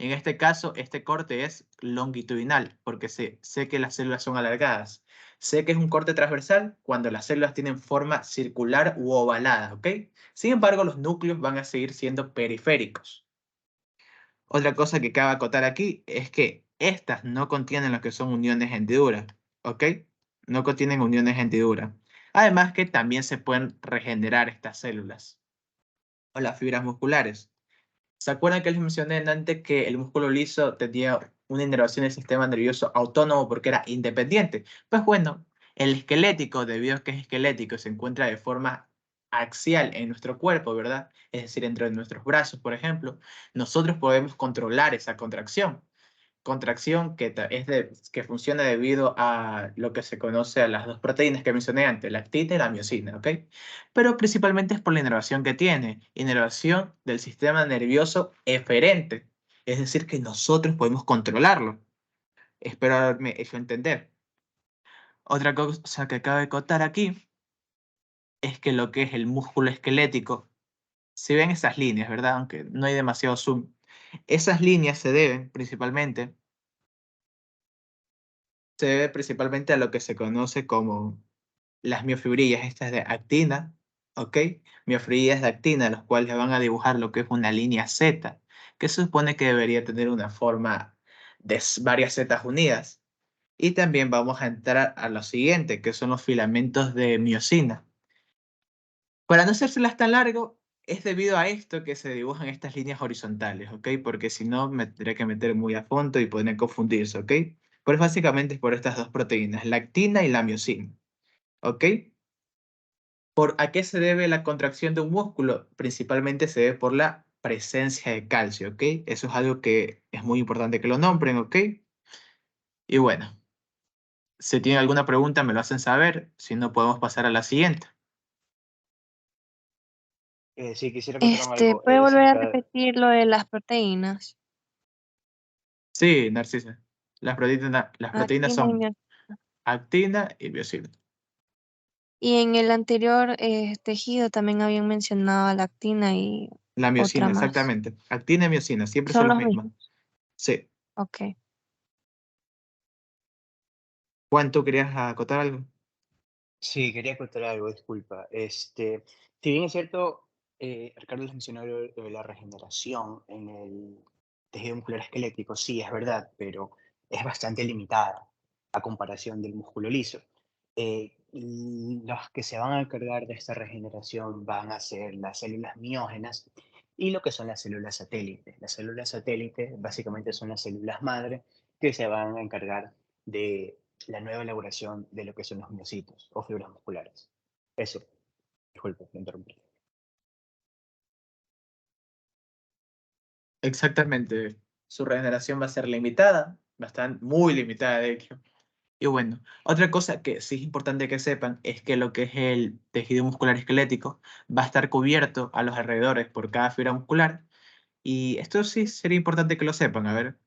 En este caso, este corte es longitudinal porque sé que las células son alargadas. Sé que es un corte transversal cuando las células tienen forma circular u ovalada, ¿ok? Sin embargo, los núcleos van a seguir siendo periféricos. Otra cosa que cabe acotar aquí es que estas no contienen lo que son uniones hendiduras, ¿ok? No contienen uniones hendiduras. Además que también se pueden regenerar estas células o las fibras musculares. ¿Se acuerdan que les mencioné antes que el músculo liso tenía una inervación del sistema nervioso autónomo porque era independiente? Pues bueno, el esquelético, debido a que es esquelético, se encuentra de forma axial en nuestro cuerpo, ¿verdad? Es decir, entre nuestros brazos, por ejemplo, nosotros podemos controlar esa contracción. Contracción que funciona debido a lo que se conoce a las dos proteínas que mencioné antes, la actina y la miosina, ¿ok? Pero principalmente es por la inervación que tiene, inervación del sistema nervioso eferente, es decir, que nosotros podemos controlarlo. Espero haberme hecho entender. Otra cosa que cabe acotar aquí es que lo que es el músculo esquelético, si ven esas líneas, ¿verdad? Aunque no hay demasiado zoom, esas líneas se debe principalmente a lo que se conoce como las miofibrillas, estas de actina, ¿ok? Miofibrillas de actina, los cuales van a dibujar lo que es una línea Z, que se supone que debería tener una forma de varias zetas unidas. Y también vamos a entrar a lo siguiente, que son los filamentos de miosina. Para no hacérselas tan largo, es debido a esto que se dibujan estas líneas horizontales, ¿ok? Porque si no, me tendría que meter muy a fondo y podrían confundirse, ¿ok? Pues básicamente es por estas dos proteínas, la actina y la miosina, ¿ok? ¿A qué se debe la contracción de un músculo? Principalmente se debe por la presencia de calcio, ¿ok? Eso es algo que es muy importante que lo nombren, ¿ok? Y bueno, si tienen alguna pregunta me lo hacen saber, si no podemos pasar a la siguiente. Sí, quisiera contarme algo ¿Puede volver a acerca. repetir lo de las proteínas? Sí, Narcisa. Las proteínas Actina y son actina y miosina. Y en el anterior tejido también habían mencionado a la actina y La otra miosina, más. exactamente. Actina y miosina, siempre son Son las los mismas. mismos. Sí. Ok. Juan, ¿tú querías acotar algo? Sí, quería contar algo, disculpa. Si bien es cierto, Ricardo les mencionó lo de la regeneración en el tejido muscular esquelético, sí, es verdad, pero es bastante limitada a comparación del músculo liso. Los que se van a encargar de esta regeneración van a ser las células miógenas y lo que son las células satélites. Las células satélites básicamente son las células madre que se van a encargar de la nueva elaboración de lo que son los miocitos o fibras musculares. Eso, disculpe, me interrumpí. Exactamente. Su regeneración va a ser limitada, bastante, muy limitada de hecho. Y bueno, otra cosa que sí es importante que sepan es que lo que es el tejido muscular esquelético va a estar cubierto a los alrededores por cada fibra muscular. Y esto sí sería importante que lo sepan. A ver,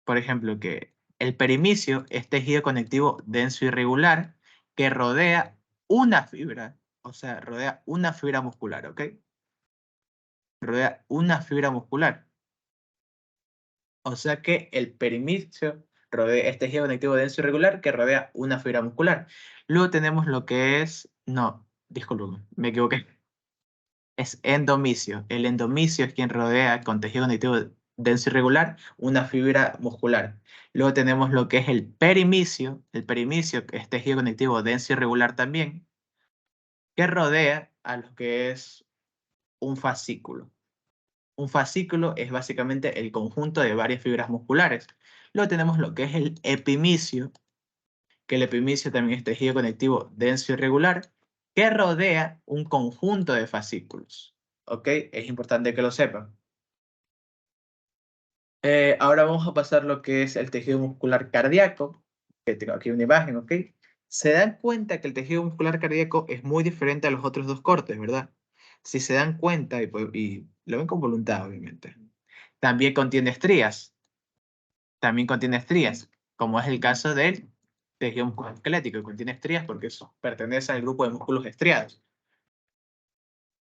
por ejemplo, que el perimicio es tejido conectivo denso y regular que rodea una fibra, o sea, rodea una fibra muscular, ¿ok? Rodea una fibra muscular. O sea que el perimetrio es tejido conectivo denso y regular que rodea una fibra muscular. Luego tenemos lo que es, no, disculpen, me equivoqué. Es endomicio. El endomicio es quien rodea con tejido conectivo denso y regular una fibra muscular. Luego tenemos lo que es el perimicio que es tejido conectivo denso y regular también, que rodea a lo que es un fascículo. Un fascículo es básicamente el conjunto de varias fibras musculares. Luego tenemos lo que es el epimicio, que el epimicio también es tejido conectivo denso y regular, que rodea un conjunto de fascículos. ¿Ok? Es importante que lo sepan. Ahora vamos a pasar lo que es el tejido muscular cardíaco, que tengo aquí una imagen, ¿ok? Se dan cuenta que el tejido muscular cardíaco es muy diferente a los otros dos cortes, ¿verdad? Si se dan cuenta y lo ven con voluntad, obviamente. También contiene estrías. Como es el caso del tejido muscular esquelético, que contiene estrías porque eso pertenece al grupo de músculos estriados.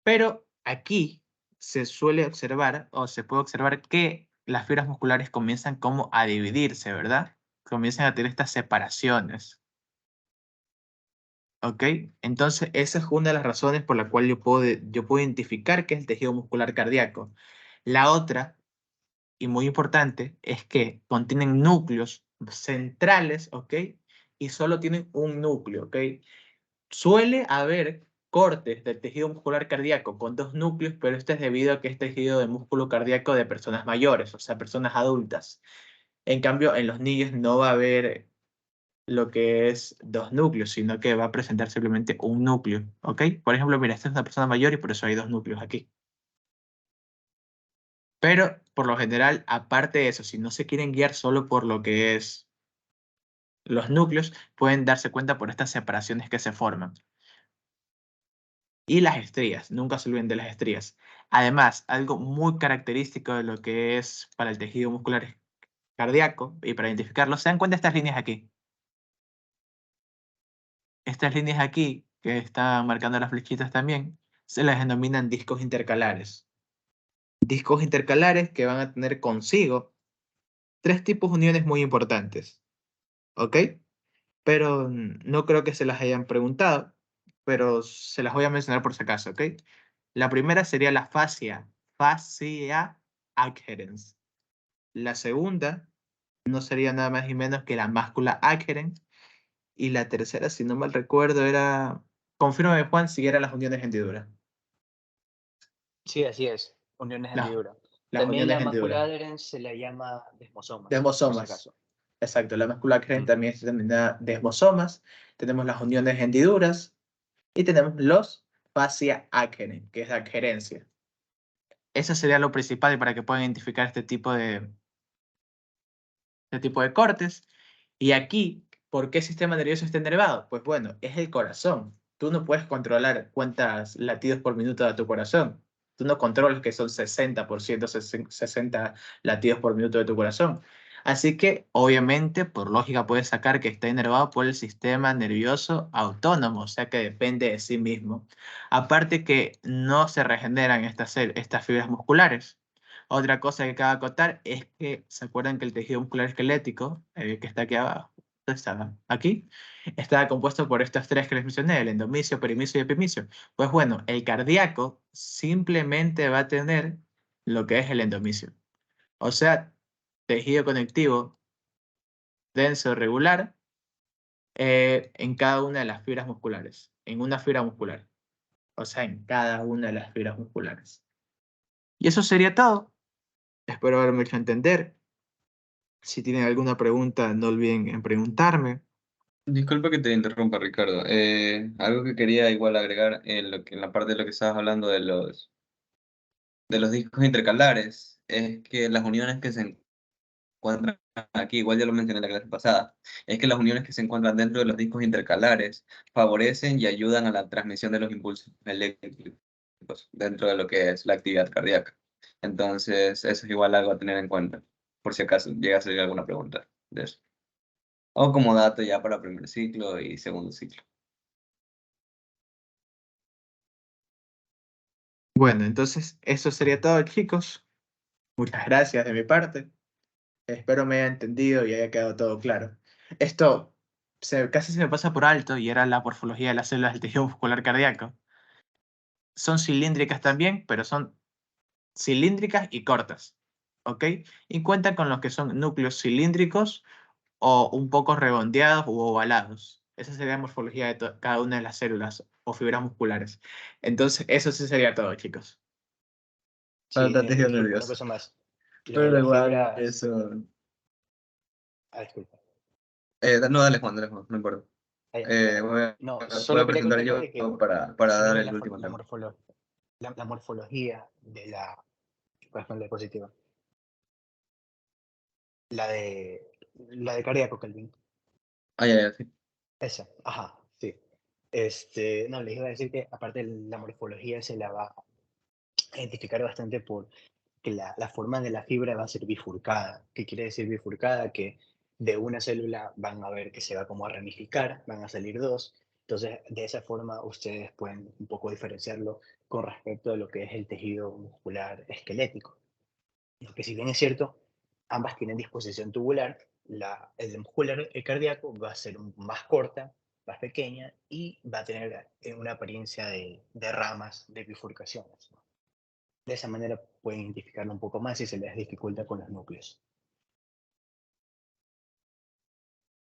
Pero aquí se suele observar o se puede observar que las fibras musculares comienzan como a dividirse, ¿verdad? Comienzan a tener estas separaciones. ¿Ok? Entonces, esa es una de las razones por la cual yo puedo identificar que es el tejido muscular cardíaco. La otra, y muy importante, es que contienen núcleos centrales, ¿ok? Y solo tienen un núcleo, ¿ok? Suele haber cortes del tejido muscular cardíaco con dos núcleos, pero esto es debido a que es tejido de músculo cardíaco de personas mayores, o sea, personas adultas. En cambio, en los niños no va a haber lo que es dos núcleos, sino que va a presentar simplemente un núcleo, ¿ok? Por ejemplo, mira, esta es una persona mayor y por eso hay dos núcleos aquí. Pero, por lo general, aparte de eso, si no se quieren guiar solo por lo que es los núcleos, pueden darse cuenta por estas separaciones que se forman. Y las estrías, nunca se olviden de las estrías. Además, algo muy característico de lo que es para el tejido muscular cardíaco, y para identificarlo, se dan cuenta de estas líneas aquí. Estas líneas aquí, que están marcando las flechitas también, se las denominan discos intercalares. Discos intercalares que van a tener consigo tres tipos de uniones muy importantes, ¿ok? Pero no creo que se las hayan preguntado, pero se las voy a mencionar por si acaso, ¿ok? La primera sería la fascia adherens. La segunda no sería nada más y menos que la mácula adherens. Y la tercera, si no mal recuerdo, era, confírmame Juan, si eran las uniones hendiduras. Sí, así es. Uniones Las, hendiduras. las También uniones la mácula hendiduras. adherens se le llama desmosomas, por si Desmosomas. acaso. Exacto, la mácula adherens Mm. también se denomina desmosomas. Tenemos las uniones hendiduras y tenemos los fascia adherens, que es la adherencia. Eso sería lo principal para que puedan identificar este tipo de cortes. Y aquí, ¿por qué el sistema nervioso está enervado? Pues bueno, es el corazón. Tú no puedes controlar cuántos latidos por minuto da tu corazón. Tú no controlas que son 60%, 60 latidos por minuto de tu corazón. Así que, obviamente, por lógica, puedes sacar que está inervado por el sistema nervioso autónomo, o sea que depende de sí mismo. Aparte que no se regeneran estas fibras musculares. Otra cosa que cabe acotar es que, ¿se acuerdan que el tejido muscular esquelético, que está aquí abajo, está aquí, está compuesto por estos tres que les mencioné, el endomisio, perimisio y epimicio? Pues bueno, el cardíaco simplemente va a tener lo que es el endomisio. O sea, tejido conectivo denso regular en cada una de las fibras musculares, en una fibra muscular. O sea, en cada una de las fibras musculares. Y eso sería todo. Espero haberme hecho entender. Si tienen alguna pregunta, no olviden en preguntarme. Disculpa que te interrumpa, Ricardo. Algo que quería igual agregar en la parte de lo que estabas hablando de los discos intercalares es que las uniones que se encuentran aquí, igual ya lo mencioné en la clase pasada, es que las uniones que se encuentran dentro de los discos intercalares favorecen y ayudan a la transmisión de los impulsos eléctricos dentro de lo que es la actividad cardíaca. Entonces, eso es igual algo a tener en cuenta, por si acaso llega a salir alguna pregunta de eso. O como dato ya para primer ciclo y segundo ciclo. Bueno, entonces eso sería todo, chicos. Muchas gracias de mi parte. Espero me haya entendido y haya quedado todo claro. Esto casi se me pasa por alto y era la morfología de las células del tejido muscular cardíaco. Son cilíndricas también, pero son cilíndricas y cortas, ¿ok? Y cuentan con los que son núcleos cilíndricos o un poco redondeados u ovalados. Esa sería la morfología de cada una de las células o fibras musculares. Entonces, eso sí sería todo, chicos. Sí, Falta tejido y una nervioso. cosa más. Lo de Pero las igual, fibras. eso. Ah, disculpa. No, dale Juan, no importa. Ah, ya. No, Voy solo a quería presentar contarles yo de que para si dar bien el último tema. la morfología de por ejemplo, la diapositiva, la de, la de cardíaco, Kelvin, Ah, ya, sí. esa, ajá, sí. No, les iba a decir que aparte la morfología se la va a identificar bastante por que la forma de la fibra va a ser bifurcada. ¿Qué quiere decir bifurcada? Que de una célula van a ver que se va como a ramificar, van a salir dos. Entonces, de esa forma ustedes pueden un poco diferenciarlo con respecto a lo que es el tejido muscular esquelético. Porque si bien es cierto, ambas tienen disposición tubular, el muscular, el cardíaco, va a ser más corta, más pequeña y va a tener una apariencia de ramas, de bifurcaciones, ¿no? De esa manera pueden identificarlo un poco más si se les dificulta con los núcleos.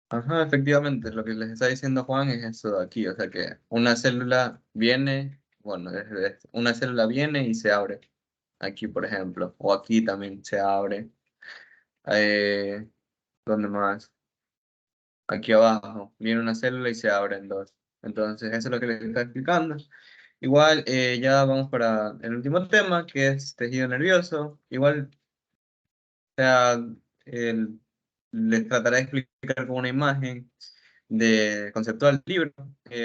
Ajá, efectivamente, lo que les está diciendo Juan es eso de aquí, o sea que una célula viene, bueno, una célula viene y se abre, aquí por ejemplo, o aquí también se abre. ¿Dónde más? Aquí abajo. Viene una célula y se abre en dos. Entonces, eso es lo que les está explicando. Igual, ya vamos para el último tema, que es tejido nervioso. Igual, o sea, les trataré de explicar con una imagen conceptual del libro.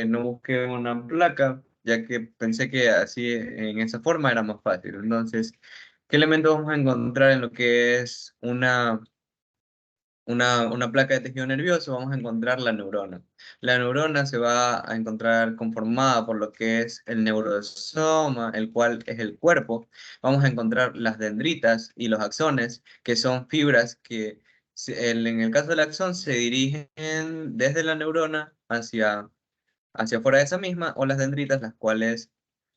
No busqué una placa, ya que pensé que así, en esa forma, era más fácil. Entonces, ¿qué elementos vamos a encontrar en lo que es una placa de tejido nervioso? Vamos a encontrar la neurona. La neurona se va a encontrar conformada por lo que es el neurosoma, el cual es el cuerpo. Vamos a encontrar las dendritas y los axones, que son fibras que en el caso del axón se dirigen desde la neurona hacia afuera de esa misma, o las dendritas, las cuales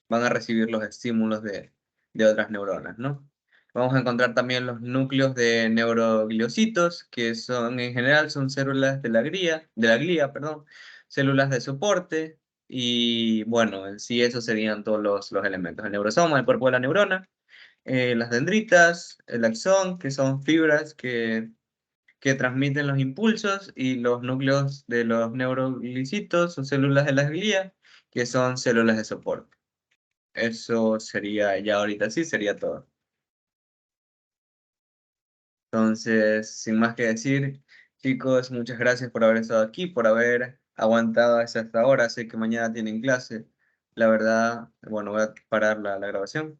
van a recibir los estímulos de otras neuronas, ¿no? Vamos a encontrar también los núcleos de neurogliocitos, que son en general son células de la glía, perdón, células de soporte, y bueno, en sí esos serían todos los elementos. El neurosoma, el cuerpo de la neurona, las dendritas, el axón, que son fibras que transmiten los impulsos, y los núcleos de los neuroglicitos o células de la glía, que son células de soporte. Eso sería, ya ahorita sí, sería todo. Entonces, sin más que decir, chicos, muchas gracias por haber estado aquí, por haber aguantado hasta ahora. Sé que mañana tienen clase. La verdad, bueno, voy a parar la grabación.